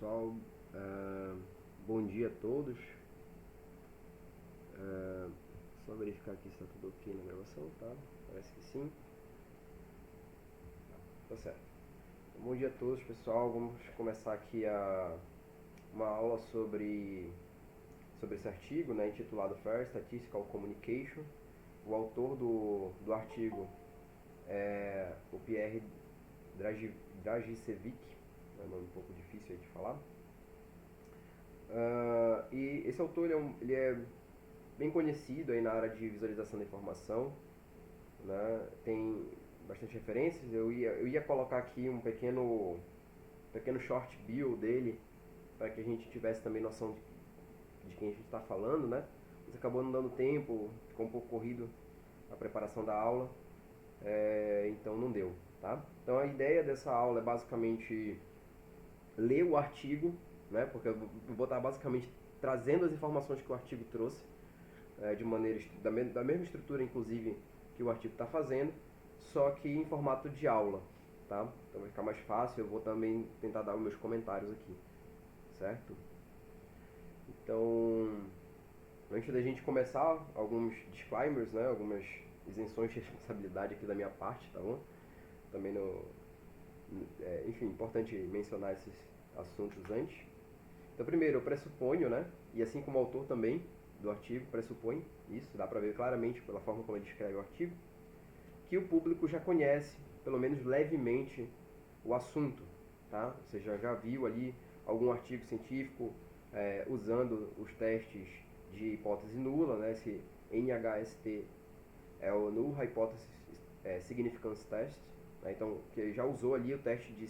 pessoal, bom dia a todos. Só verificar aqui se está tudo ok na gravação, tá? Parece que sim. Tá certo. Bom dia a todos, pessoal. Vamos começar aqui uma aula sobre esse artigo, né, intitulado Fair Statistical Communication. O autor do artigo é o Pierre Dragicevic, é um nome um pouco difícil aí de falar. E esse autor ele é bem conhecido aí na área de visualização da informação, né? Tem bastante referências. Eu ia colocar aqui um pequeno short bio dele para que a gente tivesse também noção de quem a gente está falando, né? Mas acabou não dando tempo, ficou um pouco corrido a preparação da aula, então não deu, tá? Então a ideia dessa aula é basicamente ler o artigo, né? Porque eu vou estar basicamente trazendo as informações que o artigo trouxe, de maneira da mesma estrutura, inclusive, que o artigo está fazendo, só que em formato de aula, tá? Então vai ficar mais fácil. Eu vou também tentar dar os meus comentários aqui, certo? Então, antes da gente começar, alguns disclaimers, né? Algumas isenções de responsabilidade aqui da minha parte, tá bom? Também enfim, importante mencionar esses assuntos antes. Então, primeiro, eu pressuponho, né? E assim como o autor também do artigo pressupõe isso, dá para ver claramente pela forma como ele escreve o artigo, que o público já conhece, pelo menos levemente, o assunto, tá? Você já viu ali algum artigo científico usando os testes de hipótese nula, né? Esse NHST é o Null Hypothesis Significance Test, né? Então, que já usou ali o teste de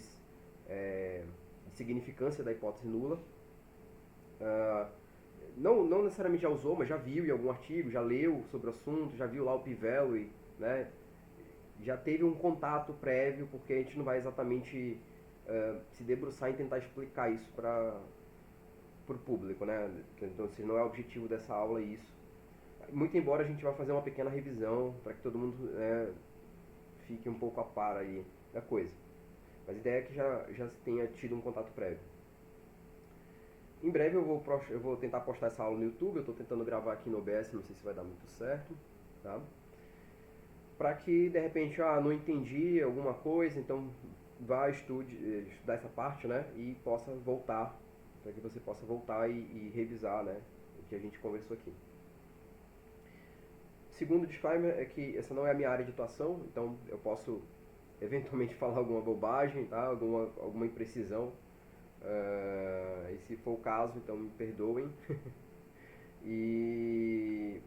significância da hipótese nula. Não necessariamente já usou, mas já viu em algum artigo, já leu sobre o assunto, já viu lá o p-value, né? Já teve um contato prévio, porque a gente não vai exatamente se debruçar em tentar explicar isso para o público, né? Então, assim, não é o objetivo dessa aula isso. Muito embora a gente vá fazer uma pequena revisão para que todo mundo fique um pouco a par aí da coisa. Mas a ideia é que já tenha tido um contato prévio. Em breve eu vou tentar postar essa aula no YouTube. Eu estou tentando gravar aqui no OBS, não sei se vai dar muito certo, tá? Para que de repente, não entendi alguma coisa, então vá estudar essa parte, né? E possa voltar, para que você possa voltar e revisar, né? O que a gente conversou aqui. Segundo disclaimer é que essa não é a minha área de atuação, então eu posso eventualmente falar alguma bobagem, tá? Alguma imprecisão. E se for o caso, então me perdoem. e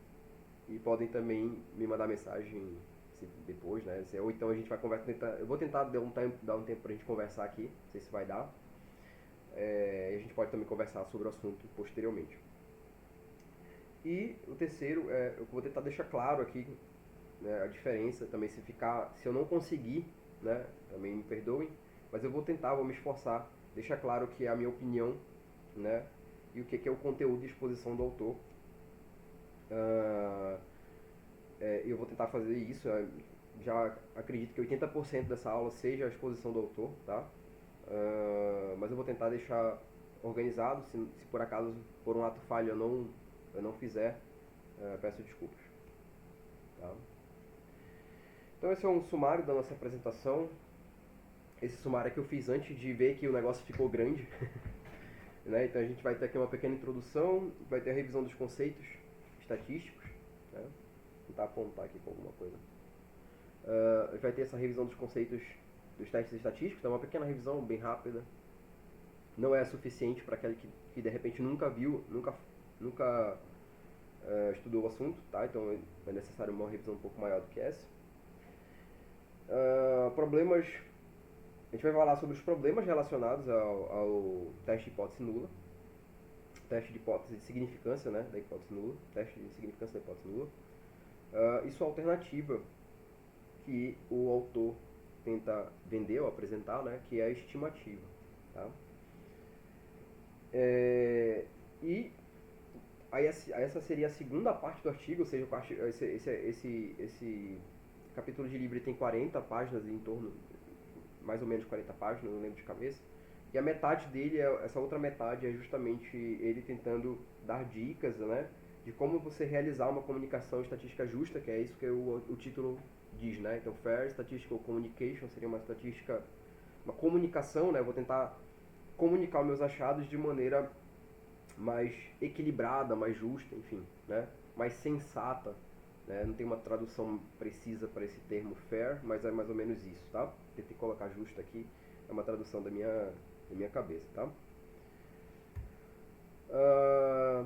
podem também me mandar mensagem depois, né? Ou então a gente vai conversar. Eu vou tentar dar um tempo pra gente conversar aqui, não sei se vai dar. E a gente pode também conversar sobre o assunto posteriormente. E o terceiro, eu vou tentar deixar claro aqui, né, a diferença também. Se eu não conseguir, né, também me perdoem, mas eu vou me esforçar, deixar claro que é a minha opinião, né, e o que é o conteúdo de exposição do autor. Eu vou tentar fazer isso. Já acredito que 80% dessa aula seja a exposição do autor, tá? Mas eu vou tentar deixar organizado. Se por acaso, por um ato falho, eu não fizer, peço desculpas, tá? Então esse é um sumário da nossa apresentação. Esse sumário é que eu fiz antes de ver que o negócio ficou grande. Né? Então a gente vai ter aqui uma pequena introdução, vai ter a revisão dos conceitos estatísticos, né? Vou tentar apontar aqui com alguma coisa. Vai ter essa revisão dos conceitos dos testes estatísticos, então é uma pequena revisão bem rápida. Não é suficiente para aquele que de repente nunca viu, nunca estudou o assunto, tá? Então é necessário uma revisão um pouco maior do que essa. Problemas. A gente vai falar sobre os problemas relacionados ao teste de hipótese nula, teste de hipótese de significância, né, da hipótese nula, teste de significância da hipótese nula, e sua alternativa que o autor tenta vender ou apresentar, né, que é a estimativa, tá? E aí essa seria a segunda parte do artigo, ou seja, esse capítulo de livro tem 40 páginas, em torno mais ou menos 40 páginas, não lembro de cabeça. E a metade dele, essa outra metade, é justamente ele tentando dar dicas, né, de como você realizar uma comunicação estatística justa, que é isso que o título diz, né? Então, Fair Statistical Communication seria uma estatística, uma comunicação, né? Eu vou tentar comunicar os meus achados de maneira mais equilibrada, mais justa, enfim, né? Mais sensata, né? Não tem uma tradução precisa para esse termo fair, mas é mais ou menos isso, tá? Tentei colocar justo aqui, é uma tradução da minha cabeça, tá? Ah,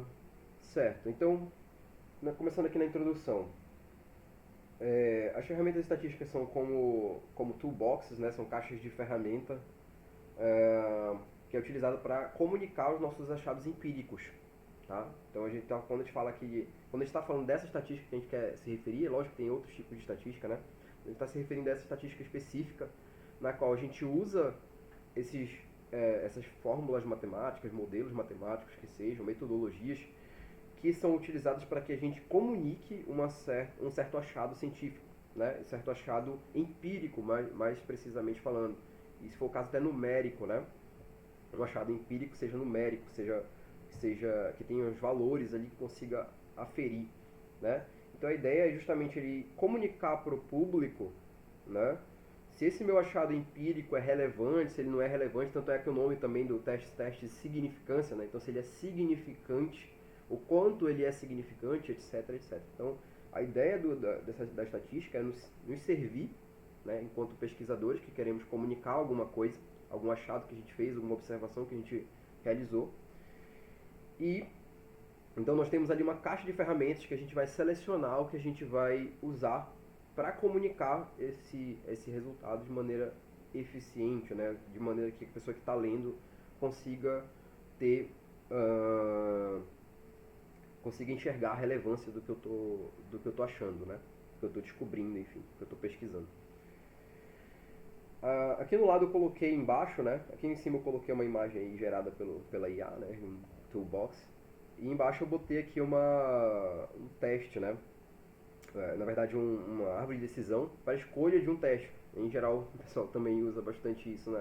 certo, então, começando aqui na introdução. As ferramentas estatísticas são como toolboxes, né? São caixas de ferramenta que é utilizado para comunicar os nossos achados empíricos, tá? Então quando a gente fala aqui, quando a gente está falando dessa estatística que a gente quer se referir, é lógico que tem outros tipos de estatística, né? A gente está se referindo a essa estatística específica na qual a gente usa essas fórmulas matemáticas, modelos matemáticos que sejam, metodologias que são utilizadas para que a gente comunique um certo achado científico, né? Um certo achado empírico, mais precisamente falando. E se for o caso até numérico, né? Um achado empírico seja numérico, seja que tenha os valores ali que consiga aferir, né? Então a ideia é justamente ele comunicar para o público, né? Se esse meu achado empírico é relevante, se ele não é relevante, tanto é que o nome também do teste de significância, né? Então se ele é significante, o quanto ele é significante, etc, etc. Então a ideia da estatística é nos servir, né, enquanto pesquisadores que queremos comunicar alguma coisa, algum achado que a gente fez, alguma observação que a gente realizou. E então nós temos ali uma caixa de ferramentas que a gente vai selecionar o que a gente vai usar para comunicar esse resultado de maneira eficiente, né? De maneira que a pessoa que está lendo consiga ter consiga enxergar a relevância do que eu tô achando, né? Do que eu estou descobrindo, enfim, do que eu estou pesquisando. Aqui no lado eu coloquei embaixo, né? Aqui em cima eu coloquei uma imagem aí gerada pela IA, né? Um toolbox. E embaixo eu botei aqui um teste, né? Na verdade, uma árvore de decisão para a escolha de um teste. Em geral, o pessoal também usa bastante isso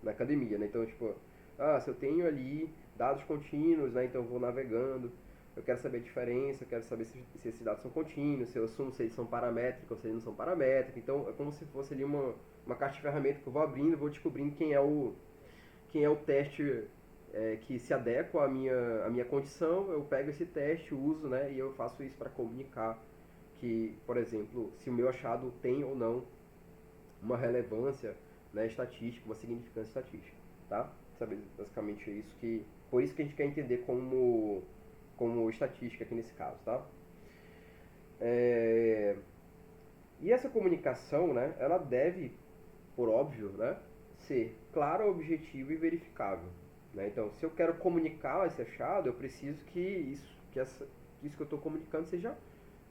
na academia, né? Então, tipo, se eu tenho ali dados contínuos, né? Então eu vou navegando, eu quero saber a diferença, eu quero saber se esses dados são contínuos, se eu assumo se eles são paramétricos ou se eles não são paramétricos. Então é como se fosse ali uma caixa de ferramenta que eu vou abrindo, vou descobrindo quem é o teste que se adequa à minha condição. Eu pego esse teste, uso, né? E eu faço isso para comunicar que, por exemplo, se o meu achado tem ou não uma relevância, né, estatística, uma significância estatística, tá? Sabe, basicamente é isso por isso que a gente quer entender como estatística aqui nesse caso, tá? E essa comunicação, né, ela deve, por óbvio, né, ser clara, objetiva e verificável, né? Então, se eu quero comunicar esse achado, eu preciso que isso que eu estou comunicando seja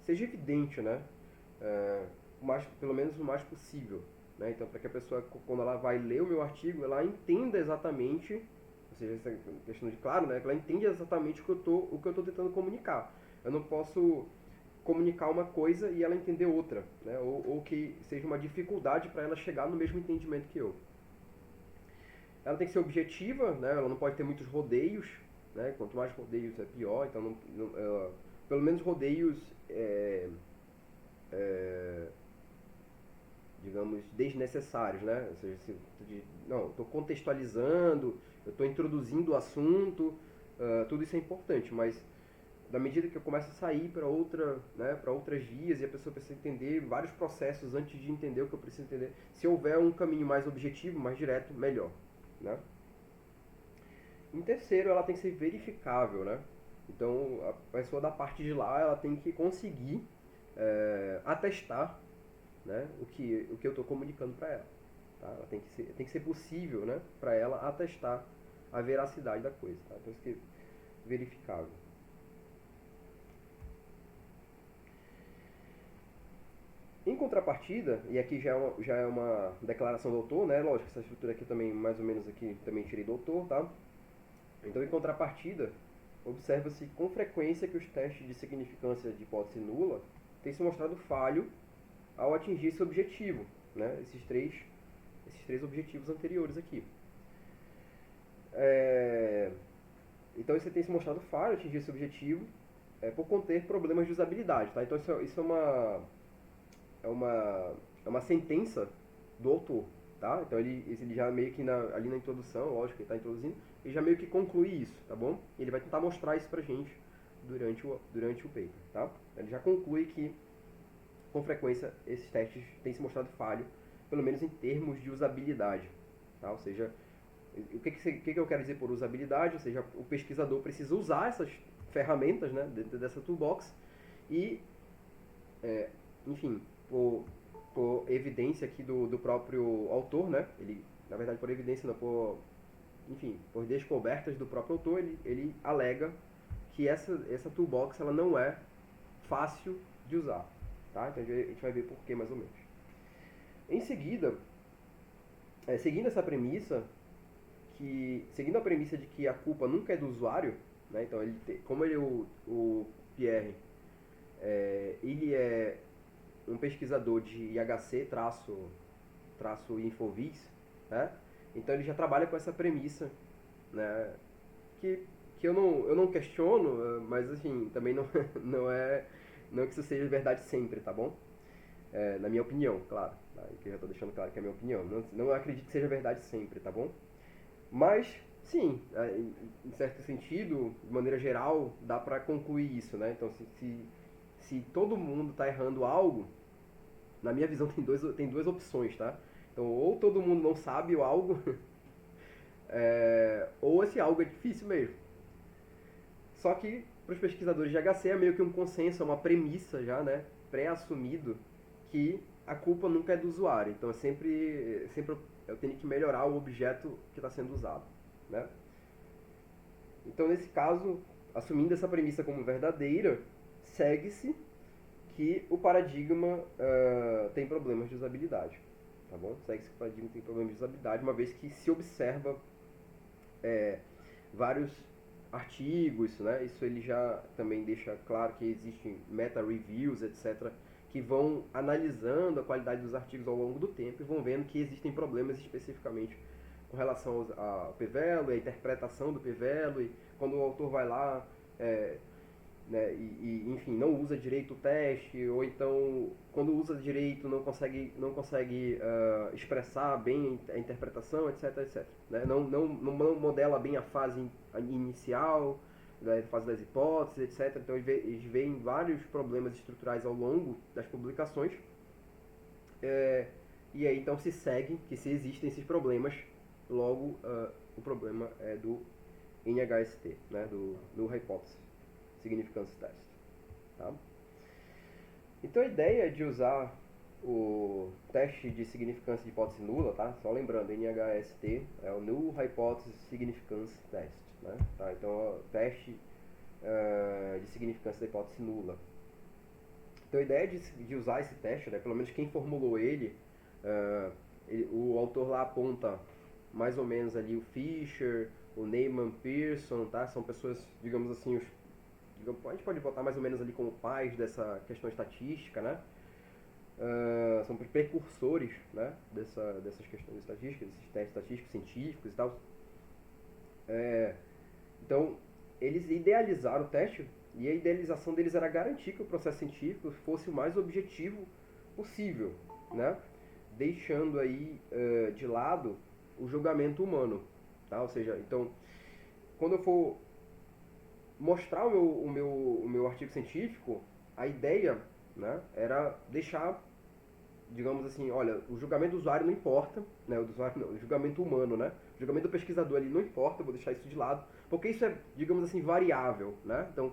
evidente, né? Pelo menos o mais possível, né? Então, para que a pessoa, quando ela vai ler o meu artigo, ela entenda exatamente, ou seja, essa questão de claro, né? Que ela entende exatamente o que eu estou tentando comunicar. Eu não posso comunicar uma coisa e ela entender outra, né? Ou que seja uma dificuldade para ela chegar no mesmo entendimento que eu. Ela tem que ser objetiva, né? Ela não pode ter muitos rodeios, né? Quanto mais rodeios é pior. Então, pelo menos rodeios, digamos, desnecessários, né? Ou seja, não, estou contextualizando, eu estou introduzindo o assunto, tudo isso é importante, mas da medida que eu começo a sair para outras vias e a pessoa precisa entender vários processos antes de entender o que eu preciso entender, se houver um caminho mais objetivo, mais direto, melhor, né? Em terceiro, ela tem que ser verificável, né? Então, a pessoa da parte de lá, ela tem que conseguir atestar, né, o que eu estou comunicando para ela. Tá? Ela tem que ser possível, né, para ela atestar a veracidade da coisa. Tá? Então, isso que é verificável. Em contrapartida, e aqui já é uma declaração do autor, né? Lógico, essa estrutura aqui também, mais ou menos aqui, também tirei do autor, tá? Então, em contrapartida, observa-se com frequência que os testes de significância de hipótese nula têm se mostrado falho ao atingir esse objetivo, né? Esses três objetivos anteriores aqui. É, então isso tem se mostrado falho, atingir esse objetivo, por conter problemas de usabilidade, tá? Então isso é uma, é uma sentença do autor, tá? Então ele já meio que ali na introdução, lógico que ele está introduzindo, ele já meio que conclui isso, tá bom? Ele vai tentar mostrar isso pra gente durante o paper, tá? Ele já conclui que, com frequência, esses testes têm se mostrado falho, pelo menos em termos de usabilidade, tá? Ou seja, o que eu quero dizer por usabilidade? Ou seja, o pesquisador precisa usar essas ferramentas, né, dentro dessa toolbox e, enfim, por evidência aqui do próprio autor, né? Ele, na verdade, por evidência não, enfim, por descobertas do próprio autor, ele alega que essa toolbox ela não é fácil de usar, tá? Então a gente vai ver por que mais ou menos. Em seguida, seguindo essa premissa, seguindo a premissa de que a culpa nunca é do usuário, né? Então como o Pierre, ele é um pesquisador de IHC traço Infovis, né? Então ele já trabalha com essa premissa, né? Que eu não questiono, mas assim, também não, não que isso seja verdade sempre, tá bom? Na minha opinião, claro. Tá? Que eu já estou deixando claro que é a minha opinião. Não acredito que seja verdade sempre, tá bom? Mas, sim, em certo sentido, de maneira geral, dá pra concluir isso, né? Então, se todo mundo tá errando algo, na minha visão tem duas opções, tá? Então, ou todo mundo não sabe o algo, ou esse algo é difícil mesmo. Só que, para os pesquisadores de HC, é meio que um consenso, é uma premissa já, né? Pré-assumido, que a culpa nunca é do usuário. Então, sempre eu tenho que melhorar o objeto que está sendo usado, né? Então, nesse caso, assumindo essa premissa como verdadeira, segue-se que o paradigma tem problemas de usabilidade, tá bom? Segue-se que o paradigma tem problemas de usabilidade, uma vez que se observa vários artigos, né? Isso ele já também deixa claro que existem meta-reviews, etc., que vão analisando a qualidade dos artigos ao longo do tempo e vão vendo que existem problemas especificamente com relação ao PVelo, a interpretação do PVelo, e quando o autor vai lá, né, enfim, não usa direito o teste, ou então, quando usa direito, não consegue expressar bem a interpretação, etc, etc. Né? Não modela bem a fase inicial, a fase das hipóteses, etc. Então, eles veem vários problemas estruturais ao longo das publicações, e aí, então, se segue que se existem esses problemas, logo, o problema é do NHST, né? do Hypothesis Significance Test. Tá? Então a ideia de usar o teste de significância de hipótese nula, tá? Só lembrando, NHST é o Null Hypothesis Significance Test. Né? Tá? Então é o teste de significância da hipótese nula. Então a ideia de usar esse teste, né, pelo menos quem formulou o autor lá aponta mais ou menos ali o Fisher, o Neyman Pearson, tá? São pessoas, digamos assim, a gente pode botar mais ou menos ali como pais dessa questão estatística, né? São precursores, né? Dessas questões estatísticas, desses testes estatísticos, científicos e tal. Então, eles idealizaram o teste e a idealização deles era garantir que o processo científico fosse o mais objetivo possível, né? Deixando aí de lado o julgamento humano, tá? Ou seja, então, quando eu for mostrar o meu artigo científico, a ideia, né, era deixar, digamos assim, olha, o julgamento do usuário não importa, né, o julgamento humano, né, o julgamento do pesquisador ali não importa, eu vou deixar isso de lado, porque isso é, digamos assim, variável, né, então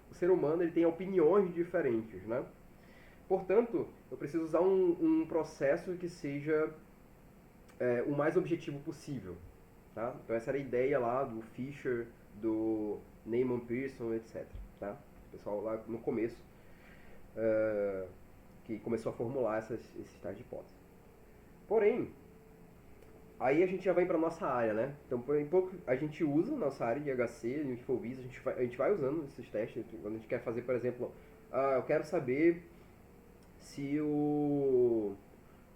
o ser humano, ele tem opiniões diferentes, né, portanto, eu preciso usar um processo que seja o mais objetivo possível, tá, então essa era a ideia lá do Fisher, do Neyman Pearson, etc. Tá? O pessoal lá no começo que começou a formular esses tais de hipóteses. Porém, aí a gente já vai para nossa área, né? Então, por pouco a gente usa nossa área de HC, de Infovis, a gente vai usando esses testes. Quando a gente quer fazer, por exemplo, eu quero saber se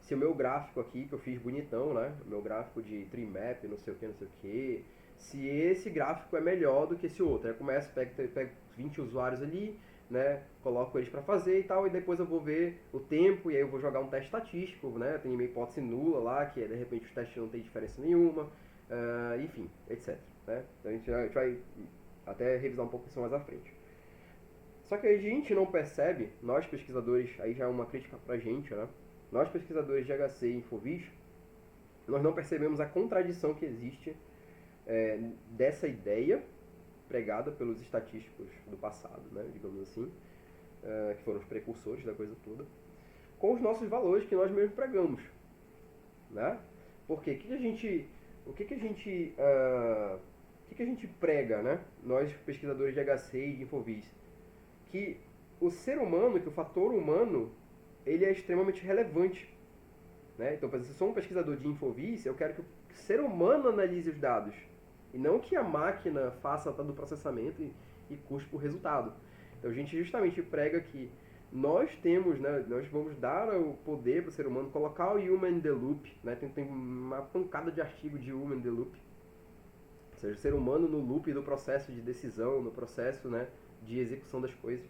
se o meu gráfico aqui, que eu fiz bonitão, né? O meu gráfico de tree map, não sei o que, não sei o que, se esse gráfico é melhor do que esse outro. Aí eu começo, pego 20 usuários ali, né? Coloco eles para fazer e tal, e depois eu vou ver o tempo, e aí eu vou jogar um teste estatístico, né? Tem uma hipótese nula lá, que de repente os testes não tem diferença nenhuma, enfim, etc. Né? Então a gente vai até revisar um pouco isso mais à frente. Só que a gente não percebe, nós pesquisadores, aí já é uma crítica pra gente, né? Nós pesquisadores de HC e Infovis, nós não percebemos a contradição que existe dessa ideia pregada pelos estatísticos do passado, né? Digamos assim, que foram os precursores da coisa toda, com os nossos valores que nós mesmos pregamos, né? Porque o que a gente prega, né? Nós pesquisadores de HC e de Infovis, que o ser humano, que o fator humano, ele é extremamente relevante, né? Então, por exemplo, se eu sou um pesquisador de Infovis, eu quero que o ser humano analise os dados, e não que a máquina faça todo o processamento e cuspe o resultado. Então a gente justamente prega que nós temos, né, nós vamos dar o poder para o ser humano, colocar o human in the loop, né? Tem uma pancada de artigo de human in the loop, ou seja, o ser humano no loop do processo de decisão, no processo, né, de execução das coisas.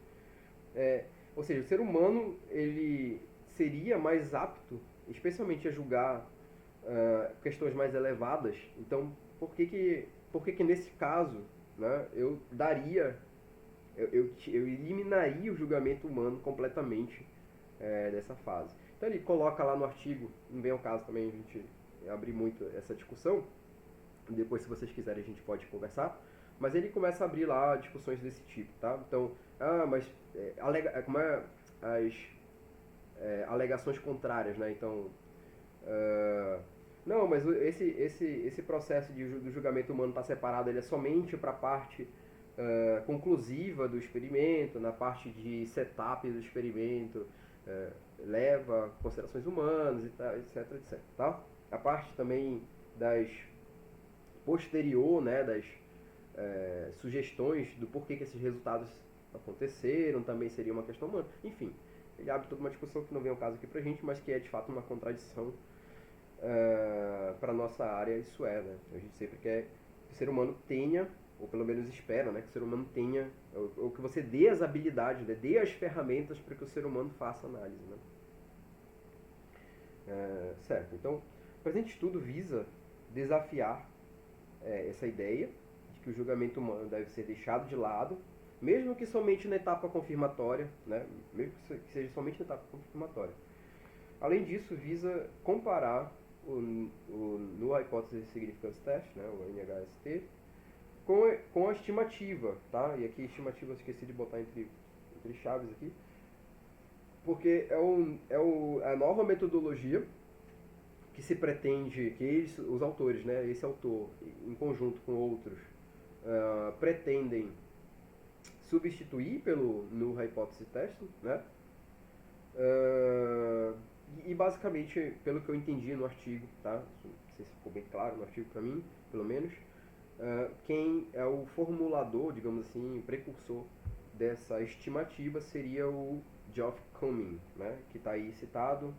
Ou seja, o ser humano ele seria mais apto, especialmente a julgar questões mais elevadas. Então, por que nesse caso, né, eu eliminaria o julgamento humano completamente dessa fase? Então ele coloca lá no artigo, não vem ao caso também a gente abrir muito essa discussão, depois se vocês quiserem a gente pode conversar, mas ele começa a abrir lá discussões desse tipo, tá? Então, mas como é as alegações contrárias, né? Então, não, mas esse processo do julgamento humano está separado, ele é somente para a parte conclusiva do experimento, na parte de setup do experimento, leva considerações humanas, e tal, etc, etc. Tá? A parte também das posterior, né, das sugestões do porquê que esses resultados aconteceram, também seria uma questão humana. Enfim, ele abre toda uma discussão que não vem ao caso aqui pra gente, mas que é de fato uma contradição para nossa área. Isso né? A gente sempre quer que o ser humano tenha, ou pelo menos espera, né, que o ser humano tenha, ou que você dê as habilidades, né, dê as ferramentas para que o ser humano faça análise. Né? Certo, então o presente estudo visa desafiar essa ideia de que o julgamento humano deve ser deixado de lado, mesmo que somente na etapa confirmatória, né? Mesmo que seja somente na etapa confirmatória. Além disso, visa comparar no Hypothesis Significance Test, né, o NHST, com a estimativa, tá? E aqui estimativa eu esqueci de botar entre chaves aqui, porque a nova metodologia que se pretende, que os autores, né, esse autor, em conjunto com outros, pretendem substituir pelo Null Hypothesis Testing, né? E basicamente, pelo que eu entendi no artigo, tá? Não sei se ficou bem claro no artigo para mim, pelo menos, quem é o formulador, digamos assim, precursor dessa estimativa seria o Geoff Cumming, né? Que está aí citado.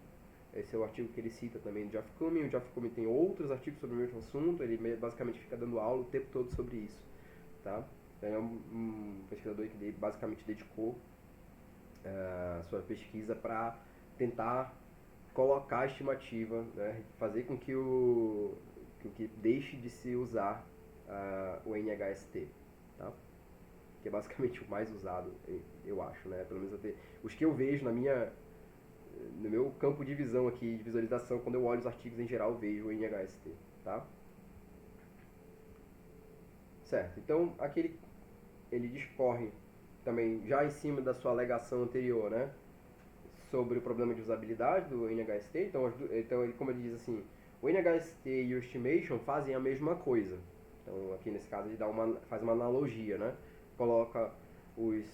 Esse é o artigo que ele cita também do Geoff Cumming. O Geoff Cumming tem outros artigos sobre o mesmo assunto, ele basicamente fica dando aula o tempo todo sobre isso, tá? É um pesquisador que basicamente dedicou a sua pesquisa para tentar colocar a estimativa, né, fazer com que que deixe de se usar o NHST, tá? Que é basicamente o mais usado, eu acho, né? Pelo menos os que eu vejo no meu campo de visão aqui, de visualização, quando eu olho os artigos em geral, eu vejo o NHST, tá? Certo, então aqui ele discorre também, já em cima da sua alegação anterior, né, sobre o problema de usabilidade do NHST. Então como ele diz assim, o NHST e o Estimation fazem a mesma coisa. Então aqui nesse caso ele faz uma analogia, né, coloca os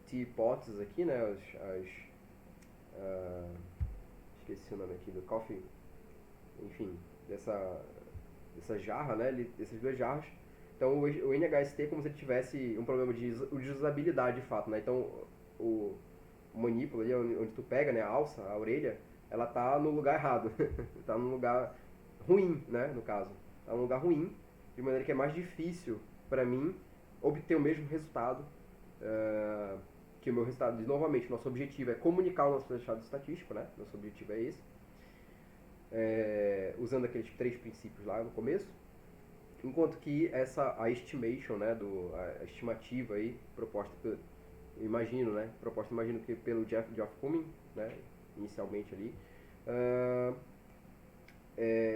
teapots aqui, né, esqueci o nome aqui do coffee, enfim, dessa jarra, né, dessas duas jarras. Então o NHST é como se ele tivesse um problema de usabilidade de fato, né? Então o manípulo ali, onde tu pega, né, a alça, a orelha, ela está no lugar errado, está no lugar ruim, né, no caso. Está num lugar ruim, de maneira que é mais difícil para mim obter o mesmo resultado que o meu resultado. Novamente, nosso objetivo é comunicar o nosso resultado estatístico, né? Nosso objetivo é esse. Usando aqueles 3 princípios lá no começo. Enquanto que a estimation, né, a estimativa aí, proposta imagino que pelo Geoff Cumming, né, inicialmente ali,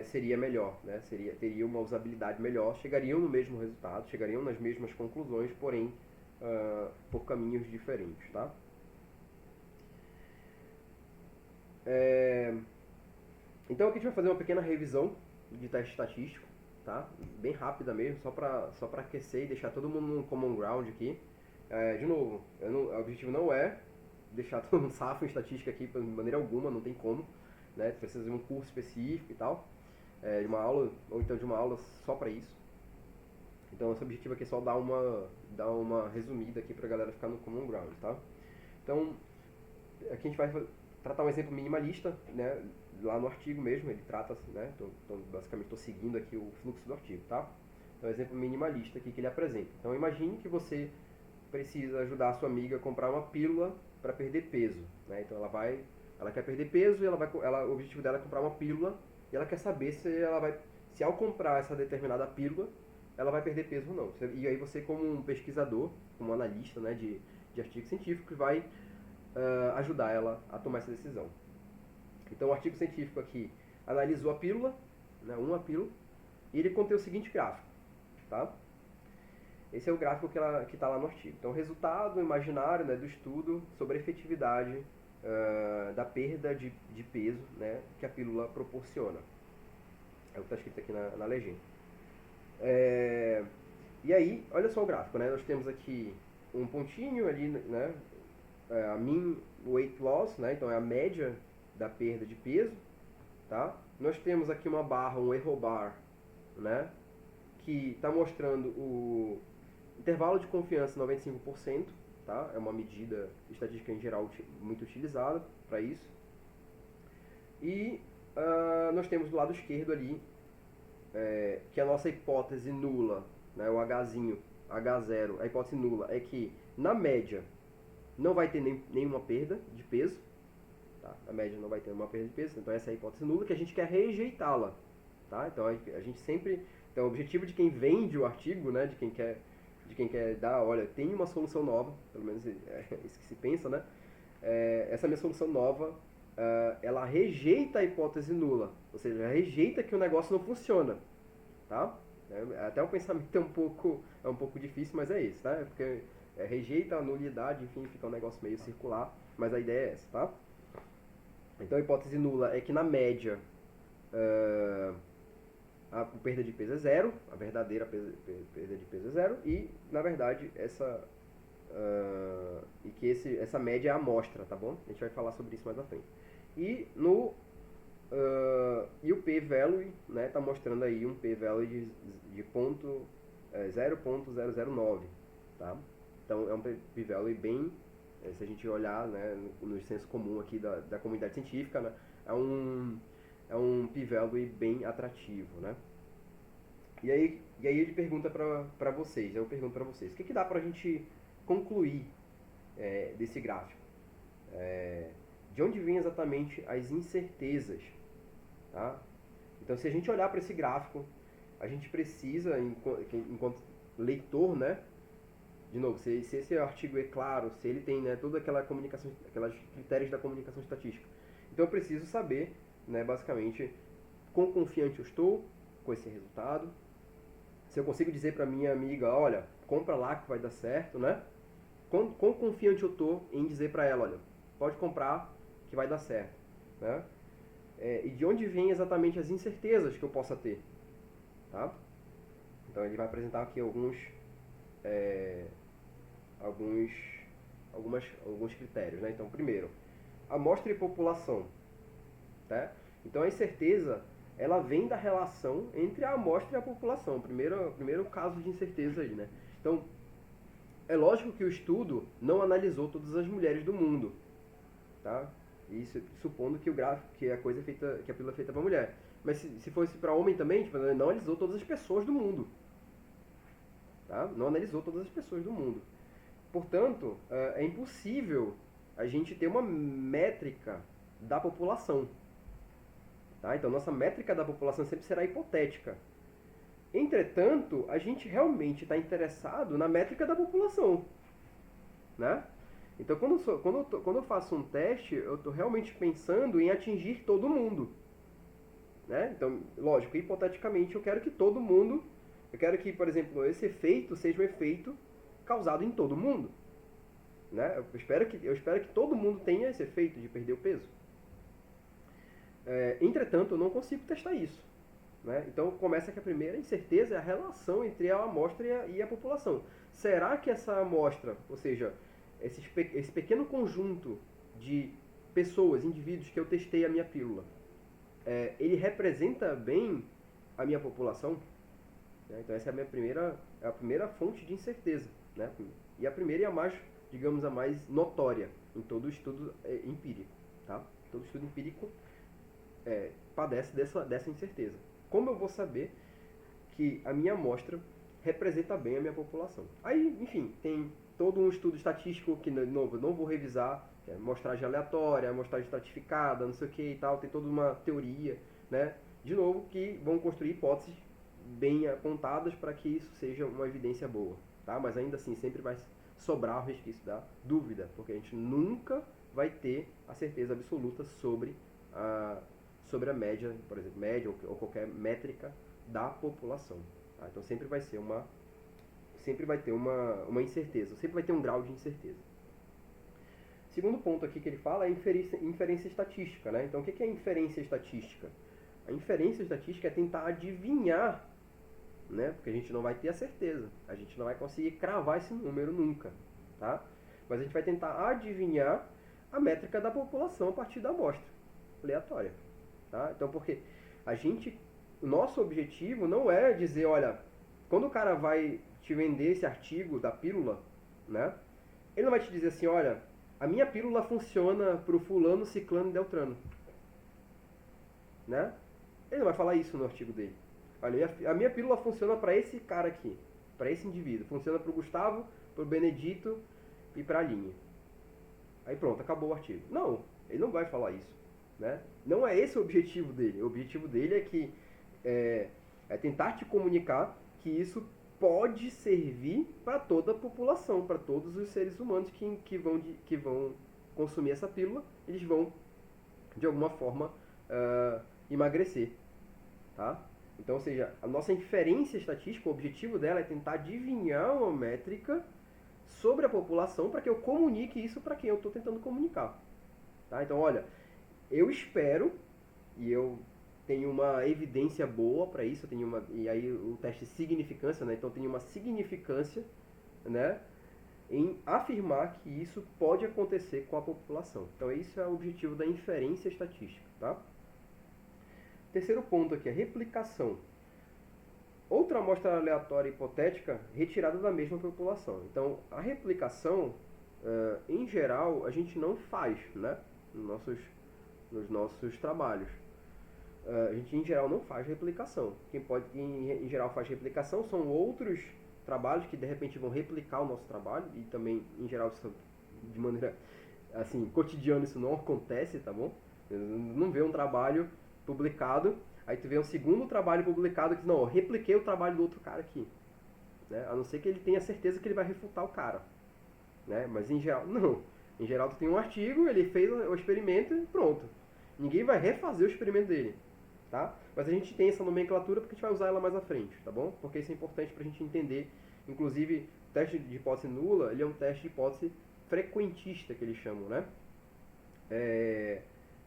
seria melhor, né, teria uma usabilidade melhor, chegariam no mesmo resultado, chegariam nas mesmas conclusões, porém por caminhos diferentes, tá? Então aqui a gente vai fazer uma pequena revisão de teste estatístico, tá? Bem rápida mesmo, só para aquecer e deixar todo mundo no common ground aqui. De novo, o objetivo não é deixar todo mundo safo em estatística aqui de maneira alguma, não tem como, né? Precisa de um curso específico e tal, de uma aula, ou então de uma aula só para isso. Então nosso objetivo aqui é só dar uma resumida aqui pra galera ficar no common ground, tá? Então, aqui a gente vai tratar um exemplo minimalista, né? Lá no artigo mesmo, ele trata, né? Então basicamente estou seguindo aqui o fluxo do artigo, tá? Então, um exemplo minimalista aqui que ele apresenta. Então, imagine que você precisa ajudar a sua amiga a comprar uma pílula para perder peso, né? Então, ela quer perder peso e o objetivo dela é comprar uma pílula e ela quer saber se ao comprar essa determinada pílula, ela vai perder peso ou não. E aí você, como um pesquisador, como um analista, né, de artigos científicos, vai ajudar ela a tomar essa decisão. Então o artigo científico aqui analisou a pílula, né, uma pílula, e ele contém o seguinte gráfico, tá? Esse é o gráfico que está lá no artigo. Então, resultado imaginário, né, do estudo sobre a efetividade da perda de peso, né, que a pílula proporciona. É o que está escrito aqui na legenda. E aí, olha só o gráfico, né? Nós temos aqui um pontinho ali, né? A mean weight loss, né? Então é a média da perda de peso, tá? Nós temos aqui uma barra, um erro bar, né? Que está mostrando o intervalo de confiança 95%, tá? É uma medida estatística em geral muito utilizada para isso. E nós temos do lado esquerdo ali que a nossa hipótese nula, né, o Hzinho, H0, a hipótese nula é que, na média, não vai ter nenhuma perda de peso. Tá? Na média não vai ter nenhuma perda de peso, então essa é a hipótese nula que a gente quer rejeitá-la. Tá? Então a gente sempre... Então o objetivo de quem vende o artigo, né, de quem quer dar, olha, tem uma solução nova, pelo menos é isso que se pensa, né? Essa minha solução nova, ela rejeita a hipótese nula, ou seja, rejeita que o negócio não funciona, tá? Até o pensamento é um pouco difícil, mas é isso, tá? Porque rejeita a nulidade, enfim, fica um negócio meio circular, mas a ideia é essa, tá? Então a hipótese nula é que na média a perda de peso é zero, a verdadeira perda de peso é zero, e na verdade essa média é a amostra, tá bom? A gente vai falar sobre isso mais à frente. E o p-value, né, tá mostrando aí um p-value de 0.009, tá? Então é um p-value bem, se a gente olhar, né, no senso comum aqui da comunidade científica, né, é um p-value bem atrativo, né? E aí ele pergunta para vocês, eu pergunto para vocês, o que dá para a gente concluir desse gráfico? De onde vêm exatamente as incertezas? Tá? Então, se a gente olhar para esse gráfico, a gente precisa, enquanto leitor, né? De novo, se esse artigo é claro, se ele tem, né, toda aquelas critérios da comunicação estatística, então eu preciso saber, né, basicamente, quão confiante eu estou com esse resultado. Se eu consigo dizer para minha amiga, olha, compra lá que vai dar certo, né? Quão confiante eu estou em dizer para ela, olha, pode comprar que vai dar certo, né? E de onde vêm exatamente as incertezas que eu possa ter, tá? Então ele vai apresentar aqui alguns critérios, né? Então, primeiro, amostra e população, tá? Então a incerteza, ela vem da relação entre a amostra e a população. Primeiro caso de incerteza aí, né? Então, é lógico que o estudo não analisou todas as mulheres do mundo, tá? Isso supondo que o gráfico, que a coisa é feita, que a pílula é feita para mulher. Mas se fosse para homem também, tipo, não analisou todas as pessoas do mundo, tá? Não analisou todas as pessoas do mundo. Portanto, é impossível a gente ter uma métrica da população, tá? Então, nossa métrica da população sempre será hipotética. Entretanto, a gente realmente está interessado na métrica da população, né? Então, quando eu faço um teste, eu estou realmente pensando em atingir todo mundo, né? Então, lógico, hipoteticamente, eu quero que, por exemplo, esse efeito seja um efeito causado em todo mundo, né? Eu espero que todo mundo tenha esse efeito de perder o peso. Entretanto, eu não consigo testar isso, né? Então, começa que a primeira incerteza é a relação entre a amostra e a população. Será que essa amostra, ou seja, esse pequeno conjunto de pessoas, indivíduos que eu testei a minha pílula, ele representa bem a minha população? Então essa é a primeira fonte de incerteza, né? E a primeira e a mais, digamos, a mais notória em todo estudo empírico, tá? Todo estudo empírico padece dessa incerteza. Como eu vou saber que a minha amostra representa bem a minha população? Aí, enfim, tem todo um estudo estatístico que, de novo, eu não vou revisar, que é amostragem aleatória, amostragem estratificada, não sei o que e tal, tem toda uma teoria, né? De novo, que vão construir hipóteses bem apontadas para que isso seja uma evidência boa, tá? Mas ainda assim, sempre vai sobrar o resquício da dúvida, porque a gente nunca vai ter a certeza absoluta sobre a média, por exemplo, média ou qualquer métrica da população, tá? Então sempre vai ter uma incerteza, sempre vai ter um grau de incerteza. Segundo ponto aqui que ele fala é inferência estatística, né? Então o que é inferência estatística? A inferência estatística é tentar adivinhar, né? Porque a gente não vai ter a certeza, a gente não vai conseguir cravar esse número nunca, tá? Mas a gente vai tentar adivinhar a métrica da população a partir da amostra aleatória, tá? Então porque o nosso objetivo não é dizer, olha, quando o cara vai te vender esse artigo da pílula, né? Ele não vai te dizer assim, olha, a minha pílula funciona pro fulano, ciclano e deltrano, né? Ele não vai falar isso no artigo dele. Olha, a minha pílula funciona para esse cara aqui, para esse indivíduo. Funciona para o Gustavo, para o Benedito e para a Aline. Aí pronto, acabou o artigo. Não, ele não vai falar isso, né? Não é esse o objetivo dele. O objetivo dele é tentar te comunicar que isso pode servir para toda a população, para todos os seres humanos que vão consumir essa pílula. Eles vão, de alguma forma, emagrecer, tá? Então, ou seja, a nossa inferência estatística, o objetivo dela é tentar adivinhar uma métrica sobre a população para que eu comunique isso para quem eu estou tentando comunicar, tá? Então, olha, eu espero, e eu tenho uma evidência boa para isso, e aí o teste de significância, né? Então tem uma significância, né, em afirmar que isso pode acontecer com a população. Então esse é o objetivo da inferência estatística, tá? Terceiro ponto aqui, a replicação. Outra amostra aleatória hipotética retirada da mesma população. Então a replicação, em geral, a gente não faz, né, nos nossos trabalhos. A gente em geral não faz replicação. Quem em geral faz replicação são outros trabalhos que de repente vão replicar o nosso trabalho, e também em geral de maneira assim cotidiana isso não acontece, tá bom? Não vê um trabalho publicado, aí tu vê um segundo trabalho publicado que não, eu repliquei o trabalho do outro cara aqui, né? A não ser que ele tenha certeza que ele vai refutar o cara, né? Mas em geral não. Em geral tu tem um artigo, ele fez o experimento e pronto. Ninguém vai refazer o experimento dele, tá? Mas a gente tem essa nomenclatura porque a gente vai usar ela mais à frente, tá bom? Porque isso é importante pra gente entender. Inclusive, o teste de hipótese nula, ele é um teste de hipótese frequentista, que eles chamam, né?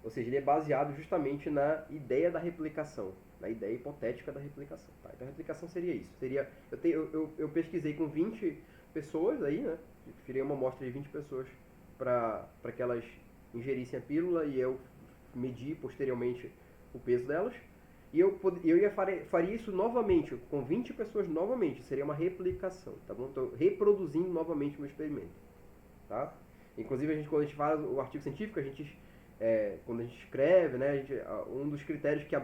Ou seja, ele é baseado justamente na ideia da replicação, na ideia hipotética da replicação, tá? Então a replicação seria isso. Eu pesquisei com 20 pessoas aí, né? Tirei uma amostra de 20 pessoas para que elas ingerissem a pílula e eu medi posteriormente o peso delas. E faria isso novamente, com 20 pessoas novamente. Seria uma replicação, tá bom? Estou reproduzindo novamente o meu experimento, tá? Inclusive, quando a gente faz o artigo científico, a gente quando a gente escreve, né, um dos critérios que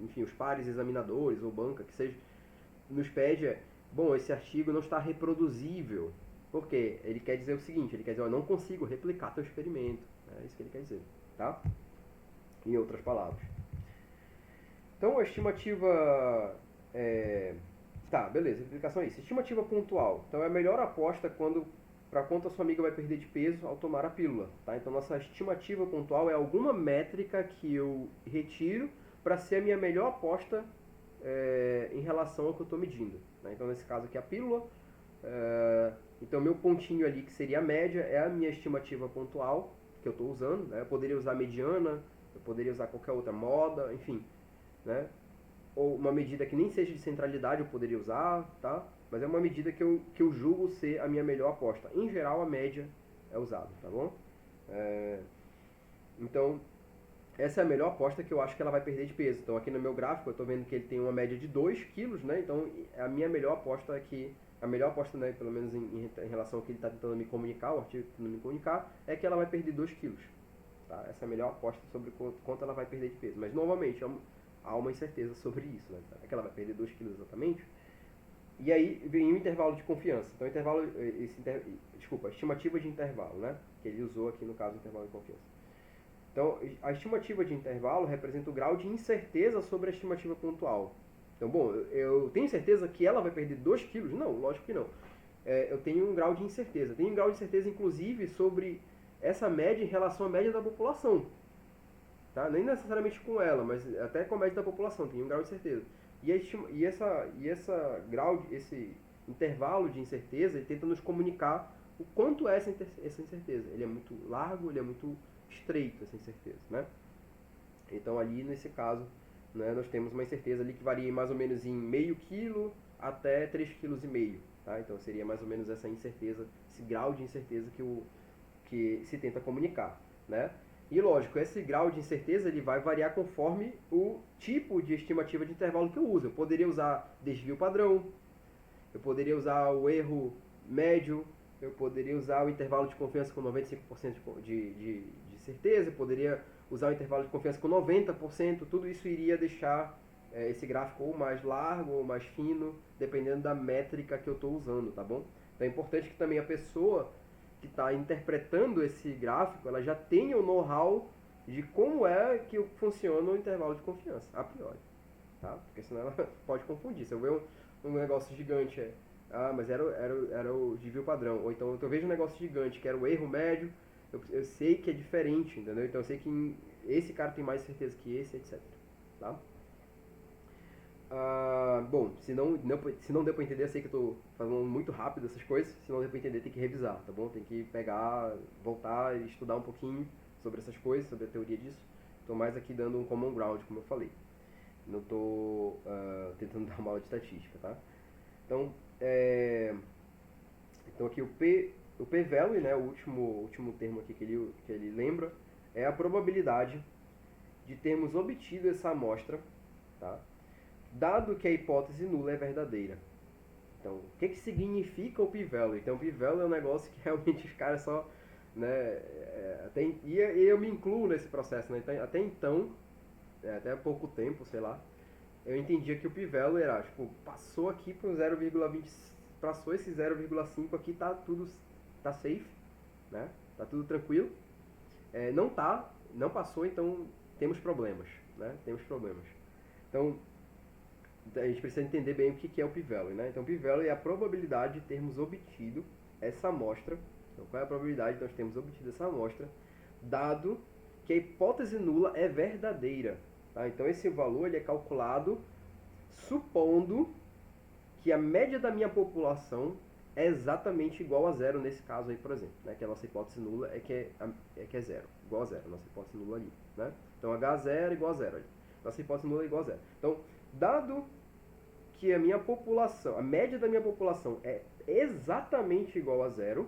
enfim, os pares examinadores ou banca, que seja, nos pede bom, esse artigo não está reproduzível. Por quê? Ele quer dizer o seguinte, ele quer dizer, eu não consigo replicar teu experimento. É isso que ele quer dizer, tá? Em outras palavras. Então, a estimativa... Tá, beleza, a explicação é isso. Estimativa pontual. Então, é a melhor aposta para quanto a sua amiga vai perder de peso ao tomar a pílula. Tá? Então, nossa estimativa pontual é alguma métrica que eu retiro para ser a minha melhor aposta em relação ao que eu estou medindo. Né? Então, nesse caso aqui, a pílula. Então, meu pontinho ali, que seria a média, é a minha estimativa pontual que eu estou usando. Né? Eu poderia usar mediana, eu poderia usar qualquer outra moda, enfim. Né? Ou uma medida que nem seja de centralidade eu poderia usar, tá? Mas é uma medida que eu julgo ser a minha melhor aposta. Em geral, a média é usada, tá bom? Então, essa é a melhor aposta que eu acho que ela vai perder de peso. Então, aqui no meu gráfico, eu estou vendo que ele tem uma média de 2 quilos, né? Então, a minha melhor aposta aqui, a melhor aposta, né, pelo menos em relação ao que ele está tentando me comunicar, o artigo tentando me comunicar, é que ela vai perder 2 quilos. Tá? Essa é a melhor aposta sobre quanto ela vai perder de peso. Mas, novamente, há uma incerteza sobre isso, né? É que ela vai perder 2 quilos exatamente. E aí vem o intervalo de confiança. Então, a estimativa de intervalo, né? Que ele usou aqui no caso o intervalo de confiança. Então, a estimativa de intervalo representa o grau de incerteza sobre a estimativa pontual. Então, bom, eu tenho certeza que ela vai perder 2 quilos? Não, lógico que não. Eu tenho um grau de incerteza. Tenho um grau de incerteza, inclusive, sobre essa média em relação à média da população. Tá? Nem necessariamente com ela, mas até com a média da população, tem um grau de certeza. Esse intervalo de incerteza, ele tenta nos comunicar o quanto é essa incerteza. Ele é muito largo, ele é muito estreito, essa incerteza, né? Então ali, nesse caso, né, nós temos uma incerteza ali que varia mais ou menos em meio quilo até 3,5 kg. Tá? Então seria mais ou menos essa incerteza, esse grau de incerteza que se tenta comunicar, né? E lógico, esse grau de incerteza ele vai variar conforme o tipo de estimativa de intervalo que eu uso. Eu poderia usar desvio padrão, eu poderia usar o erro médio, eu poderia usar o intervalo de confiança com 95% de certeza, eu poderia usar o intervalo de confiança com 90%, tudo isso iria deixar esse gráfico ou mais largo ou mais fino, dependendo da métrica que eu estou usando, tá bom? Então é importante que também a pessoa que está interpretando esse gráfico, ela já tenha o know-how de como é que funciona o intervalo de confiança, a priori. Tá? Porque senão ela pode confundir. Se eu ver um negócio gigante, mas era o desvio padrão. Ou então eu vejo um negócio gigante que era o erro médio, eu sei que é diferente, entendeu? Então eu sei que esse cara tem mais certeza que esse, etc. Tá? Bom, se não deu pra entender, eu sei que eu tô falando muito rápido essas coisas. Se não deu pra entender, tem que revisar, tá bom? Tem que pegar, voltar e estudar um pouquinho sobre essas coisas, sobre a teoria disso. Tô mais aqui dando um common ground, como eu falei. Não tô tentando dar uma aula de estatística, tá? Então, então aqui o p-value, né, o último termo aqui que ele lembra, é a probabilidade de termos obtido essa amostra, tá? Dado que a hipótese nula é verdadeira. Então, o que significa o p-value? Então, o p-value é um negócio que realmente os caras só... Né, e eu me incluo nesse processo, né? Então, até pouco tempo, sei lá, eu entendia que o p-value era, tipo, passou aqui para o 0,20, passou esse 0,5 aqui, tá safe, né? Tá tudo tranquilo. Não passou, então temos problemas, né? Temos problemas. Então, a gente precisa entender bem o que é o p-value, né? Então, o p-value é a probabilidade de termos obtido essa amostra. Então, qual é a probabilidade de nós termos obtido essa amostra, dado que a hipótese nula é verdadeira. Tá? Então, esse valor ele é calculado supondo que a média da minha população é exatamente igual a zero nesse caso aí, por exemplo. Né? Que a nossa hipótese nula é que é zero, igual a zero, nossa hipótese nula ali. Né? Então, H0 igual a zero. Ali. Nossa hipótese nula é igual a zero. Então, dado que a minha população, a média da minha população é exatamente igual a zero,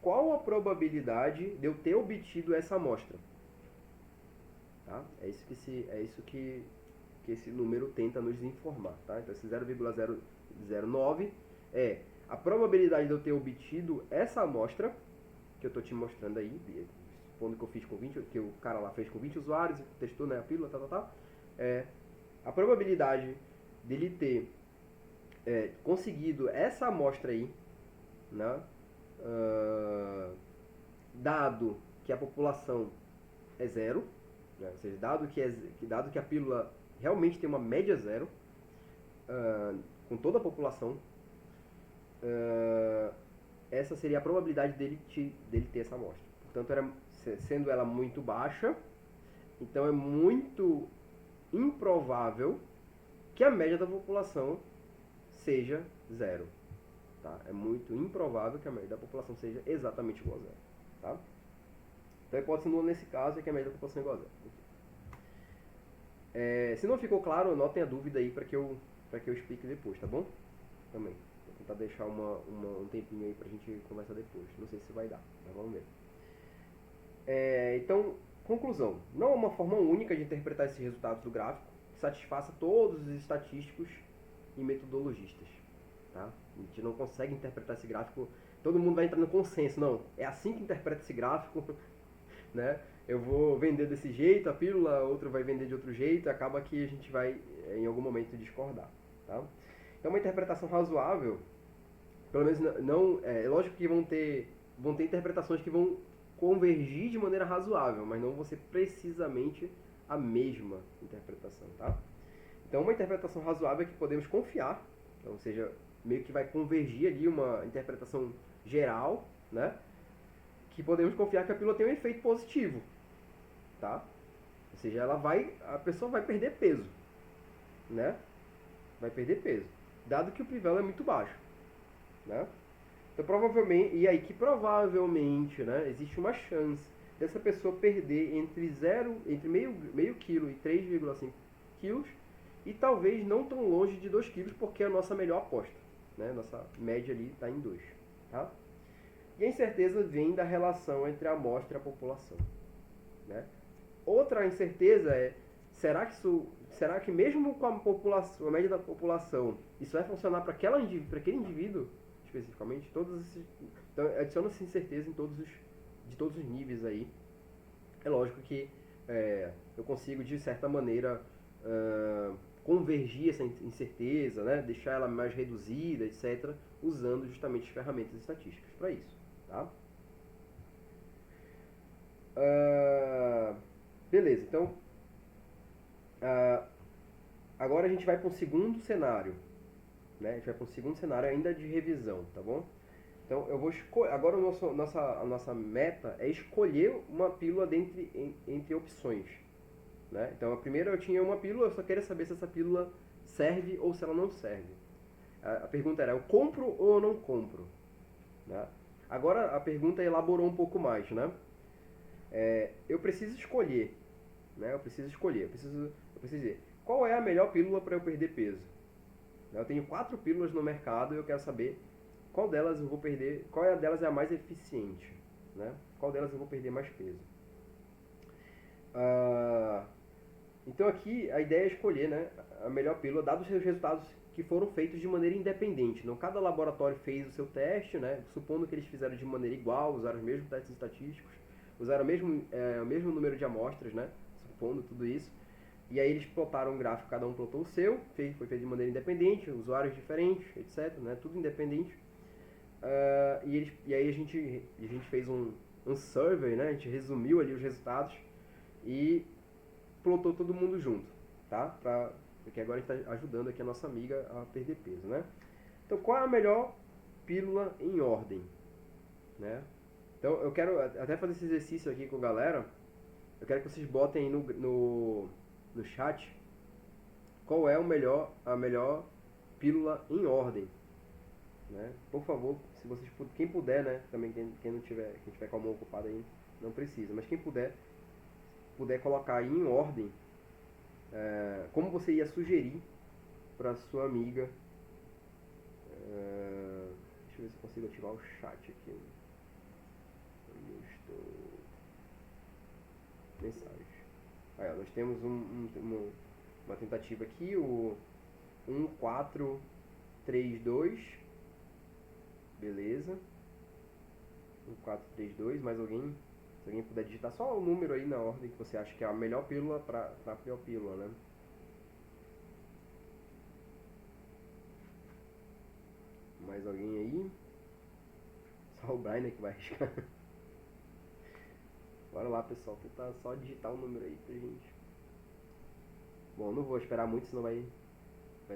qual a probabilidade de eu ter obtido essa amostra? Tá? É isso que esse número tenta nos informar. Tá? Então, esse 0,009 é a probabilidade de eu ter obtido essa amostra, que eu estou te mostrando aí, supondo que eu fiz com 20, que o cara lá fez com 20 usuários, testou, né, a pílula, tal, a probabilidade dele ter conseguido essa amostra aí, né, dado que a população é zero, né, ou seja, dado que a pílula realmente tem uma média zero, com toda a população, essa seria a probabilidade dele ter essa amostra. Portanto, sendo ela muito baixa, então é muito improvável que a média da população seja zero. Tá? É muito improvável que a média da população seja exatamente igual a zero. Tá? Então a hipótese nula nesse caso é que a média da população é igual a zero. Se não ficou claro, anotem a dúvida aí para que eu explique depois, tá bom? Também. Vou tentar deixar um tempinho aí pra gente conversar depois. Não sei se vai dar, mas vamos ver. Então, conclusão. Não há uma forma única de interpretar esses resultados do gráfico que satisfaça todos os estatísticos e metodologistas. Tá? A gente não consegue interpretar esse gráfico. Todo mundo vai entrar no consenso. Não, é assim que interpreta esse gráfico. Né? Eu vou vender desse jeito a pílula, outro vai vender de outro jeito. Acaba que a gente vai, em algum momento, discordar. Tá? Então, uma interpretação razoável, pelo menos não, é lógico que vão ter interpretações que vão convergir de maneira razoável, mas não vão ser precisamente a mesma interpretação, tá? Então, uma interpretação razoável é que podemos confiar, então, ou seja, meio que vai convergir ali uma interpretação geral, né? Que podemos confiar que a pílula tem um efeito positivo, tá? Ou seja, a pessoa vai perder peso, né? Vai perder peso, dado que o P-value é muito baixo, né? Então, provavelmente, né, existe uma chance dessa pessoa perder entre meio quilo e 3,5 quilos e talvez não tão longe de 2 quilos, porque é a nossa melhor aposta, né? Nossa média ali está em 2, tá? E a incerteza vem da relação entre a amostra e a população, né? Outra incerteza será que mesmo com a média da população, isso vai funcionar para aquele indivíduo especificamente? Então, adiciona-se incerteza de todos os níveis aí. É lógico que eu consigo, de certa maneira, convergir essa incerteza, né? Deixar ela mais reduzida, etc., usando justamente as ferramentas estatísticas para isso. Tá? Beleza, então agora a gente vai para um segundo cenário, né? A gente vai para um segundo cenário ainda de revisão, tá bom? Então eu vou agora a nossa meta é escolher uma pílula entre opções, né? Então a primeira eu tinha uma pílula, eu só queria saber se essa pílula serve ou se ela não serve. A pergunta era, eu compro ou eu não compro? Né? Agora a pergunta elaborou um pouco mais, né? Eu preciso escolher, né? Eu preciso dizer, qual é a melhor pílula para eu perder peso? Eu tenho 4 pílulas no mercado e eu quero saber qual delas eu vou perder, qual delas é a mais eficiente, né? Qual delas eu vou perder mais peso. Então aqui a ideia é escolher, né, a melhor pílula, dados os resultados que foram feitos de maneira independente. Não cada laboratório fez o seu teste, né? Supondo que eles fizeram de maneira igual, usaram os mesmos testes estatísticos, usaram o mesmo número de amostras, né? Supondo tudo isso. E aí eles plotaram um gráfico, cada um plotou o seu, foi feito de maneira independente, usuários diferentes, etc., né? Tudo independente. E aí a gente fez um survey, né? A gente resumiu ali os resultados e plotou todo mundo junto, tá? Porque agora a gente está ajudando aqui a nossa amiga a perder peso, né? Então, qual é a melhor pílula em ordem, né? Então, eu quero até fazer esse exercício aqui com a galera. Eu quero que vocês botem aí no chat qual é a melhor pílula em ordem, né? Por favor, se vocês quem puder, né? Também quem tiver com a mão ocupada aí, não precisa, mas quem puder colocar aí em ordem como você ia sugerir para sua amiga. Deixa eu ver se eu consigo ativar o chat aqui. Eu estou mensagens. Aí, ó, nós temos uma tentativa aqui, o 1432. Beleza. 1432, mais alguém Se alguém puder digitar só o número aí na ordem que você acha que é a melhor pílula para a pior pílula, né? Mais alguém aí? Só o Brian que vai arriscar. Bora lá, pessoal, tentar só digitar o número aí pra gente. Bom, não vou esperar muito, senão vai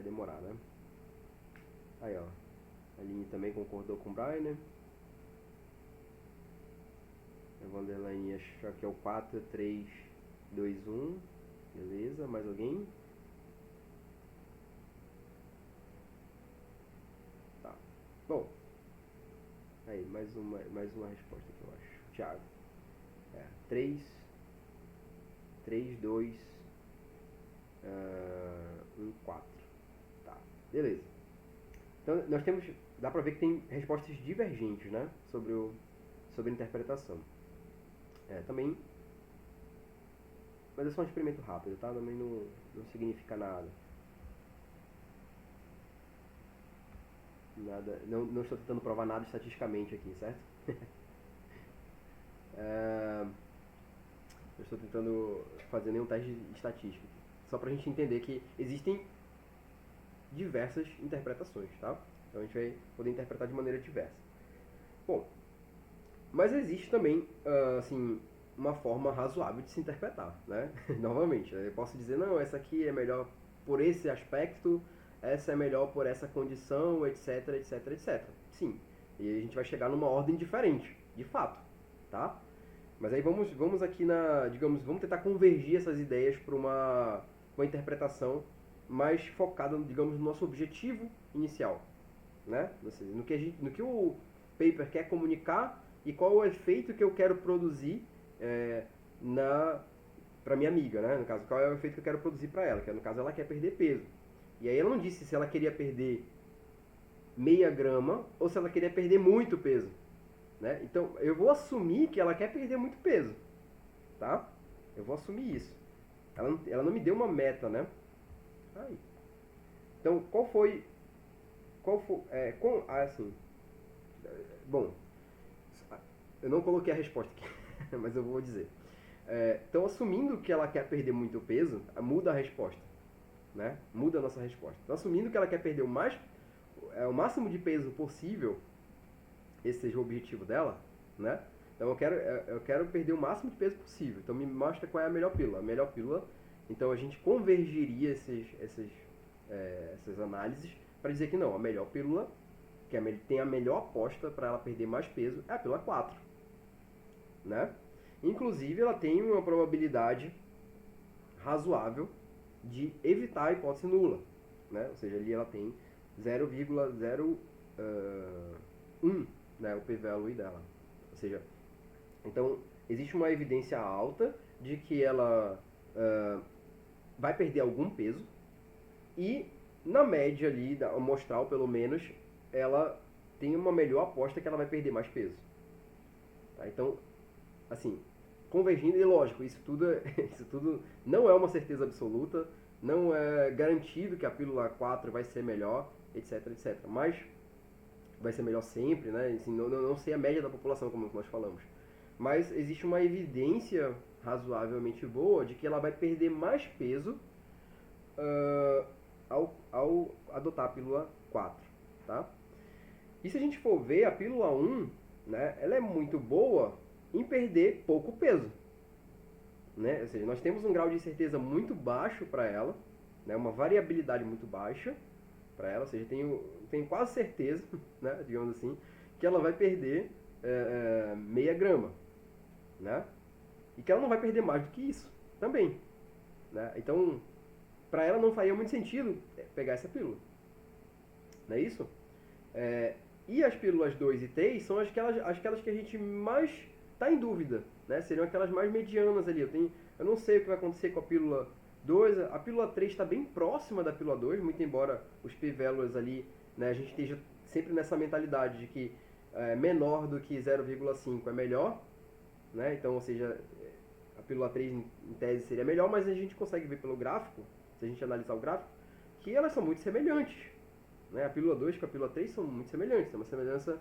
demorar, né? Aí, ó. A Aline também concordou com o Brian, né? A Vanderline achou que é o 4, 3, 2, 1. Beleza, mais alguém? Tá. Bom. Aí, mais uma resposta que eu acho. Thiago. 3, 3, 2, 1, 4. Tá, beleza. Então, nós temos, dá pra ver que tem respostas divergentes, né? Sobre a interpretação. Também, mas é só um experimento rápido, tá? Também não significa nada. Não estou tentando provar nada estatisticamente aqui, certo? Não estou tentando fazer nenhum teste de estatística. Só pra gente entender que existem diversas interpretações, tá? Então a gente vai poder interpretar de maneira diversa. Bom, mas existe também, assim, uma forma razoável de se interpretar, né? Novamente, eu posso dizer, não, essa aqui é melhor por esse aspecto, essa é melhor por essa condição, etc, etc, etc. Sim, e a gente vai chegar numa ordem diferente, de fato, tá? Mas aí vamos aqui vamos tentar convergir essas ideias para uma interpretação mais focada, digamos, no nosso objetivo inicial, né? Ou seja, no que o paper quer comunicar e qual é o efeito que eu quero produzir para minha amiga, né? No caso, qual é o efeito que eu quero produzir para ela, que no caso ela quer perder peso. E aí ela não disse se ela queria perder meia grama ou se ela queria perder muito peso, né? Então eu vou assumir que ela quer perder muito peso, tá? Eu vou assumir isso. Ela não me deu uma meta, né? Aí. Então assim, bom, eu não coloquei a resposta aqui, mas eu vou dizer. Então, assumindo que ela quer perder muito peso, muda a resposta, né? Muda a nossa resposta. Então, assumindo que ela quer perder o máximo de peso possível, esse seja o objetivo dela, né? Então, eu quero perder o máximo de peso possível. Então, me mostra qual é a melhor pílula. A melhor pílula, então, a gente convergiria essas análises para dizer que não, a melhor pílula, que tem a melhor aposta para ela perder mais peso, é a pílula 4, né? Inclusive, ela tem uma probabilidade razoável de evitar a hipótese nula, né? Ou seja, ali ela tem 0,01, né, o p-value dela. Ou seja, então existe uma evidência alta de que ela vai perder algum peso e na média ali, amostral pelo menos, ela tem uma melhor aposta que ela vai perder mais peso. Tá? Então, assim, convergindo, e lógico, isso tudo não é uma certeza absoluta, não é garantido que a pílula 4 vai ser melhor, etc, etc. Mas vai ser melhor sempre, né? Assim, não sei a média da população, como nós falamos. Mas existe uma evidência razoavelmente boa de que ela vai perder mais peso ao adotar a pílula 4, tá? E se a gente for ver, a pílula 1, né, ela é muito boa em perder pouco peso, né? Ou seja, nós temos um grau de incerteza muito baixo para ela, né, uma variabilidade muito baixa para ela, ou seja, tenho quase certeza, né, digamos assim, que ela vai perder meia grama, né? E que ela não vai perder mais do que isso também, né? Então, para ela não faria muito sentido pegar essa pílula, não é isso? E as pílulas 2 e 3 são aquelas que a gente mais está em dúvida, né? Seriam aquelas mais medianas ali. Eu não sei o que vai acontecer com a pílula 2. A pílula 3 está bem próxima da pílula 2, muito embora os p-values ali, né, a gente esteja sempre nessa mentalidade de que menor do que 0,5 é melhor, né? Então, ou seja, a pílula 3 em tese seria melhor, mas a gente consegue ver pelo gráfico, se a gente analisar o gráfico, que elas são muito semelhantes, né? A pílula 2 com a pílula 3 são muito semelhantes, tem uma semelhança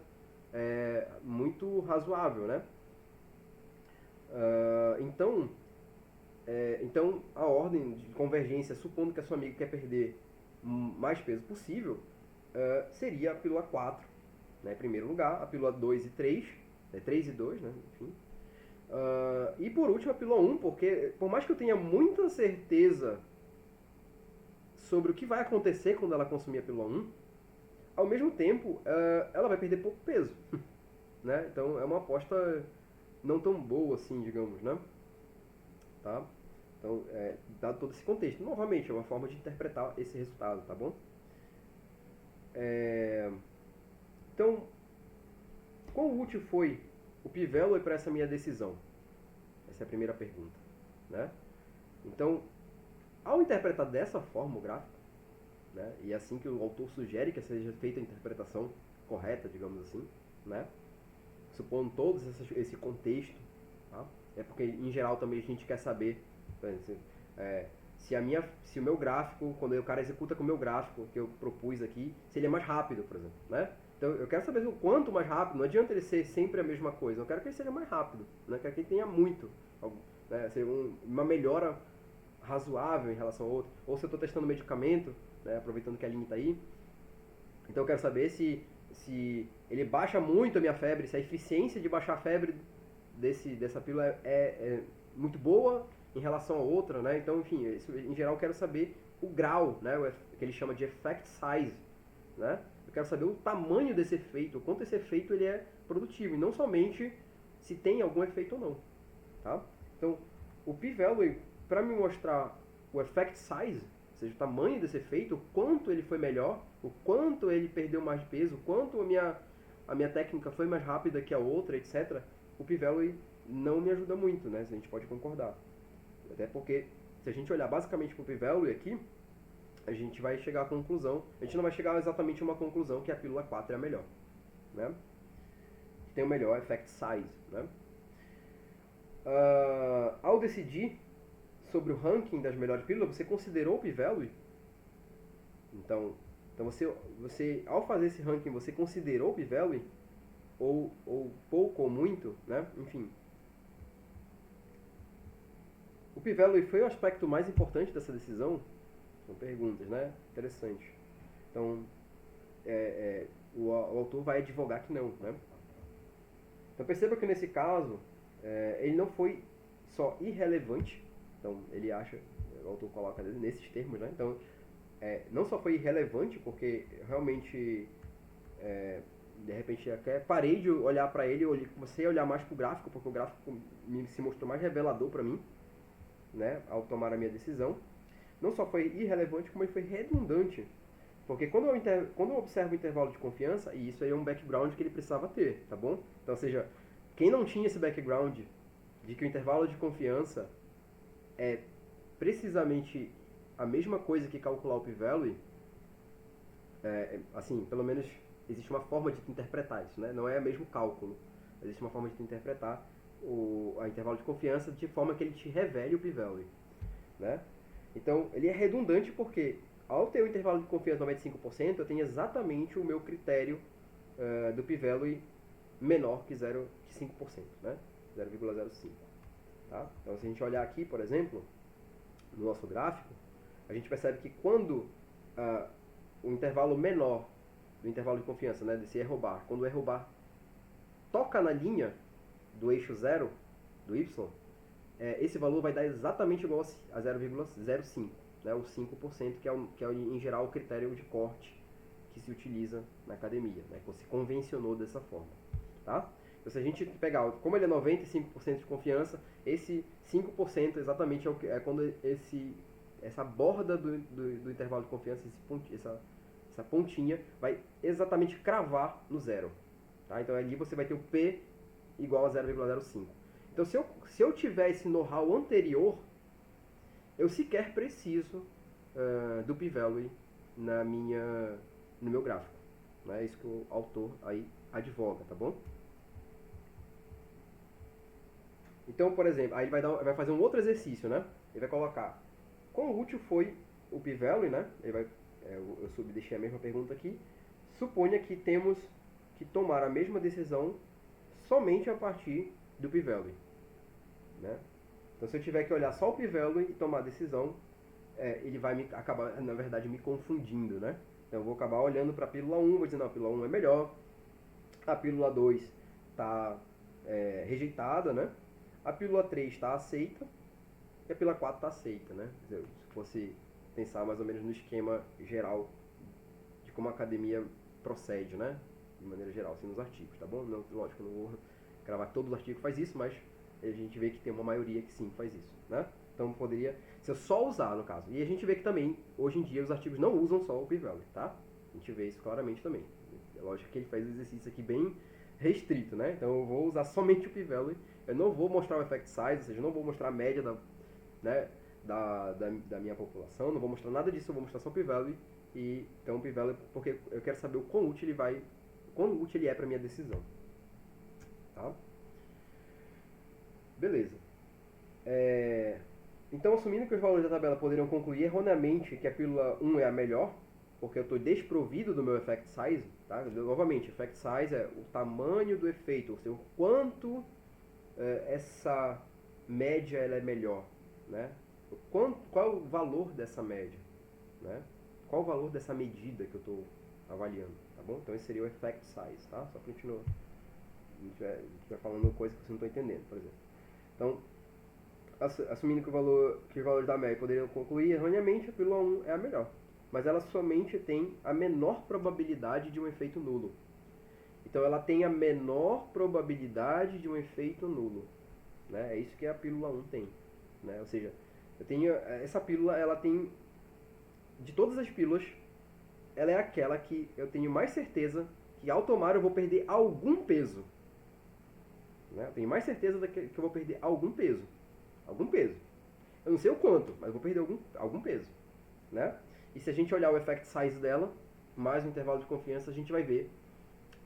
muito razoável, né? Então, então, a ordem de convergência, supondo que a sua amiga quer perder mais peso possível, seria a pílula 4, né, em primeiro lugar, a pílula 2 e 3, 3 e 2, né, enfim. E por último a pílula 1, porque por mais que eu tenha muita certeza sobre o que vai acontecer quando ela consumir a pílula 1, ao mesmo tempo ela vai perder pouco peso. Né? Então é uma aposta não tão boa assim, digamos, né? Tá? Então, dado todo esse contexto, novamente, é uma forma de interpretar esse resultado, tá bom? Então, quão útil foi o p-value para essa minha decisão? Essa é a primeira pergunta, né? Então, ao interpretar dessa forma o gráfico, né, e é assim que o autor sugere que seja feita a interpretação correta, digamos assim, né? Supondo todo esse contexto, tá? É porque em geral também a gente quer saber se o meu gráfico, quando o cara executa com o meu gráfico que eu propus aqui, se ele é mais rápido, por exemplo, né? Então eu quero saber o quanto mais rápido. Não adianta ele ser sempre a mesma coisa. Eu quero que ele seja mais rápido, né? Eu quero que ele tenha muito, né? Ser uma melhora razoável em relação ao outro. Ou se eu estou testando medicamento, né? Aproveitando que a Aline está aí, então eu quero saber se ele baixa muito a minha febre, se a eficiência de baixar a febre dessa pílula é muito boa em relação a outra, né? Então, enfim, isso, em geral eu quero saber o grau, né? Que ele chama de effect size, né? Eu quero saber o tamanho desse efeito, o quanto esse efeito ele é produtivo, e não somente se tem algum efeito ou não, tá? Então, o p-value, para me mostrar o effect size, ou seja, o tamanho desse efeito, o quanto ele foi melhor, o quanto ele perdeu mais peso, o quanto a minha técnica foi mais rápida que a outra, etc., o p-value não me ajuda muito, né? A gente pode concordar. Até porque, se a gente olhar basicamente para o p-value aqui, a gente vai chegar à conclusão, a gente não vai chegar exatamente a uma conclusão que a pílula 4 é a melhor, né? Tem o melhor effect size, né? Ao decidir sobre o ranking das melhores pílulas, você considerou o p-value? Então você, ao fazer esse ranking, você considerou o p-value? Ou pouco ou muito, né? Enfim. O p-value foi o aspecto mais importante dessa decisão? São perguntas, né? Interessante. Então, o autor vai advogar que não, né? Então perceba que nesse caso, ele não foi só irrelevante, então ele acha, o autor coloca nesses termos, né? Então, não só foi irrelevante, porque realmente, de repente, até parei de olhar para ele, comecei a olhar mais para o gráfico, porque o gráfico se mostrou mais revelador para mim, né? Ao tomar a minha decisão. Não só foi irrelevante, como ele foi redundante. Porque quando eu observo o intervalo de confiança, e isso aí é um background que ele precisava ter, tá bom? Então, ou seja, quem não tinha esse background de que o intervalo de confiança é precisamente a mesma coisa que calcular o p-value, assim, pelo menos existe uma forma de interpretar isso, né? Não é o mesmo cálculo, existe uma forma de interpretar a intervalo de confiança de forma que ele te revele o p-value, né? Então, ele é redundante porque, ao ter o intervalo de confiança 95%, eu tenho exatamente o meu critério do p-value menor que 0,5%, né? 0,05. Tá? Então, se a gente olhar aqui, por exemplo, no nosso gráfico, a gente percebe que quando o intervalo menor do intervalo de confiança, né, desse erro bar, quando o erro bar toca na linha do eixo zero, do y, esse valor vai dar exatamente igual a 0,05, né, o 5%, que é em geral o critério de corte que se utiliza na academia, né, que se convencionou dessa forma. Tá? Então, se a gente pegar, como ele é 95% de confiança, esse 5% exatamente é quando essa borda do intervalo de confiança, essa pontinha, vai exatamente cravar no zero. Tá? Então ali você vai ter o P igual a 0,05. Então se eu tiver esse know-how anterior, eu sequer preciso do p-value no meu gráfico. É isso que o autor aí advoga, tá bom? Então, por exemplo, aí ele vai fazer um outro exercício, né? Ele vai colocar quão útil foi o p-value, né? Eu deixei a mesma pergunta aqui. Suponha que temos que tomar a mesma decisão somente a partir do p-value. né? Então, se eu tiver que olhar só o p-value e tomar a decisão, ele vai acabar, na verdade, me confundindo, né? Então, eu vou acabar olhando para a pílula 1, vou dizer, não, a pílula 1 é melhor, a pílula 2 está rejeitada, né? A pílula 3 está aceita e a pílula 4 está aceita, né? Quer dizer, se fosse pensar mais ou menos no esquema geral de como a academia procede, né? De maneira geral, assim, nos artigos, tá bom? Não, lógico, eu não vou gravar que todos os artigos faz isso, mas a gente vê que tem uma maioria que sim faz isso, né? Então poderia ser só usar, no caso. E a gente vê que também, hoje em dia, os artigos não usam só o p-value, tá? A gente vê isso claramente também. É lógico que ele faz o exercício aqui bem restrito, né? Então eu vou usar somente o p-value. Eu não vou mostrar o effect size, ou seja, eu não vou mostrar a média da minha população, não vou mostrar nada disso, eu vou mostrar só o p-value. E então o p-value porque eu quero saber o quão útil ele é para minha decisão. Tá? Beleza. Então, assumindo que os valores da tabela poderiam concluir erroneamente que a pílula 1 é a melhor, porque eu estou desprovido do meu effect size, tá? Novamente, effect size é o tamanho do efeito, ou seja, o quanto essa média ela é melhor, né? Qual o valor dessa média, né? Qual o valor dessa medida que eu estou avaliando, tá bom? Então esse seria o effect size, tá? Só para a gente estiver falando coisa que você não está entendendo, por exemplo. Então, assumindo que os valores da média poderiam concluir erroneamente, a pílula 1 é a melhor. Mas ela somente tem a menor probabilidade de um efeito nulo. Então ela tem a menor probabilidade de um efeito nulo, né? É isso que a pílula 1 tem, né? Ou seja, essa pílula, ela tem, de todas as pílulas, ela é aquela que eu tenho mais certeza que ao tomar eu vou perder algum peso, né? Eu tenho mais certeza que eu vou perder algum peso. Algum peso. Eu não sei o quanto, mas eu vou perder algum peso, né? E se a gente olhar o effect size dela, mais o intervalo de confiança, a gente vai ver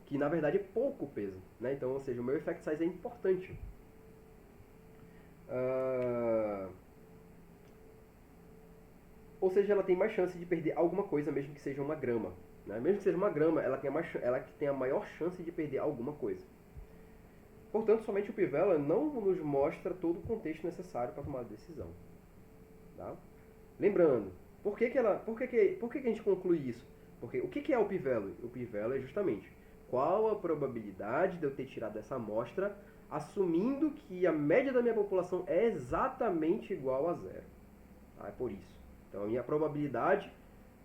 que na verdade é pouco peso, né? Então, ou seja, o meu effect size é importante. Ou seja, ela tem mais chance de perder alguma coisa, mesmo que seja uma grama, né? Mesmo que seja uma grama, ela tem a maior chance de perder alguma coisa. Portanto, somente o p-value não nos mostra todo o contexto necessário para tomar a decisão. Tá? Lembrando, por que a gente conclui isso? Porque o que é o p-value? O p-value é justamente qual a probabilidade de eu ter tirado essa amostra, assumindo que a média da minha população é exatamente igual a zero. Tá? É por isso. Então, a minha probabilidade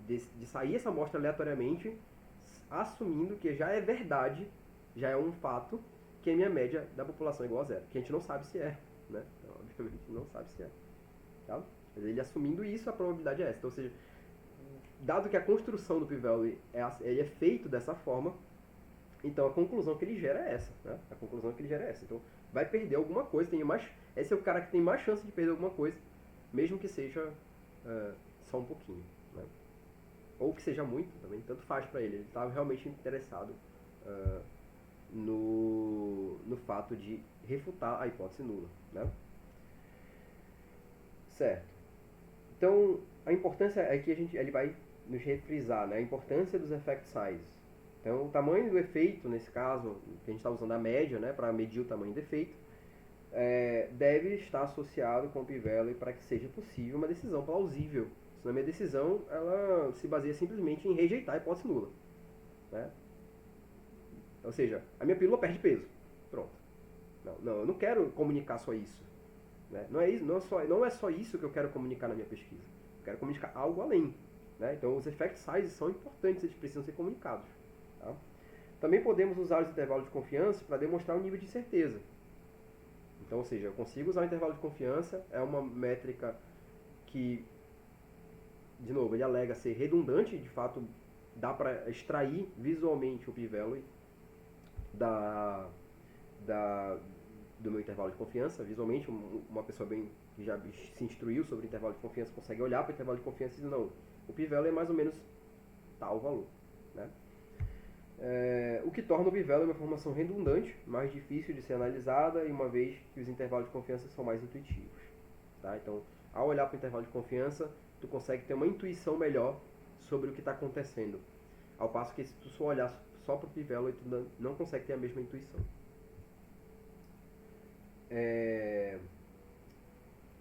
de sair essa amostra aleatoriamente, assumindo que já é verdade, já é um fato, que a minha média da população é igual a zero. Que a gente não sabe se é, né? Então, obviamente, a gente não sabe se é. Tá? Mas ele assumindo isso, a probabilidade é essa. Então, ou seja, dado que a construção do p-value ele é feito dessa forma, então a conclusão que ele gera é essa, né? A conclusão que ele gera é essa. Então, vai perder alguma coisa, esse é o cara que tem mais chance de perder alguma coisa, mesmo que seja só um pouquinho, né? Ou que seja muito também, tanto faz para ele. Ele estava realmente interessado no fato de refutar a hipótese nula, né? Certo. Então, a importância é que ele vai nos refrisar, né? A importância dos effect sizes. Então, o tamanho do efeito, nesse caso, que a gente está usando a média, né, para medir o tamanho do efeito, deve estar associado com o p-value para que seja possível uma decisão plausível. Senão a minha decisão ela se baseia simplesmente em rejeitar a hipótese nula, né? Ou seja, a minha pílula perde peso. Pronto. Não, eu não quero comunicar só isso, né? Não é só isso que eu quero comunicar na minha pesquisa. Eu quero comunicar algo além, né? Então os effect sizes são importantes, eles precisam ser comunicados. Tá? Também podemos usar os intervalos de confiança para demonstrar um nível de certeza. Então, ou seja, eu consigo usar o intervalo de confiança, é uma métrica que, de novo, ele alega ser redundante, de fato dá para extrair visualmente o p-value do meu intervalo de confiança. Visualmente, uma pessoa que já se instruiu sobre o intervalo de confiança consegue olhar para o intervalo de confiança e dizer, não, o p-value é mais ou menos tal valor, né? O que torna o p-value uma informação redundante, mais difícil de ser analisada, e uma vez que os intervalos de confiança são mais intuitivos. Tá? Então, ao olhar para o intervalo de confiança, tu consegue ter uma intuição melhor sobre o que está acontecendo. Ao passo que se tu só olhar só para o p-value, tu não consegue ter a mesma intuição.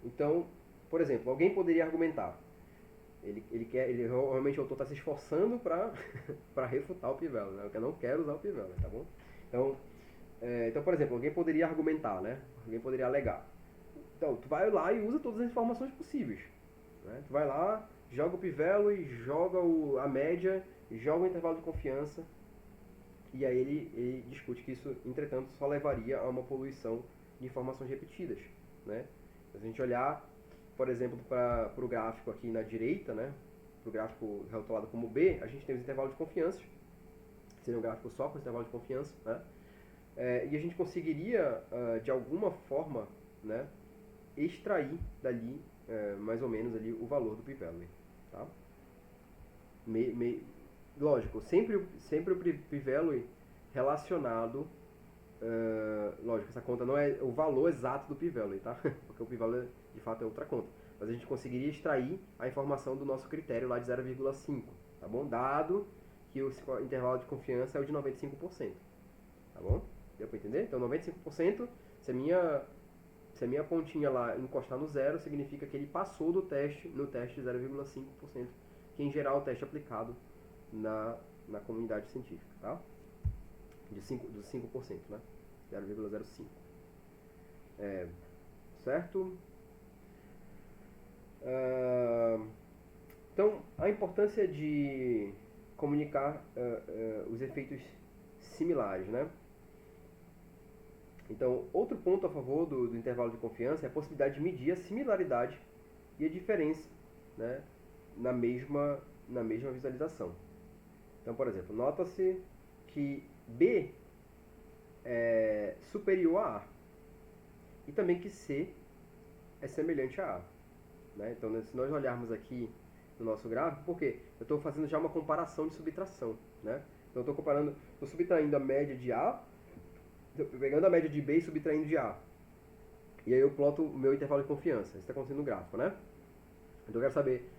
Então, por exemplo, alguém poderia argumentar. Realmente o autor está se esforçando para para refutar o p-value, né? Eu não quero usar o p-value, tá bom? Então, por exemplo, alguém poderia argumentar, né? Alguém poderia alegar. Então, tu vai lá e usa todas as informações possíveis, né? Tu vai lá, joga o p-value, joga a média, joga o intervalo de confiança, e aí ele discute que isso, entretanto, só levaria a uma poluição de informações repetidas, né? Se a gente olhar, por exemplo, para o gráfico aqui na direita, né? Para o gráfico rotulado como B, a gente tem os intervalos de confiança, seria um gráfico só com intervalo de confiança, né? E a gente conseguiria, de alguma forma, né, extrair dali, mais ou menos, ali, o valor do p-value. Tá? Lógico, sempre o p-value relacionado, lógico, essa conta não é o valor exato do p-value, tá? Porque o p-value de fato é outra conta. Mas a gente conseguiria extrair a informação do nosso critério lá de 0,5, tá bom? Dado que o intervalo de confiança é o de 95%, tá bom? Deu para entender? Então 95%, se a minha pontinha lá encostar no zero, significa que ele passou no teste de 0,5%, que em geral é o teste aplicado na comunidade científica, tá? Dos 5%, né? 0,05. Certo? Então, a importância de comunicar os efeitos similares, né? Então, outro ponto a favor do intervalo de confiança é a possibilidade de medir a similaridade e a diferença, né, na mesma visualização. Então, por exemplo, nota-se que B é superior a A e também que C é semelhante a A. Né? Então, se nós olharmos aqui no nosso gráfico, por quê? Eu estou fazendo já uma comparação de subtração. Né? Então, estou subtraindo a média de A, pegando a média de B e subtraindo de A. E aí eu ploto o meu intervalo de confiança. Isso está acontecendo no gráfico, né? Então eu quero saber,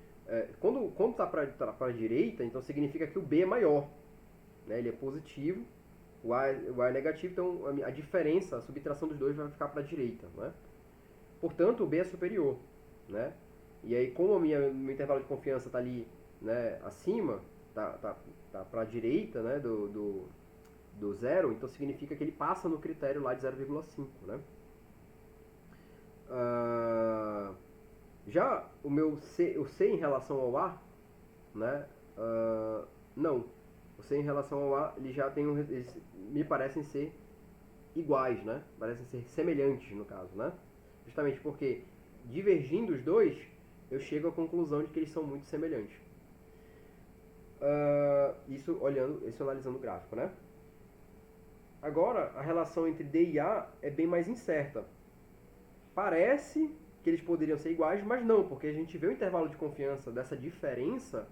quando está para a direita, então significa que o B é maior. Né? Ele é positivo, o A é negativo, então a diferença, a subtração dos dois vai ficar para a direita. Né? Portanto, o B é superior. Né? E aí, como o meu intervalo de confiança está ali, né, acima, tá para a direita, né, do zero, então significa que ele passa no critério lá de 0,5, né? Já o C em relação ao A, né? Não. O C em relação ao A, ele já tem eles me parecem ser iguais, né? Parecem ser semelhantes, no caso, né? Justamente porque, divergindo os dois, eu chego à conclusão de que eles são muito semelhantes. Isso analisando o gráfico, né? Agora, a relação entre D e A é bem mais incerta. Parece que eles poderiam ser iguais, mas não, porque a gente vê o intervalo de confiança dessa diferença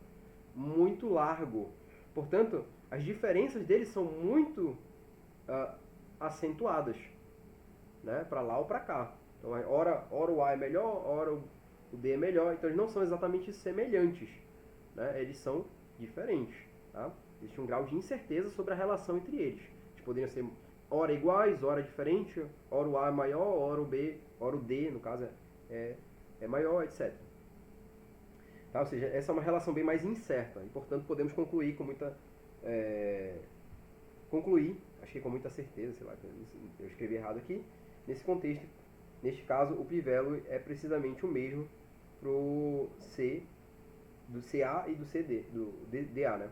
muito largo. Portanto, as diferenças deles são muito acentuadas, né? Para lá ou para cá. Então, ora o A é melhor, ora o D é melhor. Então, eles não são exatamente semelhantes, né? Eles são diferentes. Tá? Existe um grau de incerteza sobre a relação entre eles. Eles poderiam ser ora iguais, ora diferentes, ora o A é maior, ora o B, ora o D, no caso, é maior, etc. Tá? Ou seja, essa é uma relação bem mais incerta e, portanto, podemos concluir com muita... acho que com muita certeza, sei lá, eu escrevi errado aqui, nesse contexto, neste caso, o p-value é precisamente o mesmo pro C, do CA e do CD, do DA, né?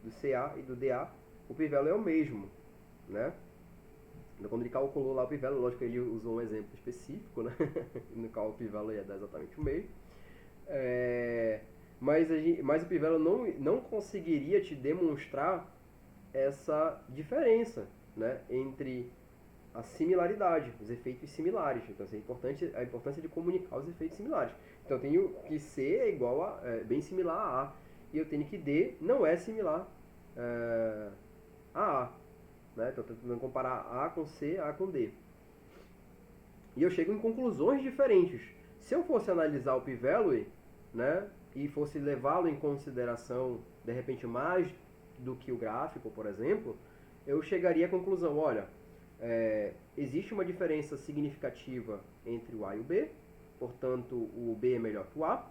Do CA e do DA, o p-value é o mesmo, né? Então, quando ele calculou lá o p-value, lógico que ele usou um exemplo específico, né? No qual o p-value ia dar exatamente o mesmo. Mas o p-value não conseguiria te demonstrar essa diferença, né, entre a similaridade, os efeitos similares. Então, assim, a importância de comunicar os efeitos similares. Então, eu tenho que C é igual bem similar a A, e eu tenho que D não é similar a A. Né? Então, estou tentando comparar A com C, A com D. E eu chego em conclusões diferentes. Se eu fosse analisar o p-value, né, e fosse levá-lo em consideração, de repente, mais do que o gráfico, por exemplo, eu chegaria à conclusão, olha, existe uma diferença significativa entre o A e o B, portanto o B é melhor que o A.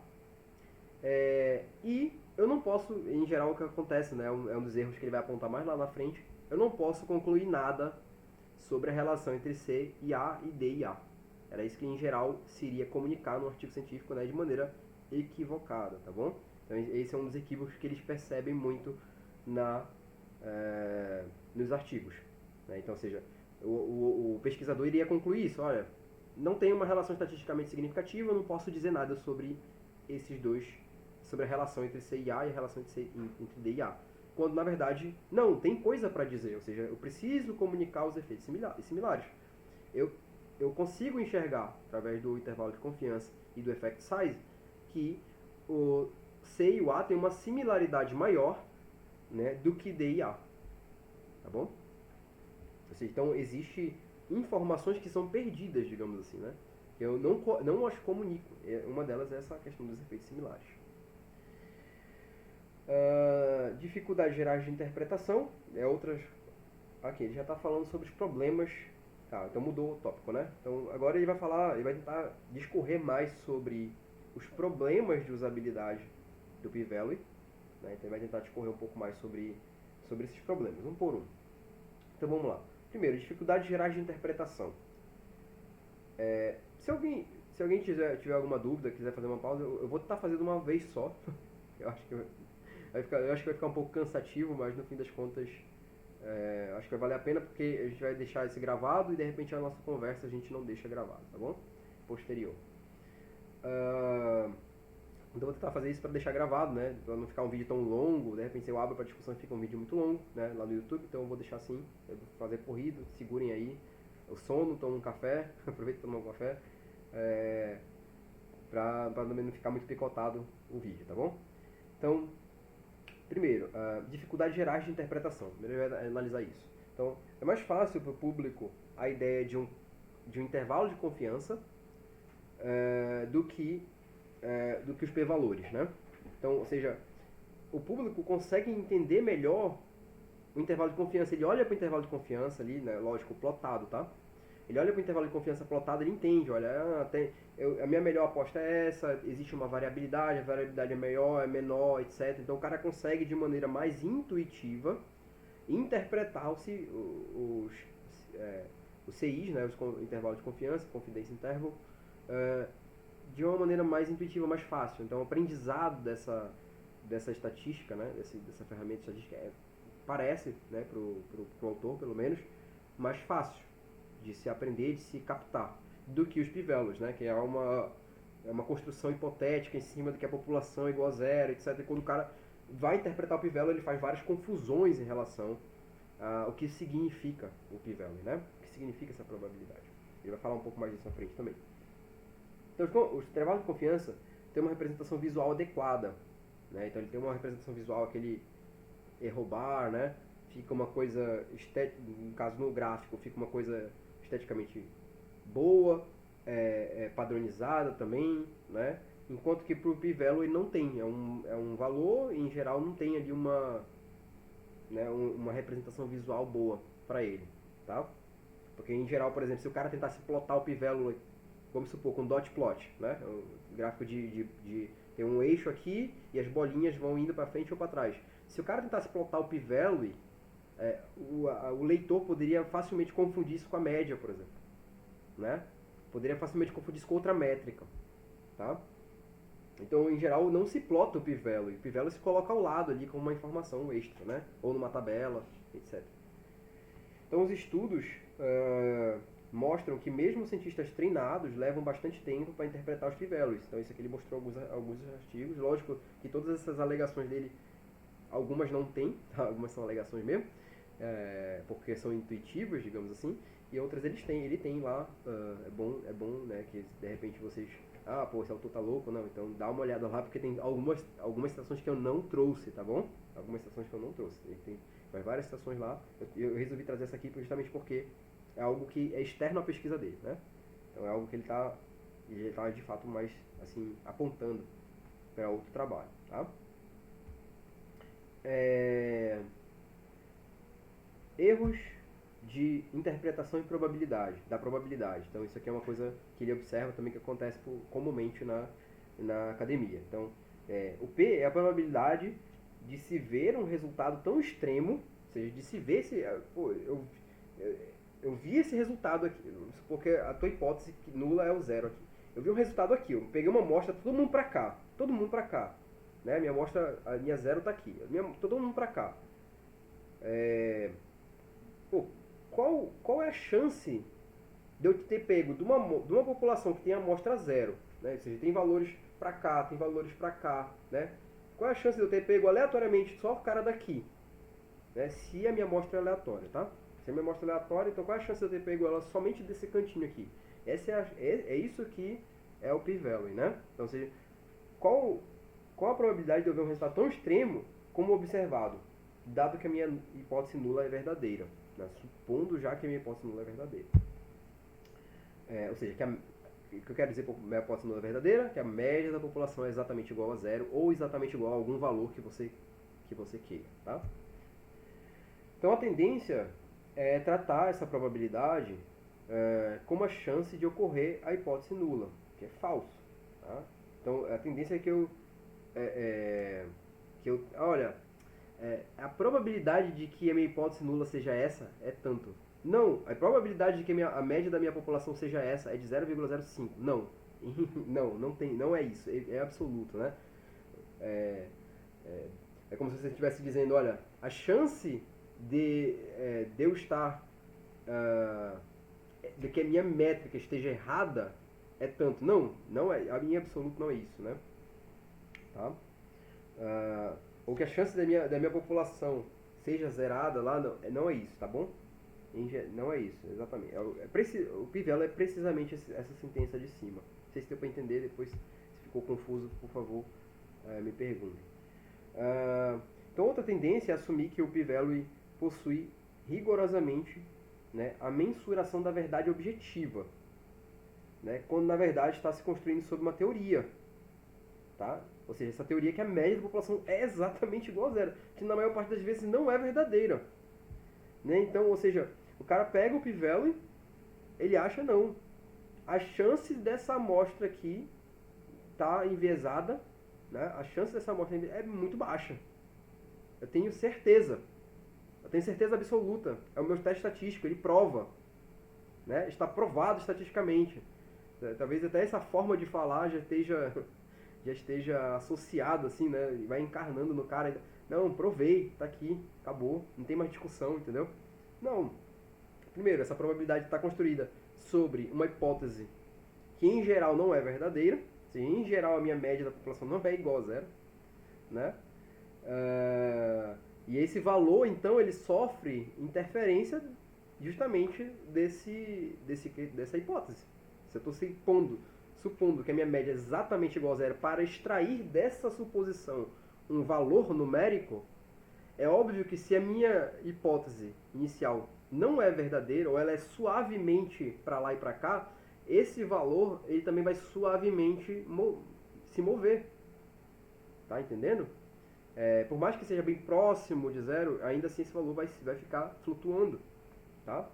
E eu não posso, em geral o que acontece, né, é um dos erros que ele vai apontar mais lá na frente, eu não posso concluir nada sobre a relação entre C e A e D e A. Era isso que em geral se iria comunicar no artigo científico, né, de maneira equivocada, tá bom? Então esse é um dos equívocos que eles percebem muito nos artigos, né? Então, ou seja, o pesquisador iria concluir isso, olha, não tem uma relação estatisticamente significativa, eu não posso dizer nada sobre esses dois, sobre a relação entre C e A e a relação entre D e A. Quando, na verdade, não, tem coisa para dizer, ou seja, eu preciso comunicar os efeitos similares. Eu consigo enxergar, através do intervalo de confiança e do effect size, que o C e o A têm uma similaridade maior, né, do que D e A. Tá bom? Ou seja, então, existe informações que são perdidas, digamos assim, né? Eu não as comunico. Uma delas é essa questão dos efeitos similares. Dificuldades gerais de interpretação. Outras. Aqui, ele já está falando sobre os problemas. Tá, então mudou o tópico, né? Então agora ele vai tentar discorrer mais sobre os problemas de usabilidade do p-value, né? Então ele vai tentar discorrer um pouco mais sobre esses problemas, um por um. Então vamos lá. Primeiro, dificuldades gerais de interpretação. Se alguém tiver alguma dúvida, quiser fazer uma pausa, eu vou tentar fazer de uma vez só. Eu acho que vai ficar um pouco cansativo, mas no fim das contas acho que vai valer a pena, porque a gente vai deixar esse gravado e de repente a nossa conversa a gente não deixa gravado, tá bom? Posterior. Então vou tentar fazer isso para deixar gravado, né? Para não ficar um vídeo tão longo. De repente eu abro para discussão e fica um vídeo muito longo, né? Lá no YouTube. Então eu vou deixar assim, eu vou fazer corrido, segurem aí o sono, tomem um café, aproveita para tomar um café, para também não ficar muito picotado o vídeo, tá bom? Então, primeiro, dificuldades gerais de interpretação. Primeiro eu vou analisar isso. Então, é mais fácil para o público a ideia de um intervalo de confiança do que os p-valores, né? Então, ou seja, o público consegue entender melhor o intervalo de confiança. Ele olha para o intervalo de confiança ali, né? Lógico, plotado, tá? Ele olha para o intervalo de confiança plotado, ele entende, olha, a minha melhor aposta é essa, existe uma variabilidade, a variabilidade é maior, é menor, etc. Então o cara consegue de maneira mais intuitiva interpretar os CIs, né, os intervalos de confiança, confidence interval, de uma maneira mais intuitiva, mais fácil. Então o aprendizado dessa estatística, né, dessa ferramenta estatística parece, né, pro autor pelo menos, mais fácil de se aprender, de se captar, do que os p-values, né, que é uma construção hipotética em cima de que a população é igual a zero, etc. E quando o cara vai interpretar o p-value, ele faz várias confusões em relação ao que significa o p-value, né? O que significa essa probabilidade. Ele vai falar um pouco mais disso na frente também. Então, os intervalos de confiança têm uma representação visual adequada, né? Então, ele tem uma representação visual, aquele erro bar, né? Fica uma coisa, no caso no gráfico, fica uma coisa esteticamente boa, padronizada também, né? Enquanto que para o p-value ele não tem, é um valor e em geral não tem ali uma representação visual boa para ele, tá? Porque em geral, por exemplo, se o cara tentasse plotar o p-value, vamos supor, com dot plot, né? Um gráfico tem um eixo aqui e as bolinhas vão indo para frente ou para trás. Se o cara tentasse plotar o p-value, o leitor poderia facilmente confundir isso com a média, por exemplo, né? Poderia facilmente confundir isso com outra métrica, tá? Então, em geral, não se plota o p-value. O p-value se coloca ao lado ali como uma informação extra, né? Ou numa tabela, etc. Então, os estudos mostram que mesmo cientistas treinados levam bastante tempo para interpretar os p-values. Então, isso aqui ele mostrou alguns artigos. Lógico que todas essas alegações dele, algumas não tem, tá? Algumas são alegações mesmo, porque são intuitivas, digamos assim, e outras ele tem lá. É bom, né, que de repente vocês... esse autor tá louco, não, então dá uma olhada lá, porque tem algumas citações que eu não trouxe, tá bom? Algumas citações que eu não trouxe. Tem várias citações lá, eu resolvi trazer essa aqui justamente porque é algo que é externo à pesquisa dele, né? Então é algo que ele tá de fato mais, assim, apontando para outro trabalho, tá? Erros de interpretação e probabilidade, da probabilidade. Então isso aqui é uma coisa que ele observa também que acontece comumente na academia. Então, o P é a probabilidade de se ver um resultado tão extremo, ou seja, de se ver se... Pô, eu vi esse resultado aqui, porque a tua hipótese nula é o zero aqui. Eu vi um resultado aqui, eu peguei uma amostra, todo mundo pra cá, né? Minha amostra, a minha zero tá aqui, todo mundo pra cá. Pô, qual é a chance de eu ter pego de uma população que tem amostra zero, né? Ou seja, tem valores pra cá, tem valores pra cá, né? Qual é a chance de eu ter pego aleatoriamente só o cara daqui, né? Se a minha amostra é aleatória, tá? Se a minha amostra é aleatória, então qual é a chance de eu ter pego ela somente desse cantinho aqui? É isso que é o p-value, né? Então, ou seja, qual a probabilidade de eu ver um resultado tão extremo como observado, dado que a minha hipótese nula é verdadeira, né? Supondo já que a minha hipótese nula é verdadeira. Ou seja, o que eu quero dizer por minha hipótese nula é verdadeira? Que a média da população é exatamente igual a zero ou exatamente igual a algum valor que você queira, tá? Então a tendência é tratar essa probabilidade como a chance de ocorrer a hipótese nula, que é falso, tá? Então a tendência é olha, a probabilidade de que a minha hipótese nula seja essa é tanto. Não, a probabilidade de que a média da minha população seja essa é de 0,05. Não, não é isso, é absoluto, né? É como se você estivesse dizendo, olha, a chance de eu estar, de que a minha métrica esteja errada é tanto. Não é, a minha absoluto não é isso, né? Tá? Ou que a chance da minha população seja zerada lá, não é isso, tá bom? Não é isso, exatamente. O p-value é precisamente essa sentença de cima. Não sei se deu para entender, depois se ficou confuso, por favor, me pergunte. Então outra tendência é assumir que o p-value possui rigorosamente, né, a mensuração da verdade objetiva, né, quando na verdade está se construindo sobre uma teoria. Tá? Ou seja, essa teoria que a média da população é exatamente igual a zero, que na maior parte das vezes não é verdadeira. Né? Então, ou seja, o cara pega o p-value, ele acha não. A chance dessa amostra aqui tá enviesada, né? A chance dessa amostra é muito baixa. Eu tenho certeza absoluta. É o meu teste estatístico, ele prova. Né? Está provado estatisticamente. Talvez até essa forma de falar já esteja associado, assim, né? E vai encarnando no cara. Não, provei, tá aqui, acabou, não tem mais discussão, entendeu? Não. Primeiro, essa probabilidade está construída sobre uma hipótese que em geral não é verdadeira. Se em geral a minha média da população não é igual a zero, né? E esse valor, então, ele sofre interferência justamente dessa hipótese. Se eu estou supondo que a minha média é exatamente igual a zero para extrair dessa suposição um valor numérico, é óbvio que se a minha hipótese inicial não é verdadeira, ou ela é suavemente para lá e para cá, esse valor ele também vai suavemente se mover. Tá entendendo? Por mais que seja bem próximo de zero, ainda assim esse valor vai ficar flutuando. Tá?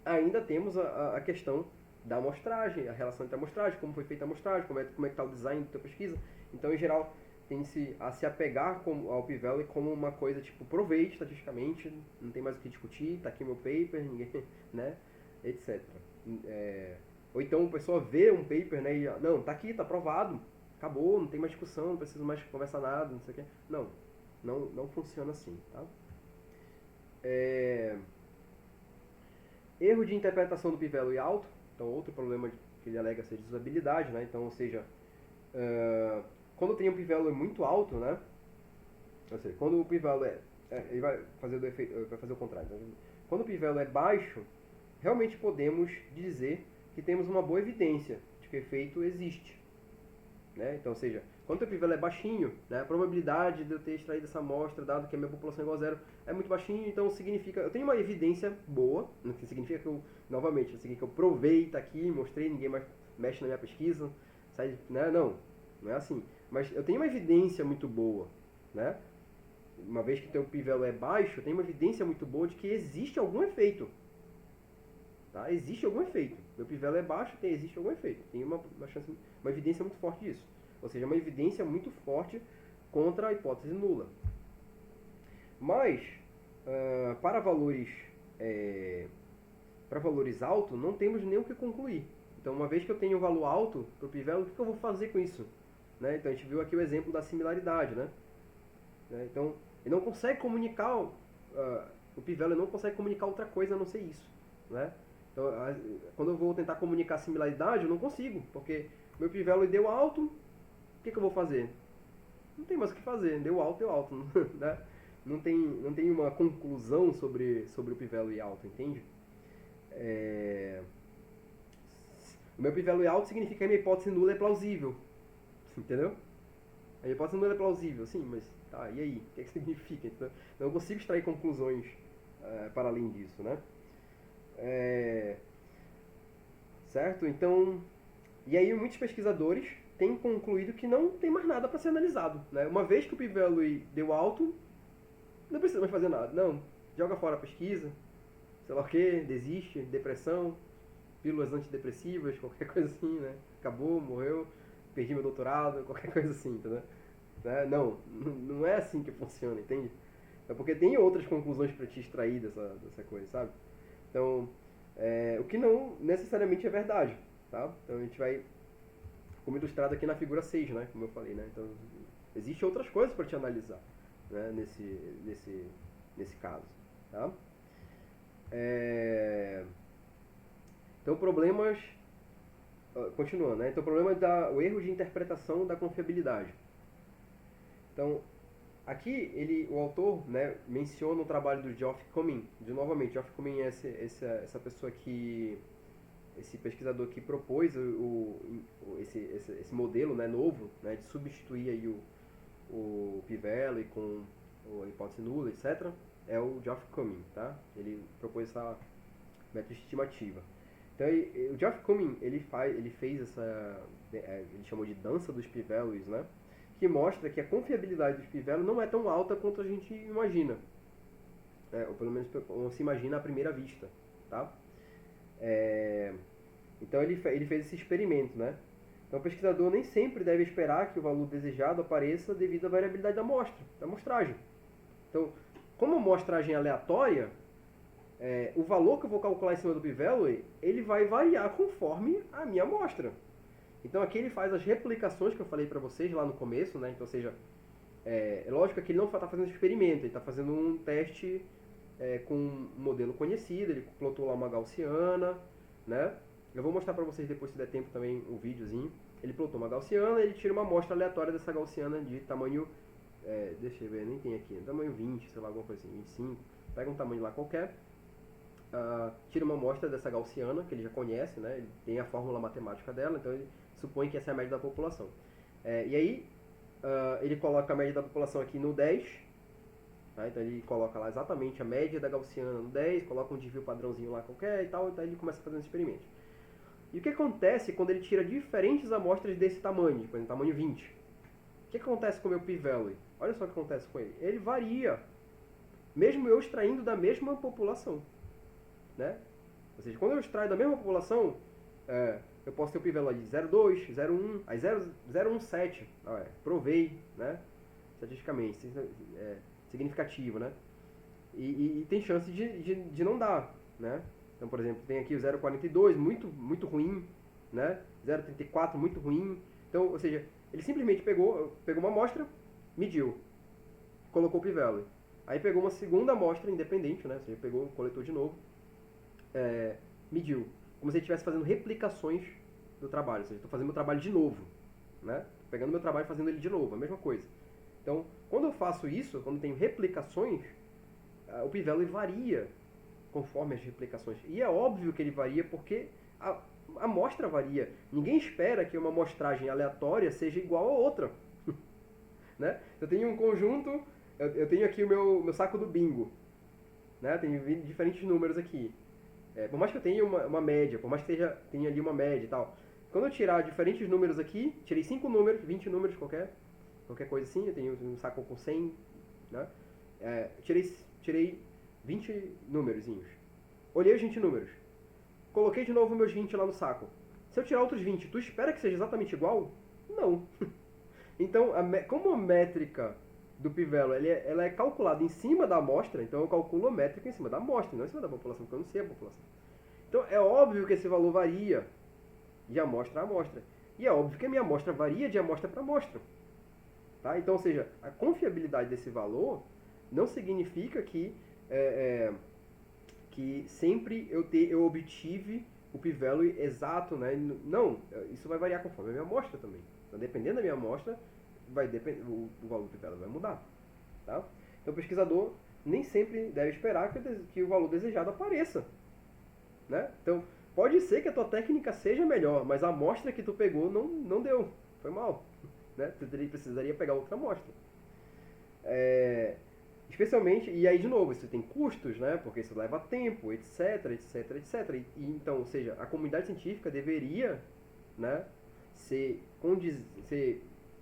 Ainda temos a questão da amostragem, a relação entre a amostragem, como foi feita a amostragem, como é que está o design da tua pesquisa. Então, em geral, tem-se a se apegar ao p-value como uma coisa tipo, provei estatisticamente, não tem mais o que discutir, está aqui meu paper, ninguém, né, etc. Ou então a pessoa vê um paper, né, e não, está aqui, está provado, acabou, não tem mais discussão, não preciso mais conversar nada, não sei o quê. Não funciona assim, tá? Erro de interpretação do p-value alto, então outro problema que ele alega ser de usabilidade, né, então, ou seja, quando eu tenho um p-value muito alto, né, ou seja, quando o p-value ele vai fazer o contrário. Então, quando o p-value é baixo, realmente podemos dizer que temos uma boa evidência de que o efeito existe. Né? Então, ou seja, quando o p-value é baixinho, né, a probabilidade de eu ter extraído essa amostra, dado que a minha população é igual a zero, é muito baixinho, então significa... Eu tenho uma evidência boa, não significa que eu, novamente, significa que eu provei, está aqui, mostrei, ninguém mais mexe na minha pesquisa, sai, né? Não é assim. Mas eu tenho uma evidência muito boa, né? uma vez que o teu p-value é baixo, tem uma evidência muito boa de que existe algum efeito. Tá? Existe algum efeito. Meu p-value é baixo, existe algum efeito. Tem uma chance, uma evidência muito forte disso. Ou seja, uma evidência muito forte contra a hipótese nula. Mas, para valores altos, não temos nem o que concluir. Então, uma vez que eu tenho um valor alto para o p-value, o que eu vou fazer com isso? Né? Então, a gente viu aqui o exemplo da similaridade. Né? Então, ele não consegue comunicar, o p-value não consegue comunicar outra coisa a não ser isso. Né? Então, quando eu vou tentar comunicar similaridade, eu não consigo, porque meu p-value deu alto, o que eu vou fazer? Não tem mais o que fazer, deu alto, né? Não tem uma conclusão sobre o p-value alto, entende? O meu p-value alto significa que a minha hipótese nula é plausível, entendeu? A hipótese nula é plausível, sim, mas tá, e aí? O que significa? Então, eu não consigo extrair conclusões para além disso, né? Certo? Então, e aí muitos pesquisadores têm concluído que não tem mais nada para ser analisado, né? Uma vez que o p-value deu alto, não precisa mais fazer nada. Não, joga fora a pesquisa, sei lá o que, desiste, depressão, pílulas antidepressivas, qualquer coisa assim, né? Acabou, morreu, perdi meu doutorado, qualquer coisa assim, entendeu? Né? Não é assim que funciona, entende? É porque tem outras conclusões para te extrair dessa coisa, sabe? Então, o que não necessariamente é verdade, tá? Então a gente vai, como ilustrado aqui na figura 6, né? Como eu falei, né? Então, existem outras coisas para te analisar, né? Nesse caso, tá? Então, problemas... Continuando, né? Então, o problema é o erro de interpretação da confiabilidade. Então, aqui o autor, né, menciona o trabalho do Geoff Cumming. Novamente, Geoff Cumming é essa pessoa que... esse pesquisador que propôs esse modelo, né, novo, né, de substituir aí o p-value com a hipótese nula, etc. É o Geoff Cumming, tá? Ele propôs essa método de estimativa. Então, o Geoff Cumming, ele fez ele chamou de dança dos p-values, né? Que mostra que a confiabilidade dos p-values não é tão alta quanto a gente imagina. Ou pelo menos se imagina à primeira vista, tá? Então, ele fez esse experimento, né? Então, o pesquisador nem sempre deve esperar que o valor desejado apareça devido à variabilidade da amostragem. Então, como a amostragem é aleatória, o valor que eu vou calcular em cima do p-value, ele vai variar conforme a minha amostra. Então aqui ele faz as replicações que eu falei para vocês lá no começo, né? Então, ou seja, é lógico que ele não está fazendo experimento, ele está fazendo um teste com um modelo conhecido, ele plotou lá uma gaussiana, né? Eu vou mostrar para vocês depois, se der tempo também, um videozinho. Ele plotou uma gaussiana, ele tira uma amostra aleatória dessa gaussiana de tamanho, deixa eu ver, nem tem aqui, tamanho 20, sei lá, alguma coisa assim, 25, pega um tamanho lá qualquer, tira uma amostra dessa gaussiana, que ele já conhece, né? Ele tem a fórmula matemática dela, então ele supõe que essa é a média da população. E aí, ele coloca a média da população aqui no 10, tá? Então ele coloca lá exatamente a média da gaussiana no 10, coloca um desvio padrãozinho lá qualquer e tal, então ele começa a fazer um experimento. E o que acontece quando ele tira diferentes amostras desse tamanho, por exemplo, tamanho 20? O que acontece com o meu p-value? Olha só o que acontece com ele. Ele varia, mesmo eu extraindo da mesma população, né? Ou seja, quando eu extraio da mesma população, eu posso ter o p-value de 0,2, 0,1, aí 0,17, provei, né? Estatisticamente, significativo, né? E tem chance de não dar, né? Então, por exemplo, tem aqui o 0,42, muito ruim, né? 0,34, muito ruim. Então, ou seja, ele simplesmente pegou uma amostra, mediu, colocou o p-value. Aí pegou uma segunda amostra independente, né? Ou seja, pegou, coletou de novo, mediu. Como se ele estivesse fazendo replicações do trabalho. Ou seja, estou fazendo meu trabalho de novo, né? Tô pegando meu trabalho e fazendo ele de novo, a mesma coisa. Então, quando eu faço isso, quando eu tenho replicações, o p-value varia conforme as replicações. E é óbvio que ele varia porque a amostra varia. Ninguém espera que uma amostragem aleatória seja igual a outra. Né? Eu tenho um conjunto, eu tenho aqui o meu saco do bingo. Né? Tenho diferentes números aqui. Por mais que eu tenha uma média, por mais que tenha ali uma média e tal. Quando eu tirar diferentes números aqui, tirei 5 números, 20 números, qualquer coisa assim, eu tenho um saco com 100, né? tirei 20 númerozinhos. Olhei os 20 números. Coloquei de novo meus 20 lá no saco. Se eu tirar outros 20, tu espera que seja exatamente igual? Não. Então, como a métrica do Pivelo ela é calculada em cima da amostra, então eu calculo a métrica em cima da amostra, não em cima da população, porque eu não sei a população. Então, é óbvio que esse valor varia de amostra a amostra. E é óbvio que a minha amostra varia de amostra para amostra. Tá? Então, ou seja, a confiabilidade desse valor não significa que sempre eu obtive o p-value exato, né? Não, isso vai variar conforme a minha amostra também. Então, dependendo da minha amostra, o valor do p-value vai mudar. Tá? Então, o pesquisador nem sempre deve esperar que o valor desejado apareça. Né? Então, pode ser que a tua técnica seja melhor, mas a amostra que tu pegou não deu. Foi mal. Né? Tu precisaria pegar outra amostra. Especialmente, e aí de novo, isso tem custos, né? Porque isso leva tempo, etc, etc, etc. E, então, ou seja, a comunidade científica deveria, né, ser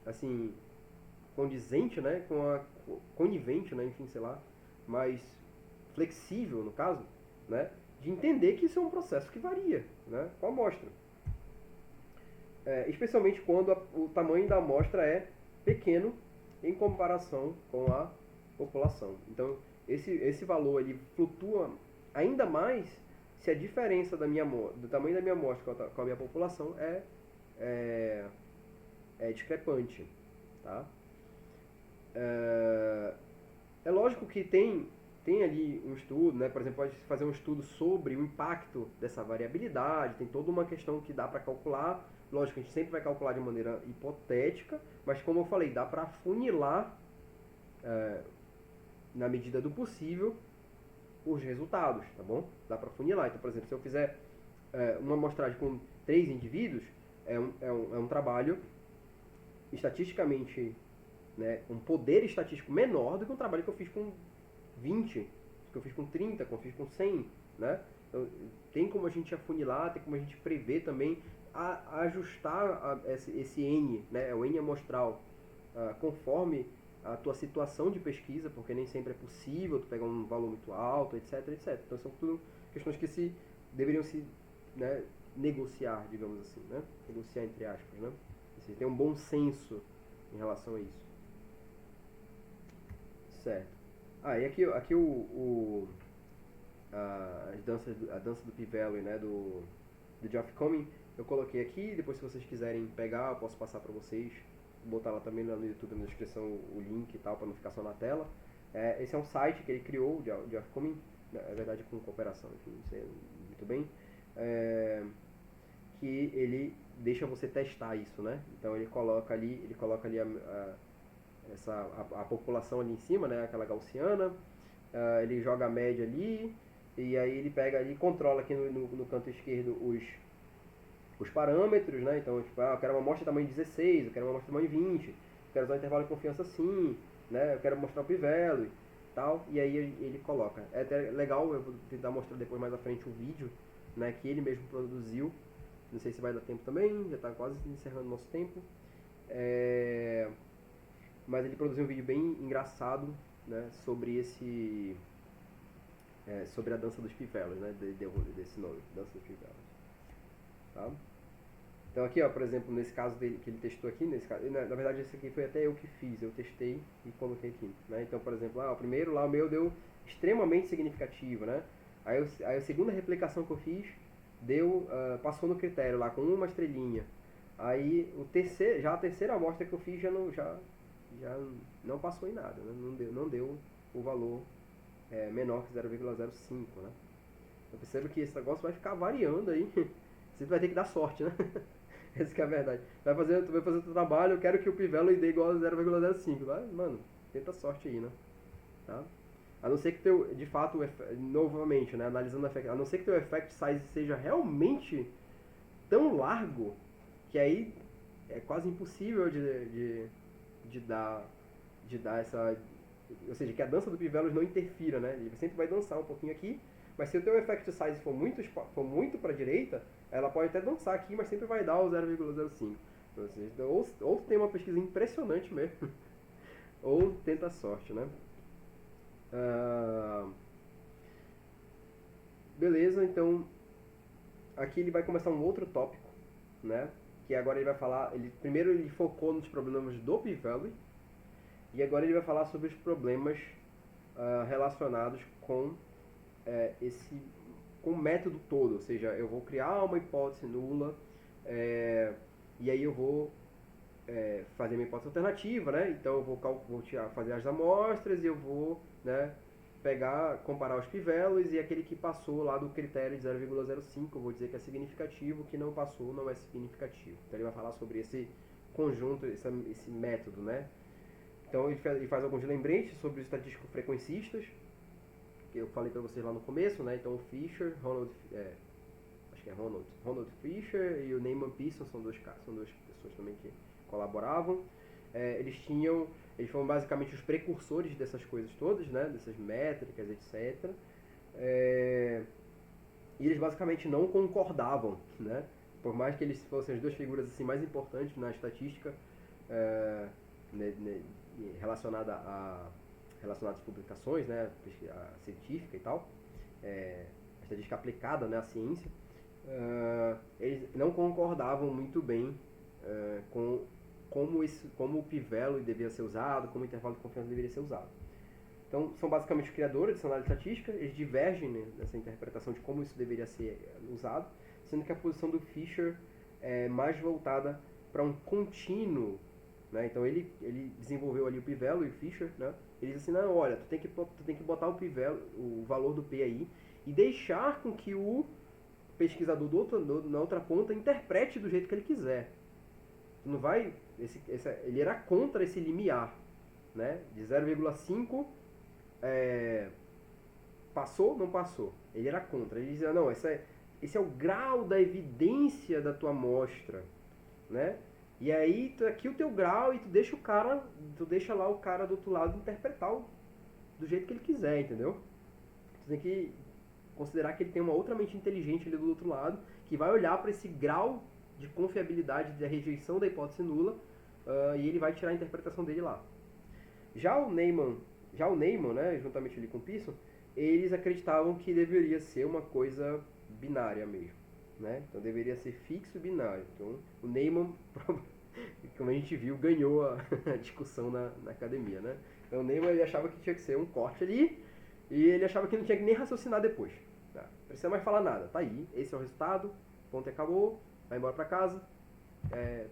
assim, condizente, né, conivente, né, enfim, sei lá, mais flexível, no caso, né, de entender que isso é um processo que varia, né, com a amostra. Especialmente quando o tamanho da amostra é pequeno em comparação com a população. Então, esse valor ele flutua ainda mais se a diferença do tamanho da minha amostra com a minha população é discrepante. Tá? É lógico que tem ali um estudo, né? Por exemplo, pode fazer um estudo sobre o impacto dessa variabilidade, tem toda uma questão que dá para calcular. Lógico, a gente sempre vai calcular de maneira hipotética, mas como eu falei, dá para afunilar na medida do possível os resultados, tá bom? Dá para funilar. Então, por exemplo, se eu fizer uma amostragem com 3 indivíduos, é um trabalho estatisticamente, né, um poder estatístico menor do que um trabalho que eu fiz com 20, que eu fiz com 30, que eu fiz com 100, né? Então, tem como a gente afunilar, tem como a gente prever também, ajustar esse N, né, o N amostral, conforme a tua situação de pesquisa, porque nem sempre é possível tu pegar um valor muito alto, etc, etc. Então são tudo questões que deveriam se, né, negociar, digamos assim, né? Negociar entre aspas, né? Você tem um bom senso em relação a isso. Certo. E aqui a dança do P-Value, né, do Geoff Cumming, eu coloquei aqui, depois se vocês quiserem pegar, eu posso passar para vocês, botar lá também no YouTube, na descrição, o link e tal, para não ficar só na tela. Esse é um site que ele criou, o Geoff Cumming, na verdade com cooperação, enfim, não sei muito bem, que ele deixa você testar isso, né? Então ele coloca ali a população ali em cima, né? Aquela gaussiana, ele joga a média ali, e aí ele pega ali e controla aqui no canto esquerdo os parâmetros, né? Então, tipo, eu quero uma amostra de tamanho 16, eu quero uma amostra de tamanho 20, eu quero usar um intervalo de confiança assim, né? Eu quero mostrar o p-value e tal, e aí ele coloca. É até legal, eu vou tentar mostrar depois mais à frente o vídeo, né, que ele mesmo produziu. Não sei se vai dar tempo também, já está quase encerrando nosso tempo. Mas ele produziu um vídeo bem engraçado, né, sobre sobre a dança dos p-values, né, desse nome, dança dos p-values. Tá? Então aqui, ó, por exemplo, nesse caso dele, que ele testou aqui, na verdade esse aqui foi até eu que fiz, eu testei e coloquei aqui, né? Então, por exemplo, o primeiro lá, o meu deu extremamente significativo, né? Aí a segunda replicação que eu fiz passou no critério lá com uma estrelinha. Aí já a terceira amostra que eu fiz já não passou em nada, né? Não deu o valor menor que 0,05, né? Eu percebo que esse negócio vai ficar variando aí. Você vai ter que dar sorte, né? Essa que é a verdade. Tu vai fazer o teu trabalho, eu quero que o p-value dê igual a 0,05. Mano, tenta sorte aí, né? Tá? A não ser que de fato, novamente, né, analisando o effect, a não ser que teu effect size seja realmente tão largo que aí é quase impossível de dar essa, ou seja, que a dança do p-value não interfira, né? Ele sempre vai dançar um pouquinho aqui, mas se o teu effect size for muito para a direita, ela pode até dançar aqui, mas sempre vai dar o 0,05. Então, ou tem uma pesquisa impressionante mesmo, ou tenta a sorte, né? Ah, beleza, então aqui ele vai começar um outro tópico, né? Que agora ele vai falar, primeiro ele focou nos problemas do P-Valley e agora ele vai falar sobre os problemas relacionados com esse com o método todo, ou seja, eu vou criar uma hipótese nula e aí eu vou fazer minha hipótese alternativa, né? Então eu vou fazer as amostras e eu vou, né, comparar os p-values e aquele que passou lá do critério de 0,05, eu vou dizer que é significativo, que não passou não é significativo. Então ele vai falar sobre esse conjunto, esse método, né? Então ele faz alguns lembretes sobre os estatísticos frequencistas, que eu falei para vocês lá no começo, né? Então o Fisher, acho que é Ronald Fisher e o Neyman Pearson são duas pessoas também que colaboravam. Eles foram basicamente os precursores dessas coisas todas, né? Dessas métricas, etc. E eles basicamente não concordavam, né? Por mais que eles fossem as duas figuras assim mais importantes na estatística relacionada relacionadas às publicações, né? A científica e tal, a estatística aplicada, né? À ciência. Eles não concordavam muito bem com como o p-value devia ser usado, como o intervalo de confiança deveria ser usado. Então, são basicamente os criadores dessa análise estatística, eles divergem, né, nessa interpretação de como isso deveria ser usado, sendo que a posição do Fisher é mais voltada para um contínuo, né? Então, ele desenvolveu ali o p-value, o Fisher, né? Ele diz assim, não, olha, tu tem que botar o p-value, o valor do p aí, e deixar com que o pesquisador na outra ponta interprete do jeito que ele quiser. Tu não vai... ele era contra esse limiar, né? De 0,5 passou, não passou. Ele era contra. Ele dizia, não, esse é o grau da evidência da tua amostra, né? E aí, aqui o teu grau e tu deixa lá o cara do outro lado interpretar do jeito que ele quiser, entendeu? Tu tem que considerar que ele tem uma outra mente inteligente ali do outro lado, que vai olhar para esse grau de confiabilidade da rejeição da hipótese nula e ele vai tirar a interpretação dele lá. Já o Neyman, né, juntamente ali com o Pearson, eles acreditavam que deveria ser uma coisa binária mesmo, né? Então deveria ser fixo e binário. Então o Neyman, como a gente viu, ganhou a discussão na academia, né? Então o Neyman ele achava que tinha que ser um corte ali e ele achava que não tinha que nem raciocinar depois. Tá? Não precisa mais falar nada. Tá aí, esse é o resultado, ponto e acabou, vai embora para casa,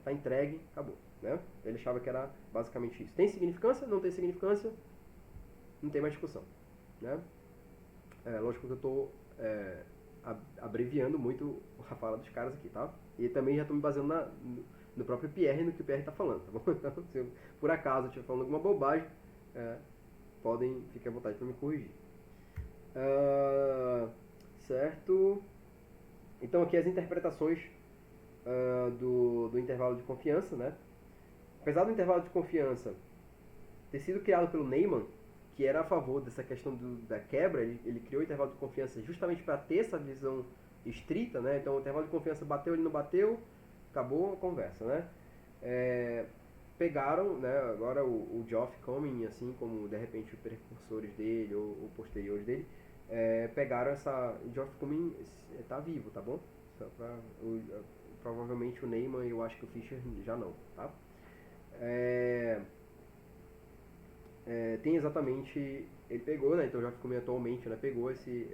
tá entregue, acabou. Né? Ele achava que era basicamente isso. Tem significância? Não tem significância? Não tem mais discussão. Né? Lógico que eu estou abreviando muito a fala dos caras aqui, tá? E também já estou me baseando no próprio Pierre, no que o Pierre está falando, tá bom? Então, se eu, por acaso estiver falando alguma bobagem, fiquem à vontade para me corrigir. Certo? Então aqui as interpretações do intervalo de confiança, né? Apesar do intervalo de confiança ter sido criado pelo Neyman, que era a favor dessa questão da quebra, ele criou o intervalo de confiança justamente para ter essa visão estrita, né? Então o intervalo de confiança bateu, ele não bateu, acabou a conversa, né? Pegaram, né, agora o Geoff Comyn, assim como de repente os precursores dele ou posteriores dele, pegaram essa... O Geoff Comyn está vivo, tá bom? Provavelmente o Neyman e eu acho que o Fisher já não, tá? Tem exatamente... Ele pegou, né, então o Geoff Comyn atualmente, né, pegou esse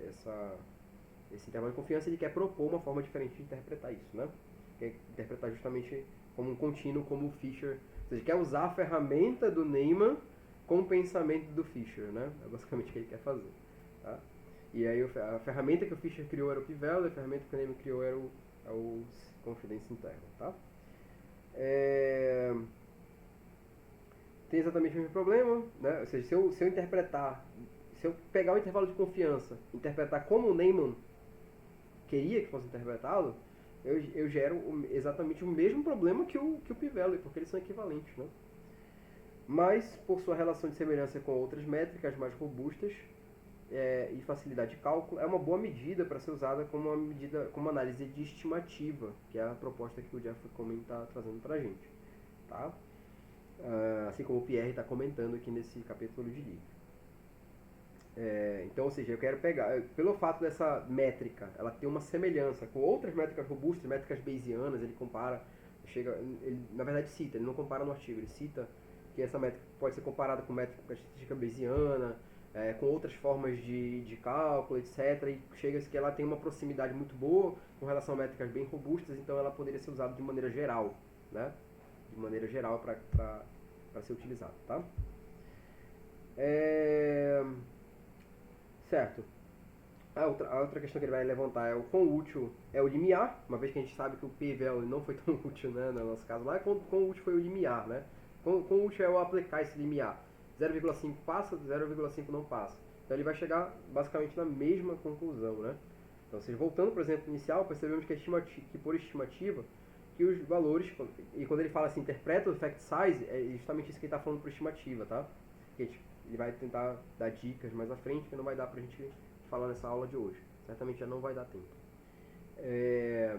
intervalo de confiança e ele quer propor uma forma diferente de interpretar isso, né? Quer interpretar justamente como um contínuo, como o Fisher... Ou seja, quer usar a ferramenta do Neyman com o pensamento do Fisher, né? É basicamente o que ele quer fazer, tá? E aí a ferramenta que o Fisher criou era o p-value, a ferramenta que o Neyman criou era o confidence interval, tá? Tem exatamente o mesmo problema, né? Ou seja, se eu pegar o intervalo de confiança, interpretar como o Neyman queria que fosse interpretado, eu gero exatamente o mesmo problema que o p-value, porque eles são equivalentes, né? Mas, por sua relação de semelhança com outras métricas mais robustas e facilidade de cálculo, é uma boa medida para ser usada como uma análise de estimativa, que é a proposta que o Geoff Comyn está trazendo para a gente, tá? Assim como o Pierre está comentando aqui nesse capítulo de livro. Então, ou seja, eu quero pegar, pelo fato dessa métrica, ela ter uma semelhança com outras métricas robustas, métricas bayesianas, ele compara, ele na verdade cita, ele não compara no artigo, ele cita que essa métrica pode ser comparada com métrica estatística bayesiana, com outras formas de cálculo, etc. E chega-se que ela tem uma proximidade muito boa com relação a métricas bem robustas, então ela poderia ser usada de maneira geral, né? De maneira geral para ser utilizada, tá? Certo. A outra questão que ele vai levantar é o quão útil é o limiar, uma vez que a gente sabe que o p-value não foi tão útil, né, no nosso caso lá, quão útil foi o limiar, né? Quão útil é eu aplicar esse limiar? 0,5 passa, 0,5 não passa. Então ele vai chegar basicamente na mesma conclusão, né? Então, voltando para o exemplo inicial, percebemos que por estimativa, que os valores, e quando ele fala assim, interpreta o effect size, é justamente isso que ele está falando por estimativa, tá? Ele vai tentar dar dicas mais à frente, que não vai dar pra gente falar nessa aula de hoje. Certamente já não vai dar tempo. É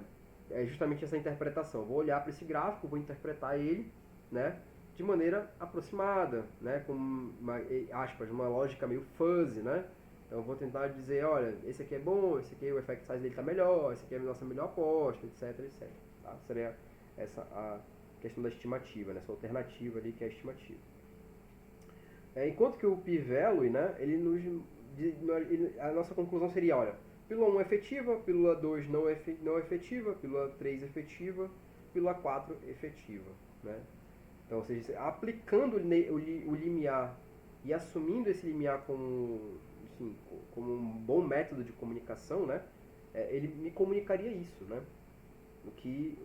justamente essa interpretação. Eu vou olhar para esse gráfico, vou interpretar ele, né, de maneira aproximada, né, com uma lógica meio fuzzy, né? Então eu vou tentar dizer, olha, esse aqui é bom, esse aqui o effect size dele está melhor, esse aqui é a nossa melhor aposta, etc, etc. Tá? Seria essa a questão da estimativa, né? Essa alternativa ali que é a estimativa. Enquanto que o p-value, né, a nossa conclusão seria, olha, pílula 1 efetiva, pílula 2 não efetiva, pílula 3 efetiva, pílula 4 efetiva, né? Então, ou seja, aplicando o limiar e assumindo esse limiar como um bom método de comunicação, né, ele me comunicaria isso, né? O que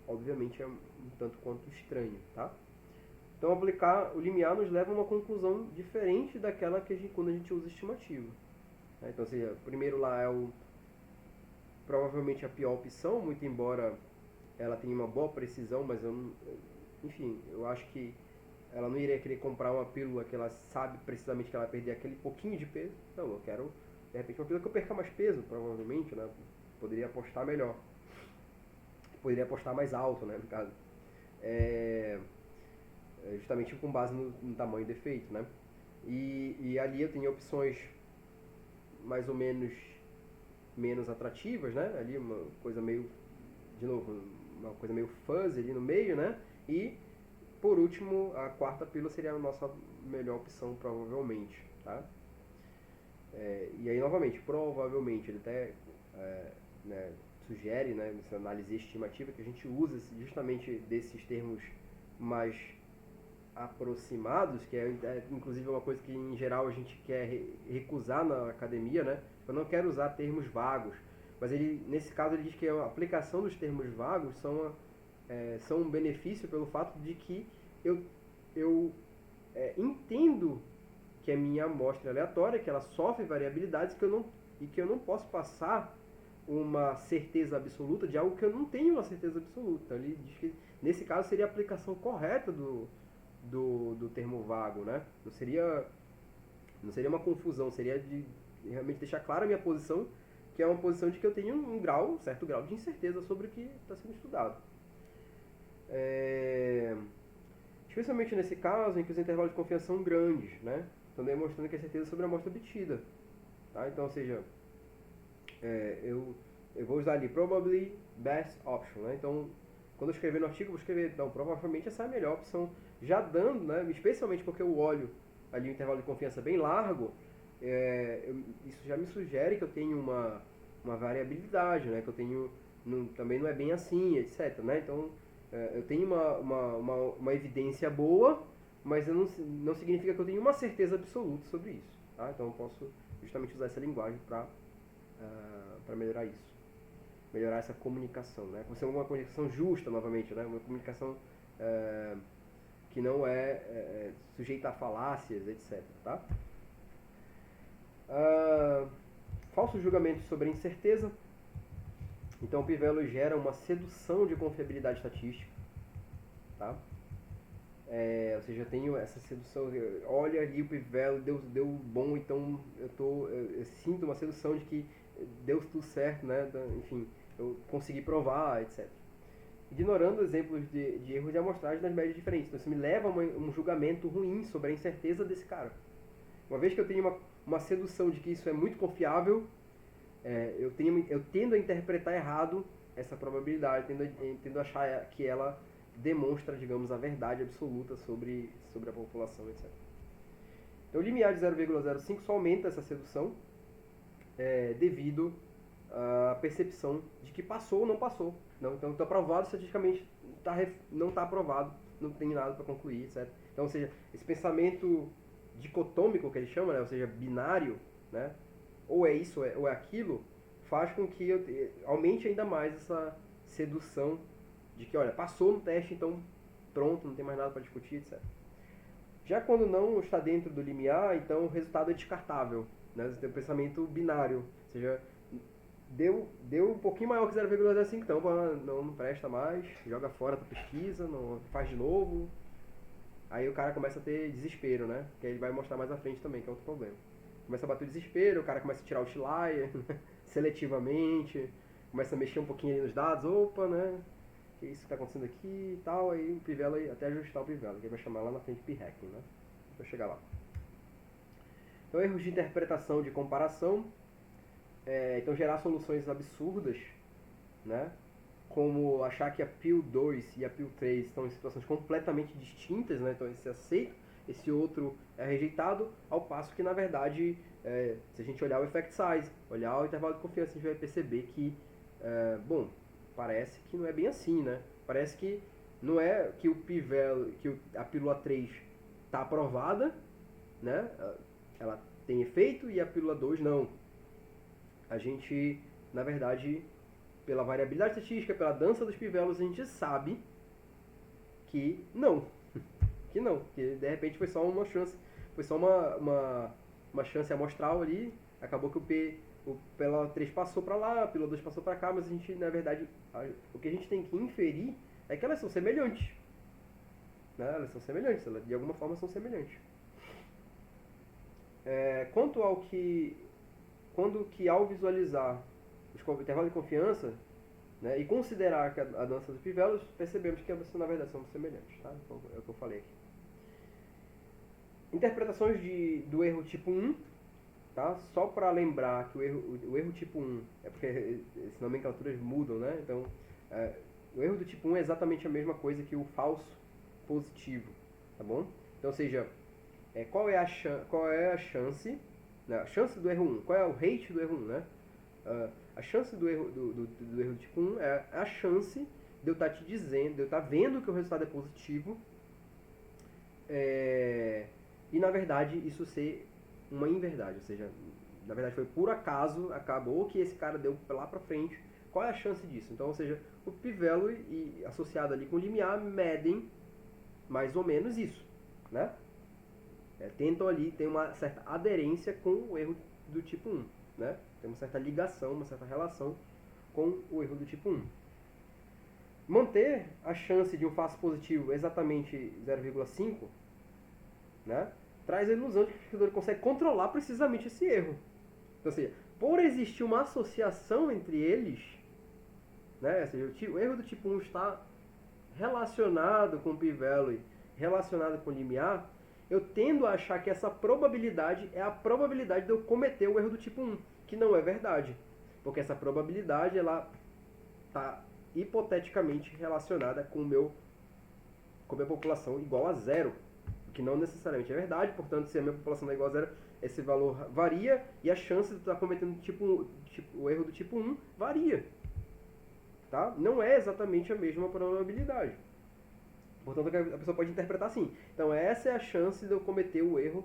obviamente é um tanto quanto estranho, tá? Então, aplicar o limiar nos leva a uma conclusão diferente daquela que quando a gente usa estimativa. Então, seja, primeiro lá é provavelmente a pior opção, muito embora ela tenha uma boa precisão, mas eu acho que ela não iria querer comprar uma pílula que ela sabe precisamente que ela vai perder aquele pouquinho de peso. Não, eu quero, de repente, uma pílula que eu perca mais peso, provavelmente, né? Poderia apostar melhor. Poderia apostar mais alto, né, no caso. Justamente com base no tamanho do efeito, né? E ali eu tenho opções mais ou menos atrativas, né? Ali uma coisa meio, de novo, uma coisa meio fuzzy ali no meio, né? E, por último, a quarta pílula seria a nossa melhor opção, provavelmente, tá? E aí, novamente, provavelmente, ele até né, sugere, né, nessa análise estimativa, que a gente usa justamente desses termos mais aproximados, que inclusive uma coisa que em geral a gente quer recusar na academia, né? Eu não quero usar termos vagos, mas nesse caso ele diz que a aplicação dos termos vagos são um benefício pelo fato de que eu entendo que a minha amostra é aleatória, que ela sofre variabilidades e que eu não posso passar uma certeza absoluta de algo que eu não tenho uma certeza absoluta. Então, ele diz que nesse caso seria a aplicação correta do termo vago, né? Não seria uma confusão, seria de realmente deixar clara a minha posição, que é uma posição de que eu tenho um certo grau de incerteza sobre o que está sendo estudado. Especialmente nesse caso em que os intervalos de confiança são grandes, né? Estão demonstrando que a certeza sobre a amostra obtida. Tá? Então, ou seja, eu vou usar ali probably best option, né? Então, quando eu escrever no artigo, eu vou escrever, então, provavelmente essa é a melhor opção, já dando, né, especialmente porque eu olho ali um intervalo de confiança bem largo, isso já me sugere que eu tenho uma variabilidade, né, que eu tenho, também não é bem assim, etc, né, então eu tenho uma evidência boa, mas não significa que eu tenho uma certeza absoluta sobre isso, tá? Então eu posso justamente usar essa linguagem para melhorar isso. Melhorar essa comunicação, né? Como ser uma comunicação justa, novamente, né? Uma comunicação que não é sujeita a falácias, etc. Tá? Falsos julgamentos sobre a incerteza. Então, o p-value gera uma sedução de confiabilidade estatística. Tá? Ou seja, eu tenho essa sedução, olha ali o p-value, deu bom, então eu sinto uma sedução de que deu tudo certo, né? Enfim, eu consegui provar, etc. Ignorando exemplos de erros de amostragem nas médias diferentes. Então, isso me leva a um julgamento ruim sobre a incerteza desse cara. Uma vez que eu tenho uma sedução de que isso é muito confiável, eu tendo a interpretar errado essa probabilidade, tendo a achar que ela demonstra, digamos, a verdade absoluta sobre a população, etc. Então o limiar de 0,05 só aumenta essa sedução devido à percepção de que passou ou não passou. Não, então está aprovado estatisticamente, não está aprovado, não tem nada para concluir, etc. Então, ou seja, esse pensamento dicotômico que ele chama, né, ou seja, binário, né, ou é isso ou é aquilo, faz com que eu aumente ainda mais essa sedução de que, olha, passou no teste, então pronto, não tem mais nada para discutir, etc. Já quando não está dentro do limiar, então o resultado é descartável, né? Você tem um pensamento binário, ou seja, deu um pouquinho maior que 0,05, então não presta mais, joga fora a pesquisa, não faz de novo. Aí o cara começa a ter desespero, né? Que ele vai mostrar mais à frente também, que é outro problema. Começa a bater o desespero, o cara começa a tirar o outlier seletivamente, começa a mexer um pouquinho ali nos dados, opa, né? Que isso que está acontecendo aqui e tal, aí o Pivela, até ajustar o Pivela, que ele vai chamar lá na frente de p-hacking, né? Vou chegar lá. Então, erros de interpretação de comparação, então gerar soluções absurdas, né? Como achar que a PIL 2 e a PIL 3 estão em situações completamente distintas, né? Então esse é aceito, esse outro é rejeitado, ao passo que na verdade, se a gente olhar o effect size, olhar o intervalo de confiança, a gente vai perceber que, bom, parece que não é bem assim, né? Parece que não é que o P-value, que a pílula 3 está aprovada, né? Ela tem efeito e a pílula 2 não. A gente, na verdade, pela variabilidade estatística, pela dança dos pivelos, a gente sabe que não. Que de repente foi só uma chance, foi só uma chance amostral ali, acabou que o pílula 3 passou para lá, a pílula 2 passou para cá, mas a gente, na verdade, o que a gente tem que inferir é que elas são semelhantes. Né? Elas são semelhantes, elas de alguma forma são semelhantes. Quanto ao que, ao visualizar os intervalos de confiança, né, e considerar que a dança dos pivelos, percebemos que elas na verdade são semelhantes. Tá? Então, é o que eu falei aqui. Interpretações do erro tipo 1, tá? Só para lembrar que o erro tipo 1, é porque as nomenclaturas mudam, né? Então, o erro do tipo 1 é exatamente a mesma coisa que o falso positivo, tá bom? Então, ou seja, qual é a chance, né? A chance do erro 1, qual é o rate do erro 1, né? A chance do erro do erro do tipo 1 é a chance de eu estar te dizendo, de eu estar vendo que o resultado é positivo, e na verdade isso ser uma inverdade, ou seja, na verdade foi por acaso, acabou que esse cara deu lá pra frente. Qual é a chance disso? Então, ou seja, o P-value e associado ali com o limiar medem mais ou menos isso, né? Tentam ali ter uma certa aderência com o erro do tipo 1, né? Tem uma certa ligação, uma certa relação com o erro do tipo 1. Manter a chance de um falso positivo exatamente 0,5, né, traz a ilusão de que o pesquisador consegue controlar precisamente esse erro. Então, ou seja, por existir uma associação entre eles, né, ou seja, o erro do tipo 1 está relacionado com o P-value, relacionado com o limiar, eu tendo a achar que essa probabilidade é a probabilidade de eu cometer o erro do tipo 1, que não é verdade. Porque essa probabilidade ela está hipoteticamente relacionada com a minha população igual a zero, o que não necessariamente é verdade. Portanto, se a minha população é igual a zero, esse valor varia e a chance de estar cometendo o erro do tipo 1 varia. Tá? Não é exatamente a mesma probabilidade. Portanto, a pessoa pode interpretar assim. Então, essa é a chance de eu cometer o erro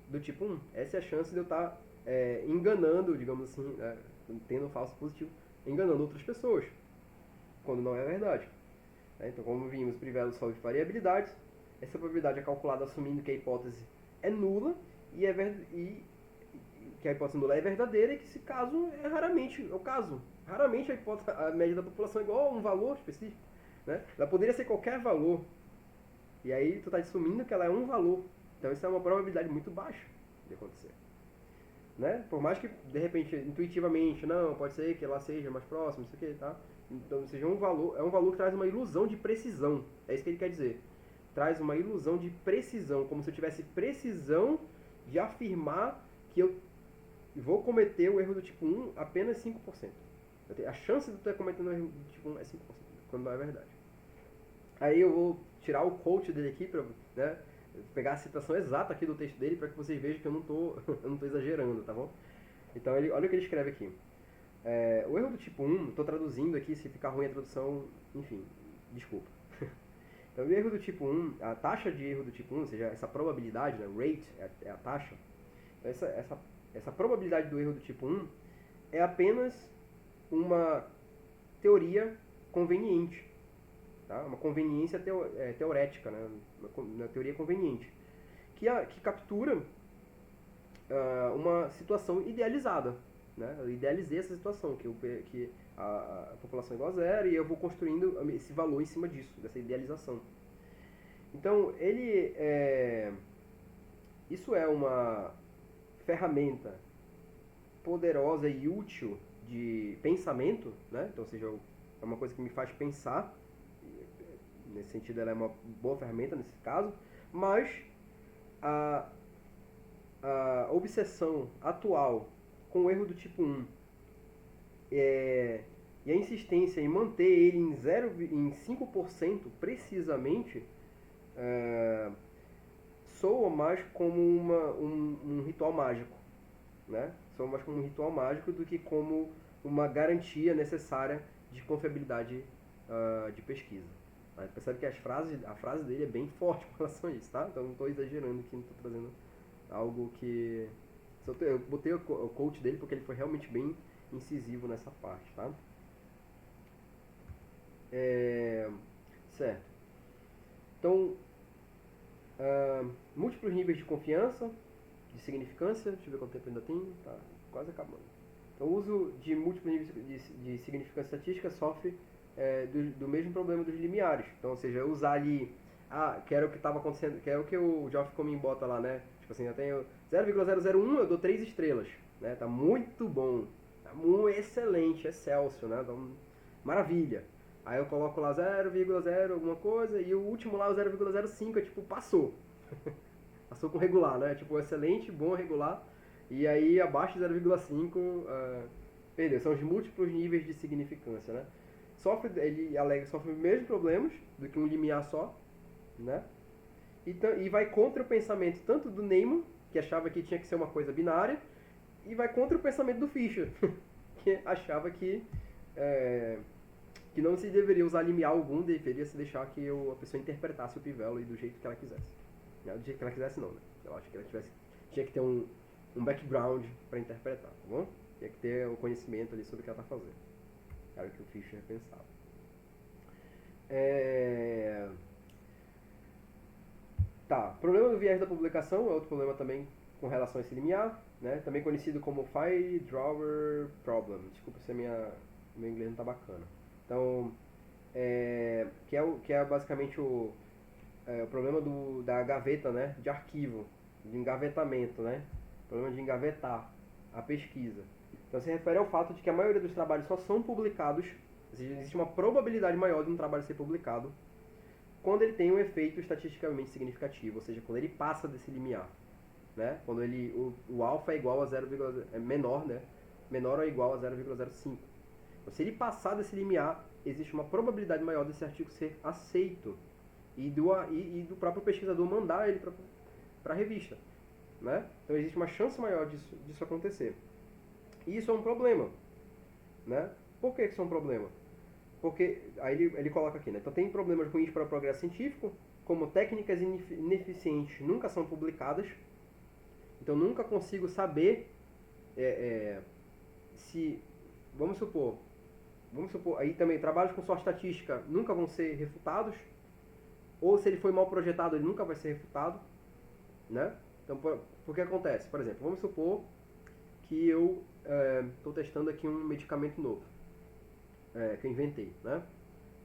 do tipo 1. Essa é a chance de eu estar enganando, digamos assim, tendo um falso positivo, enganando outras pessoas, quando não é verdade. Então, como vimos, P-value solve variabilidades. Essa probabilidade é calculada assumindo que a hipótese é nula e que a hipótese nula é verdadeira e que esse caso é raramente o caso. Raramente a média da população é igual a um valor específico. Né? Ela poderia ser qualquer valor. E aí tu está assumindo que ela é um valor. Então isso é uma probabilidade muito baixa de acontecer. Né? Por mais que, de repente, intuitivamente, não, pode ser que ela seja mais próxima, isso aqui, tá? Então, seja um valor, é um valor que traz uma ilusão de precisão. É isso que ele quer dizer. Traz uma ilusão de precisão, como se eu tivesse precisão de afirmar que eu vou cometer o erro do tipo 1 apenas 5%. A chance de eu estar cometendo o erro do tipo 1 é 5%, quando não é verdade. Aí eu vou tirar o quote dele aqui, pra, né, pegar a citação exata aqui do texto dele para que vocês vejam que eu não tô, eu não tô exagerando, tá bom? Então olha o que ele escreve aqui. O erro do tipo 1, estou traduzindo aqui, se ficar ruim a tradução, enfim, desculpa. Então, o erro do tipo 1, a taxa de erro do tipo 1, ou seja, essa probabilidade, né, rate é a taxa, então essa probabilidade do erro do tipo 1 é apenas uma teoria conveniente, tá? Uma conveniência teorética, né? Uma teoria conveniente, que captura uma situação idealizada. Né? Eu idealizei essa situação, que a população é igual a zero e eu vou construindo esse valor em cima disso, dessa idealização. Então, isso é uma ferramenta poderosa e útil de pensamento, né? Então, ou seja, é uma coisa que me faz pensar, nesse sentido ela é uma boa ferramenta nesse caso, mas a obsessão atual com o erro do tipo 1 e a insistência em manter ele em 5% precisamente soa mais como um ritual mágico, né? Soa mais como um ritual mágico do que como uma garantia necessária de confiabilidade de pesquisa. Mas percebe que a frase dele é bem forte com relação a isso, tá? Então não estou exagerando aqui, não estou trazendo algo que... Eu botei o quote dele porque ele foi realmente bem incisivo nessa parte, tá? Certo. Então, múltiplos níveis de confiança, de significância, deixa eu ver quanto tempo ainda tem, tá quase acabando. Então, o uso de múltiplos níveis de significância estatística sofre do mesmo problema dos limiares. Então, ou seja, usar ali, que era o que estava acontecendo, que era o que o Geoff Comyn bota lá, né? Tipo assim, eu tenho 0,001, eu dou 3 estrelas, né? Tá muito bom, tá muito excelente, excelsior, né? Então, maravilha. Aí eu coloco lá 0,0 alguma coisa e o último lá, o 0,05, é tipo, passou. Passou com regular, né? Tipo, excelente, bom, regular. E aí abaixo de 0,5, perdeu. São os múltiplos níveis de significância, né? Ele alega que sofre os mesmos problemas do que um limiar só, né? E vai contra o pensamento tanto do Neyman, que achava que tinha que ser uma coisa binária, e vai contra o pensamento do Fischer, que achava que não se deveria usar limiar algum, deveria se deixar que a pessoa interpretasse o Pivelo do jeito que ela quisesse. Não, do jeito que ela quisesse não, né? Eu acho que ela tinha que ter um background para interpretar, tá bom? Tinha que ter o conhecimento ali sobre o que ela está fazendo. Era o que o Fischer pensava. Tá, problema do viés da publicação é outro problema também com relação a esse limiar, né? Também conhecido como File Drawer Problem. Desculpa se meu inglês não tá bacana. Então, que é basicamente o problema da gaveta, né? De arquivo, de engavetamento, né? O problema de engavetar a pesquisa. Então, se refere ao fato de que a maioria dos trabalhos só são publicados, ou seja, existe uma probabilidade maior de um trabalho ser publicado quando ele tem um efeito estatisticamente significativo, ou seja, quando ele passa desse limiar, né? Quando o alfa é igual a menor, né? Menor ou igual a 0,05. Então, se ele passar desse limiar, existe uma probabilidade maior desse artigo ser aceito e do próprio pesquisador mandar ele para a revista, né? Então existe uma chance maior disso acontecer. E isso é um problema, né? Por que isso é um problema? Porque, aí ele coloca aqui, né? Então tem problemas ruins para o progresso científico, como técnicas ineficientes nunca são publicadas. Então nunca consigo saber se, vamos supor, aí também trabalhos com sorte estatística nunca vão ser refutados, ou se ele foi mal projetado, ele nunca vai ser refutado, né? Então, por que acontece? Por exemplo, vamos supor que eu estou testando aqui um medicamento novo, que eu inventei, né?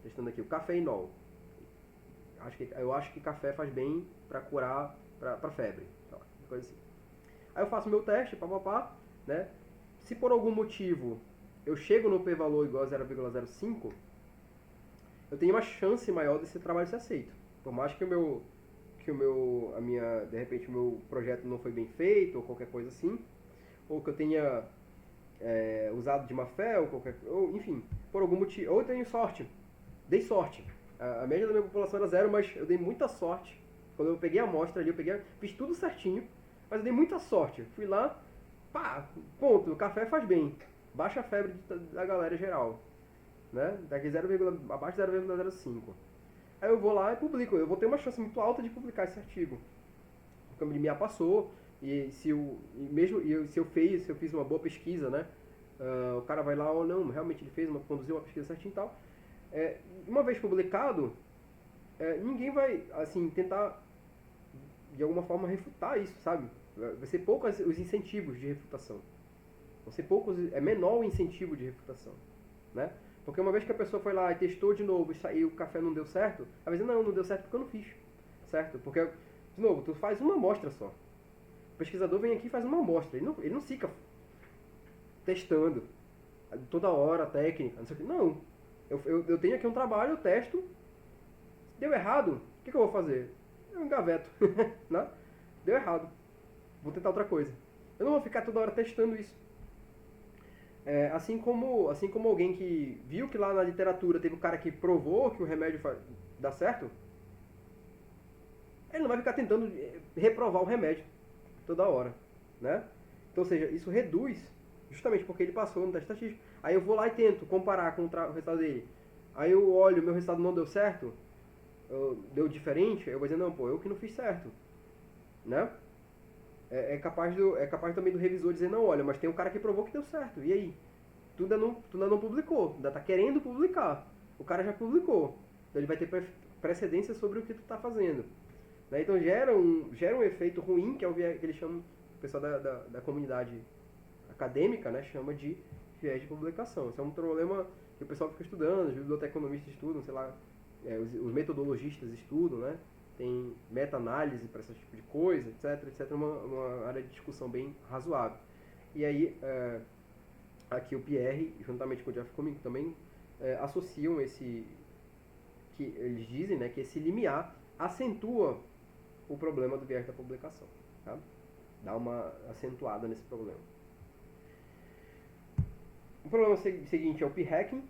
Testando aqui o cafeinol. Eu acho que café faz bem para curar, para febre, coisa assim. Aí eu faço meu teste, papapá, né? Se por algum motivo eu chego no p-valor igual a 0,05, eu tenho uma chance maior desse trabalho ser aceito. Por mais que que de repente o meu projeto não foi bem feito, ou qualquer coisa assim, ou que eu tenha usado de má fé, ou enfim, por algum motivo, ou eu tenho sorte, dei sorte. A média da minha população era zero, mas eu dei muita sorte. Quando eu peguei a amostra ali, fiz tudo certinho, mas eu dei muita sorte. Fui lá, pá, ponto, o café faz bem. Baixa a febre da galera geral, né? Daqui abaixo de 0,05. Aí eu vou lá e publico. Eu vou ter uma chance muito alta de publicar esse artigo. Porque o limiar passou, e se eu fiz uma boa pesquisa, né? O cara vai lá ou não, realmente ele conduziu uma pesquisa certinha e tal. Uma vez publicado, ninguém vai, assim, tentar de alguma forma refutar isso, sabe? Vai ser poucos os incentivos de refutação. É menor o incentivo de refutação, né? Porque uma vez que a pessoa foi lá e testou de novo e o café não deu certo, às vezes não deu certo porque eu não fiz, certo? Porque, de novo, tu faz uma amostra só. O pesquisador vem aqui e faz uma amostra, ele não fica testando toda hora a técnica, não sei o que. Não, eu tenho aqui um trabalho, eu testo, deu errado, o que eu vou fazer? Eu engaveto, né? Deu errado, vou tentar outra coisa. Eu não vou ficar toda hora testando isso. Assim como alguém que viu que lá na literatura teve um cara que provou que o remédio dá certo, ele não vai ficar tentando reprovar o remédio toda hora, né? Então, ou seja, isso reduz, justamente porque ele passou no teste estatístico. Aí eu vou lá e tento comparar com o resultado dele. Aí eu olho, meu resultado não deu certo, deu diferente, eu vou dizer, não, pô, eu que não fiz certo, né? É capaz também do revisor dizer, não, olha, mas tem um cara que provou que deu certo, e aí? Tu ainda não publicou, ainda tá querendo publicar. O cara já publicou, então ele vai ter precedência sobre o que tu tá fazendo. Né? Então gera um efeito ruim, que é o viés que eles chamam, o pessoal da comunidade acadêmica, né, chama de viés de publicação. Isso é um problema que o pessoal fica estudando, os biblioteconomistas estudam, sei lá, os metodologistas estudam, né? Tem meta-análise para esse tipo de coisa, etc. Uma área de discussão bem razoável. E aí, aqui o Pierre, juntamente com o Jeff Cummings, também associam que eles dizem, né, que esse limiar acentua o problema do viés da publicação. Tá? Dá uma acentuada nesse problema. O problema seguinte é o p-hacking,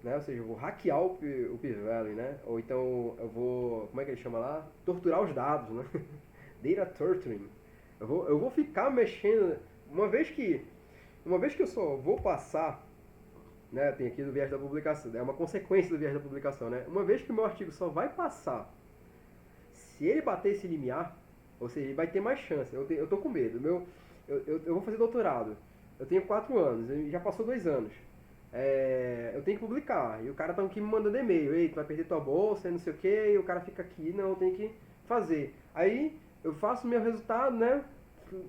né? Ou seja, eu vou hackear o p-value, né? Ou então eu vou, como é que ele chama lá? Torturar os dados, né? Data torturing. Eu vou ficar mexendo, uma vez que eu só vou passar, né? Tem aqui do viés da publicação, é uma consequência do viés da publicação, né? Uma vez que o meu artigo só vai passar se ele bater esse limiar, ou seja, ele vai ter mais chance. Eu tô com medo. Eu vou fazer doutorado. Eu tenho 4 anos, já passou 2 anos. Eu tenho que publicar. E o cara tá aqui me mandando e-mail. Ei, tu vai perder tua bolsa, não sei o que. E o cara fica aqui, não, eu tenho que fazer. Aí eu faço meu resultado, né?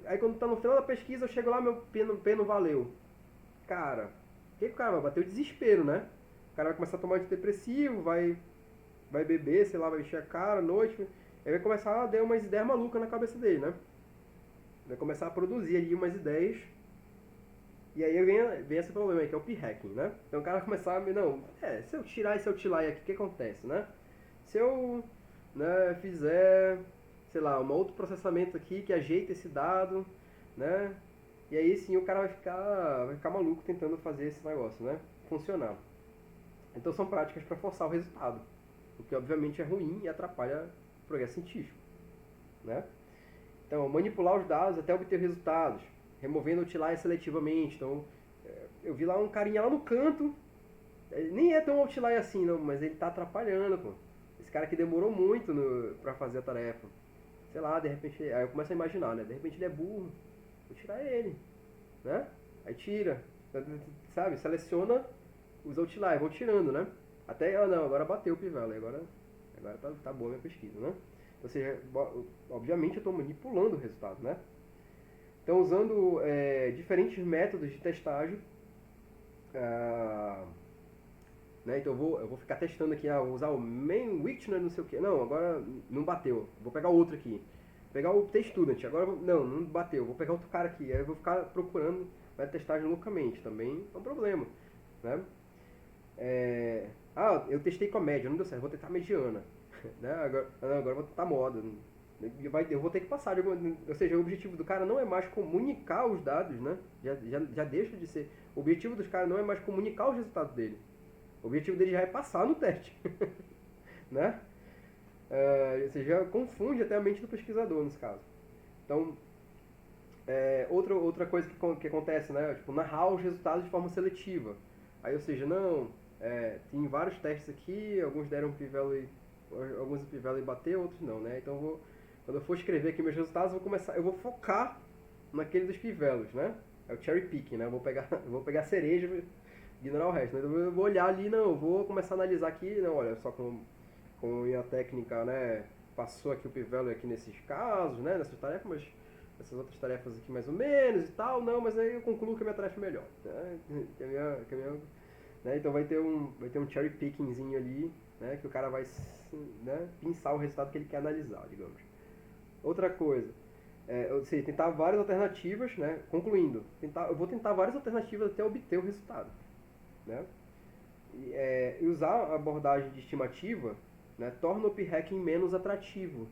Aí quando tá no final da pesquisa, eu chego lá, meu P não valeu. Cara, o que o cara vai bater? O desespero, né? O cara vai começar a tomar antidepressivo, vai beber, sei lá, vai encher a cara à noite. Aí vai começar a dar umas ideias malucas na cabeça dele, né? Vai começar a produzir ali umas ideias. E aí vem esse problema aí, que é o p-hacking, né? Então o cara vai começar a... Não, se eu tirar esse outlier aqui, o que acontece, né? Se eu fizer, sei lá, um outro processamento aqui que ajeita esse dado, né? E aí sim o cara vai ficar maluco tentando fazer esse negócio, né? Funcionar. Então são práticas para forçar o resultado. O que obviamente é ruim e atrapalha o progresso científico, né? Então, manipular os dados até obter resultados, removendo outlier seletivamente. Então, eu vi lá um carinha lá no canto, ele nem é tão outlier assim, não, mas ele está atrapalhando, pô. Esse cara que demorou muito para fazer a tarefa. Sei lá, de repente, aí eu começo a imaginar, né? De repente ele é burro, vou tirar ele, né? Aí tira, sabe? Seleciona os outliers, vão tirando, né? Até, não, agora bateu o p-value, agora tá boa a minha pesquisa, né? Ou seja, obviamente eu estou manipulando o resultado, né? Então, usando diferentes métodos de testagem, né? Então eu vou ficar testando aqui, vou usar o main Wiktionary, não sei o que. Não, agora não bateu, vou pegar outro aqui. Vou pegar o T-Student, agora não bateu, vou pegar outro cara aqui. Aí eu vou ficar procurando testagem loucamente, também é um problema, né? Eu testei com a média, não deu certo, vou tentar a mediana. Né? Agora tá moda. Eu vou ter que passar de alguma, ou seja, o objetivo do cara não é mais comunicar os dados, né? Já deixa de ser. O objetivo dos caras não é mais comunicar os resultados dele. O objetivo dele já é passar no teste, né? Você já confunde até a mente do pesquisador nesse caso. Então, outra coisa que acontece, né? Tipo, narrar os resultados de forma seletiva. Aí, ou seja, não, tem vários testes aqui, alguns deram p-value, alguns o p-value bateu, outros não, né? Então, quando eu for escrever aqui meus resultados, eu vou focar naquele dos p-values, né? É o cherry picking, né? Eu vou pegar a cereja e ignorar o resto, né? Então, eu vou olhar ali, não, eu vou começar a analisar aqui, não, olha só como a técnica, né, passou aqui o p-value aqui nesses casos, né, nessas tarefas, mas essas outras tarefas aqui mais ou menos e tal, não, mas aí eu concluo que a minha tarefa é melhor, né, né, então vai ter um cherry pickingzinho ali, né, que o cara vai, né, pensar o resultado que ele quer analisar, digamos. Outra coisa, ou seja, tentar várias alternativas, né, concluindo, eu vou tentar várias alternativas até obter o resultado, né, e usar a abordagem de estimativa, né, torna o p-hacking menos atrativo,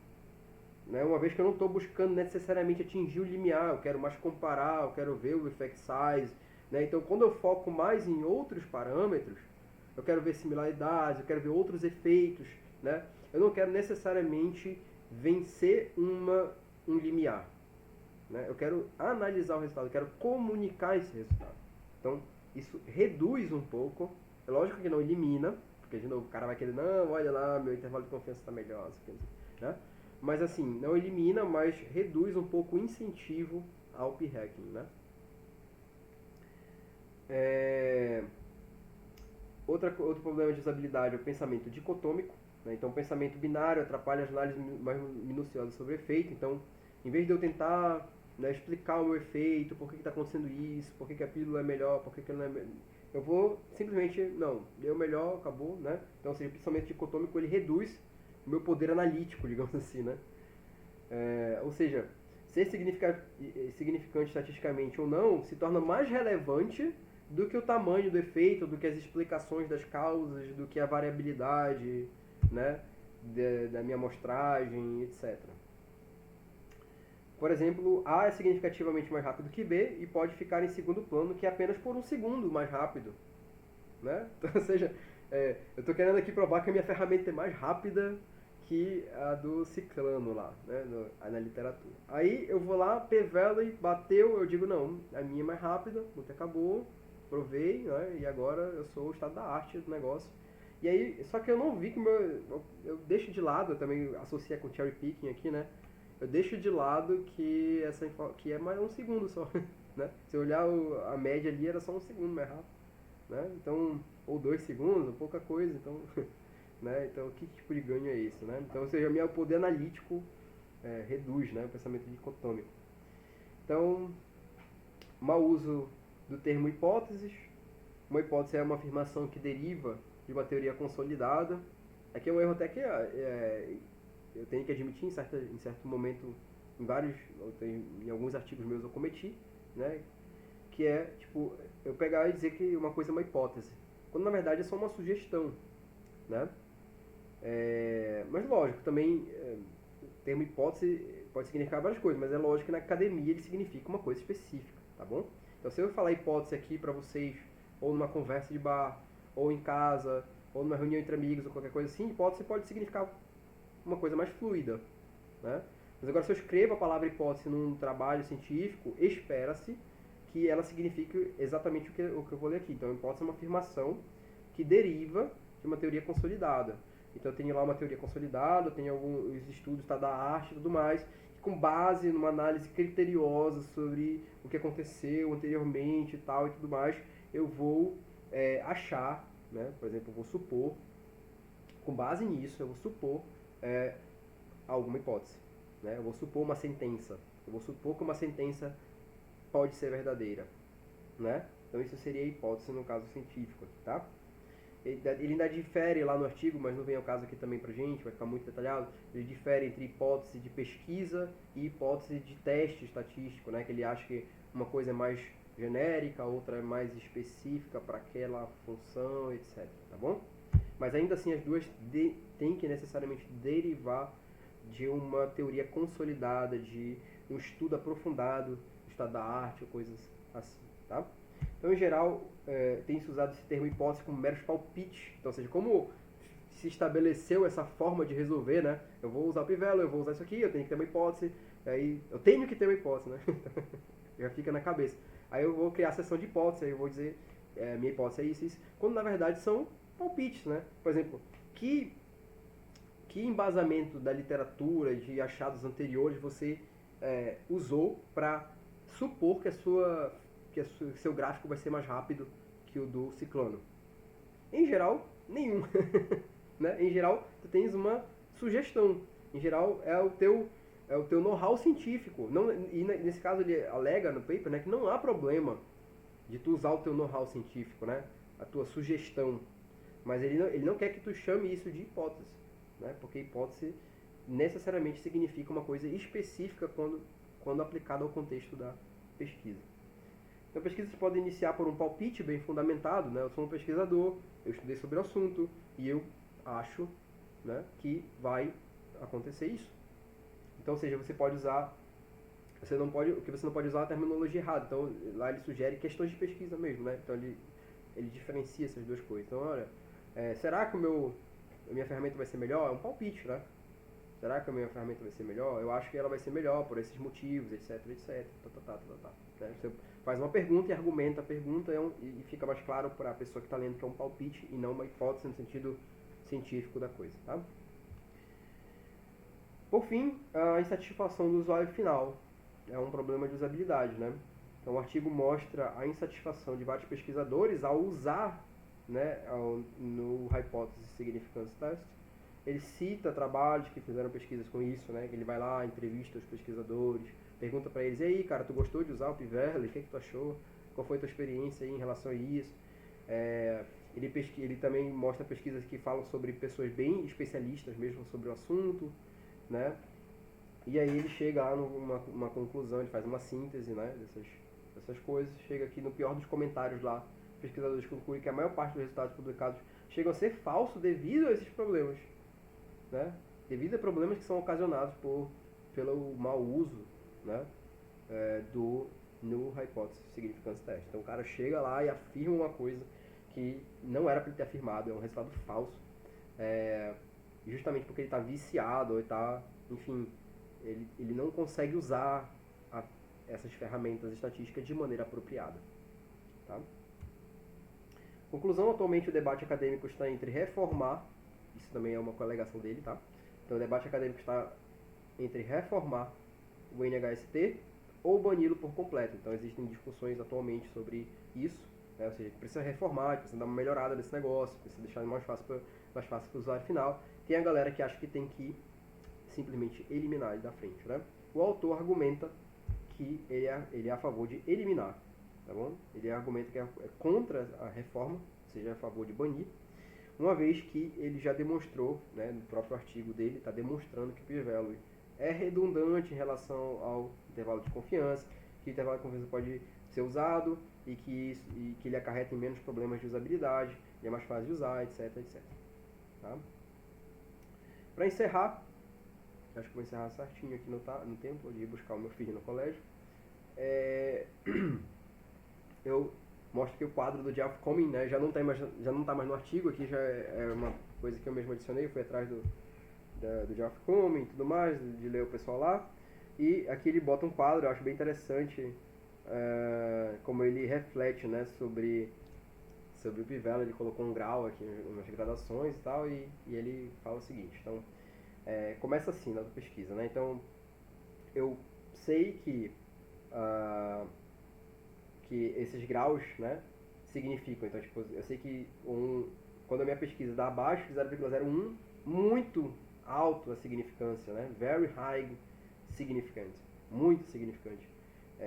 né, uma vez que eu não estou buscando necessariamente atingir o limiar, eu quero mais comparar, eu quero ver o effect size, né, então quando eu foco mais em outros parâmetros, eu quero ver similaridades, eu quero ver outros efeitos, né, eu não quero necessariamente vencer um limiar, né, eu quero analisar o resultado, eu quero comunicar esse resultado. Então isso reduz um pouco, é lógico que não elimina, porque de novo o cara vai querer, não, olha lá, meu intervalo de confiança está melhor, né? Mas assim, não elimina, mas reduz um pouco o incentivo ao p-hacking, né? Outro problema de usabilidade é o pensamento dicotômico, né? Então o pensamento binário atrapalha as análises mais minuciosas sobre o efeito, então em vez de eu tentar, né, explicar o meu efeito, por que está acontecendo isso, por que a pílula é melhor, por que ela não é melhor, eu vou simplesmente, não, deu melhor, acabou, né? Então, ou seja, o pensamento dicotômico ele reduz o meu poder analítico, digamos assim, né? Ou seja, ser significante estatisticamente ou não se torna mais relevante do que o tamanho do efeito, do que as explicações das causas, do que a variabilidade, né, da minha amostragem, etc. Por exemplo, A é significativamente mais rápido que B e pode ficar em segundo plano, que é apenas por um segundo mais rápido, né? Então, ou seja, eu estou querendo aqui provar que a minha ferramenta é mais rápida que a do ciclano lá, né, na literatura. Aí eu vou lá, p-value, bateu, eu digo não, a minha é mais rápida, muito acabou, provei, né, e agora eu sou o estado da arte do negócio. E aí, só que eu não vi que eu deixo de lado, eu também associa com cherry picking aqui, né, eu deixo de lado que é mais um segundo só, né, se eu olhar a média ali era só um segundo mais rápido, né, então, ou 2 segundos, pouca coisa, então... Né? Então, que tipo de ganho é esse? Né? Então, ou seja, o meu poder analítico reduz, né, o pensamento dicotômico. Então, mau uso do termo hipóteses. Uma hipótese é uma afirmação que deriva de uma teoria consolidada. Aqui é um erro até que eu tenho que admitir em certo momento, em alguns artigos meus eu cometi, né, que é tipo, eu pegar e dizer que uma coisa é uma hipótese, quando na verdade é só uma sugestão, né? Mas lógico, também o termo hipótese pode significar várias coisas, mas é lógico que na academia ele significa uma coisa específica, tá bom? Então se eu falar hipótese aqui pra vocês, ou numa conversa de bar, ou em casa, ou numa reunião entre amigos, ou qualquer coisa assim, hipótese pode significar uma coisa mais fluida, né? Mas agora se eu escrevo a palavra hipótese num trabalho científico, espera-se que ela signifique exatamente o que eu vou ler aqui. Então hipótese é uma afirmação que deriva de uma teoria consolidada. Então eu tenho lá uma teoria consolidada, eu tenho alguns estudos da arte e tudo mais, com base numa análise criteriosa sobre o que aconteceu anteriormente e tal e tudo mais, eu vou achar, né, por exemplo, eu vou supor, com base nisso, eu vou supor alguma hipótese, né, eu vou supor uma sentença, eu vou supor que uma sentença pode ser verdadeira, né? Então isso seria a hipótese no caso científico, tá? Ele ainda difere lá no artigo, mas não vem ao caso aqui também pra gente, vai ficar muito detalhado. Ele difere entre hipótese de pesquisa e hipótese de teste estatístico, né? Que ele acha que uma coisa é mais genérica, a outra é mais específica para aquela função, etc. Tá bom? Mas ainda assim as duas têm que necessariamente derivar de uma teoria consolidada, de um estudo aprofundado do estado da arte ou coisas assim, tá? Então, em geral, tem-se usado esse termo hipótese como meros palpites. Então, ou seja, como se estabeleceu essa forma de resolver, né? Eu vou usar o Pivelo, eu vou usar isso aqui, eu tenho que ter uma hipótese, aí eu tenho que ter uma hipótese, né? Já fica na cabeça. Aí eu vou criar a seção de hipótese, aí eu vou dizer, minha hipótese é isso, quando na verdade são palpites, né? Por exemplo, que embasamento da literatura, de achados anteriores você usou para supor que seu gráfico vai ser mais rápido que o do ciclano? Em geral, nenhum. Né? Em geral, tu tens uma sugestão. Em geral, é o teu know-how científico. Não, e nesse caso ele alega no paper, né, que não há problema de tu usar o teu know-how científico, né, a tua sugestão. Mas ele não quer que tu chame isso de hipótese, né, porque hipótese necessariamente significa uma coisa específica quando aplicada ao contexto da pesquisa. Então, pesquisas podem iniciar por um palpite bem fundamentado, né? Eu sou um pesquisador, eu estudei sobre o assunto e eu acho, né, que vai acontecer isso. Então, ou seja, o que você não pode usar é a terminologia errada. Então, lá ele sugere questões de pesquisa mesmo, né? Então, ele diferencia essas duas coisas. Então, olha, será que a minha ferramenta vai ser melhor? É um palpite, né? Será que a minha ferramenta vai ser melhor? Eu acho que ela vai ser melhor por esses motivos, etc, etc. Né? Você faz uma pergunta e argumenta a pergunta e fica mais claro para a pessoa que está lendo que é um palpite e não uma hipótese no sentido científico da coisa, tá? Por fim, a insatisfação do usuário final é um problema de usabilidade, né? Então, o artigo mostra a insatisfação de vários pesquisadores ao usar, né, no Hypothesis Significance Test. Ele cita trabalhos que fizeram pesquisas com isso, né? Ele vai lá, entrevista os pesquisadores, pergunta para eles: e aí, cara, tu gostou de usar o P-Valley? O que tu achou? Qual foi a tua experiência aí em relação a isso? Ele também mostra pesquisas que falam sobre pessoas bem especialistas mesmo sobre o assunto, né? E aí ele chega lá numa conclusão, ele faz uma síntese, né, dessas coisas, chega aqui no pior dos comentários lá, pesquisadores concluem que a maior parte dos resultados publicados chegam a ser falsos devido a esses problemas, né? Devido a problemas que são ocasionados pelo mau uso, né, do Null Hypothesis Significance Test. Então o cara chega lá e afirma uma coisa que não era para ele ter afirmado, é um resultado falso, justamente porque ele está viciado, ou está, enfim, ele não consegue usar essas ferramentas estatísticas de maneira apropriada. Tá? Conclusão, atualmente o debate acadêmico está entre reformar, isso também é uma alegação dele, tá? Então o debate acadêmico está entre reformar o NHST ou bani-lo por completo. Então existem discussões atualmente sobre isso, né? Ou seja, precisa reformar, precisa dar uma melhorada nesse negócio, precisa deixar mais fácil para o usuário final. Tem a galera que acha que tem que simplesmente eliminar ele da frente, né? O autor argumenta que ele é a favor de eliminar, tá bom? Ele argumenta que é contra a reforma, ou seja, é a favor de banir, uma vez que ele já demonstrou, né, no próprio artigo dele, está demonstrando que o P-Value é redundante em relação ao intervalo de confiança, que o intervalo de confiança pode ser usado e que ele acarreta em menos problemas de usabilidade, e é mais fácil de usar, etc, etc. Tá? Para encerrar, acho que vou encerrar certinho aqui no tempo, eu ia buscar o meu filho no colégio. Eu mostro que o quadro do Geoff Coming, né, já não tá mais no artigo, aqui já é uma coisa que eu mesmo adicionei, eu fui atrás do Geoff Coming e tudo mais, de ler o pessoal lá. E aqui ele bota um quadro, eu acho bem interessante, como ele reflete, né, sobre o P-Valley. Ele colocou um grau aqui nas gradações e tal, e ele fala o seguinte. Então, começa assim na pesquisa, né? Então, eu sei que esses graus, né, significam. Então, tipo, eu sei que quando a minha pesquisa dá abaixo de 0,01, muito alto a significância, né? Very high significant, muito significante.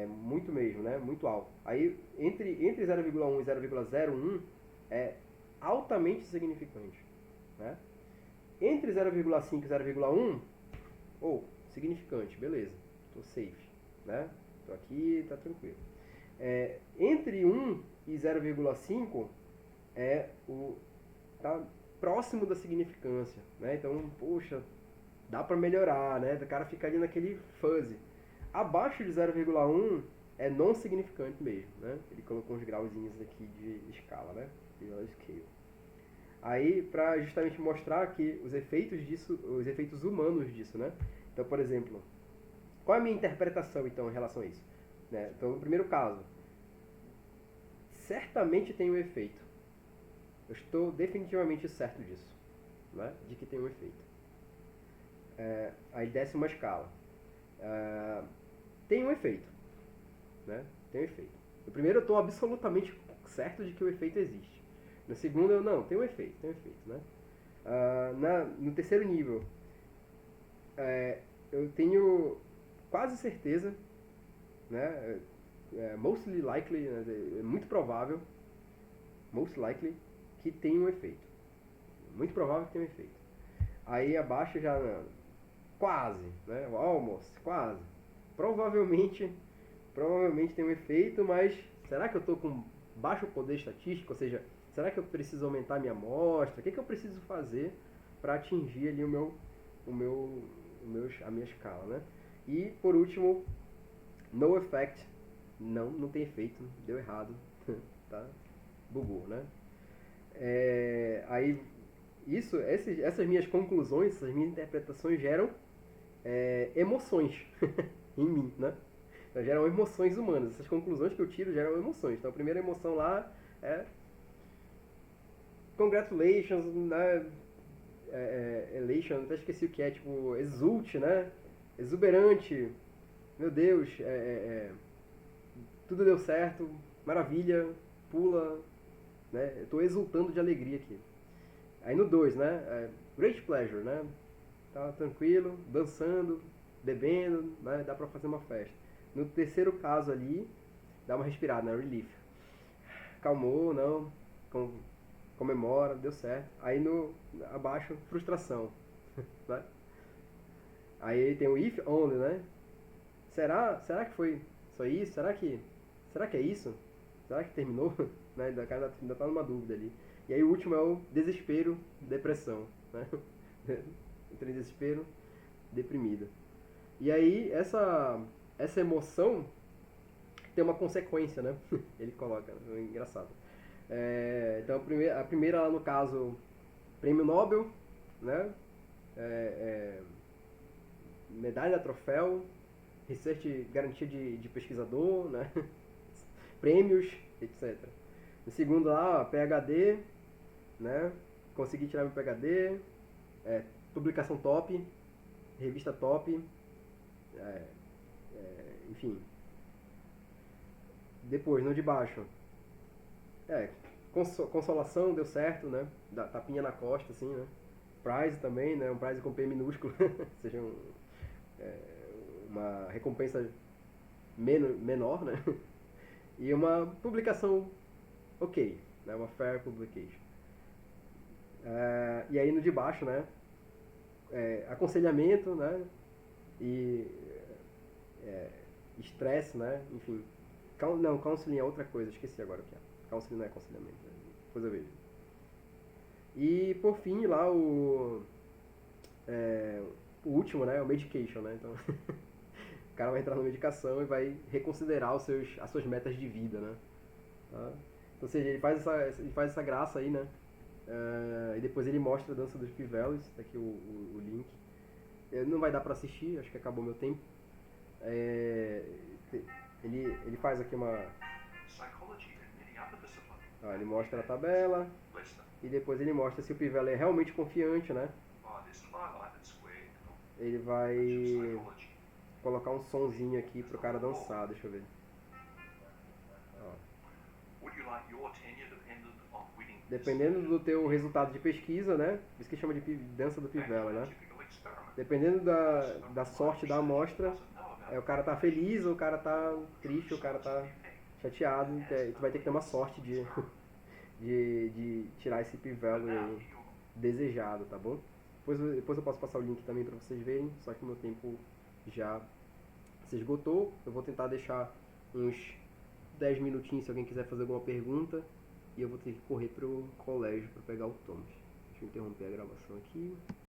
Muito mesmo, né? Muito alto. Aí, entre 0,1 e 0,01 é altamente significante, né? Entre 0,5 e 0,1, significante, beleza, tô safe, né? Tô aqui, tá tranquilo. Entre 1 e 0,5 tá próximo da significância, né? Então, poxa, dá para melhorar, né? O cara fica ali naquele fuzzy. Abaixo de 0,1 é não significante mesmo, né? Ele colocou uns grauzinhos aqui de escala, né? Scale. Aí, para justamente mostrar que os efeitos disso, os efeitos humanos disso, né? Então, por exemplo, qual é a minha interpretação, então, em relação a isso? Né? Então, no primeiro caso, certamente tem um efeito. Eu estou definitivamente certo disso, né? De que tem um efeito. Aí desce uma escala. Tem um efeito, né? Tem um efeito. No primeiro, eu estou absolutamente certo de que o efeito existe. No segundo, eu não, tem um efeito, né? No terceiro nível, eu tenho quase certeza, né? Mostly likely, né? É muito provável, most likely, que tem um efeito. Muito provável que tem um efeito. Aí abaixo já, quase, né? Almost, quase. Provavelmente tem um efeito, mas será que eu estou com baixo poder estatístico? Ou seja, será que eu preciso aumentar minha amostra? O que eu preciso fazer para atingir ali a minha escala, né? E por último, no effect, não tem efeito, deu errado, tá? Bugou, né? Aí essas minhas conclusões, essas minhas interpretações geram emoções em mim, né? Então, geram emoções humanas. Essas conclusões que eu tiro geram emoções. Então a primeira emoção lá é congratulations, né? Elation, até esqueci o que é, tipo, exulte, né? Exuberante, meu Deus, tudo deu certo, maravilha, pula, né? Eu tô exultando de alegria aqui. Aí no 2, né? Great pleasure, né? Tá tranquilo, dançando, bebendo, né? Dá pra fazer uma festa. No terceiro caso ali, dá uma respirada, né? Relief. Calmou, não, comemora, deu certo. Aí abaixo, frustração, né? Aí tem o if only, né? Será que foi só isso? Será que é isso? Será que terminou? Né? O cara ainda tá numa dúvida ali. E aí o último é o desespero, depressão, né? Entra em desespero, deprimida. E aí essa emoção tem uma consequência, né? Ele coloca, é engraçado. Então a primeira lá no caso, prêmio Nobel, né? Medalha, troféu, research, garantia de pesquisador, né? Prêmios, etc. No segundo lá, PhD, né? Consegui tirar meu PhD, publicação top, revista top, enfim. Depois, no de baixo, consolação, deu certo, né? Tapinha na costa, assim, né? Prize também, né? Um prize com P minúsculo, ou seja, uma recompensa menor, né? E uma publicação ok, né? Uma fair publication. E aí no de baixo, né? Aconselhamento, né? E estresse, né? Enfim. Não, counseling é outra coisa, esqueci agora o que é. Counseling não é aconselhamento, depois eu vejo. E por fim lá o último, né? O medication, né? Então o cara vai entrar na medicação e vai reconsiderar as suas metas de vida, né? Tá? Então, ou seja, ele faz essa graça aí, né? E depois ele mostra a dança dos Pivelis, tá aqui o link. Não vai dar pra assistir, acho que acabou meu tempo. Ele faz aqui ele mostra a tabela e depois ele mostra se o Pivel é realmente confiante, né? Ele vai colocar um sonzinho aqui pro cara dançar, deixa eu ver. Dependendo do teu resultado de pesquisa, né? Por isso que chama de dança do Pivel, né? Dependendo da sorte da amostra, o cara tá feliz, ou o cara tá triste, ou o cara tá chateado, tu vai ter que ter uma sorte de tirar esse Pivel desejado, tá bom? Depois eu posso passar o link também pra vocês verem, só que o meu tempo já se esgotou. Eu vou tentar deixar uns 10 minutinhos se alguém quiser fazer alguma pergunta, e eu vou ter que correr pro colégio para pegar o Thomas. Deixa eu interromper a gravação aqui.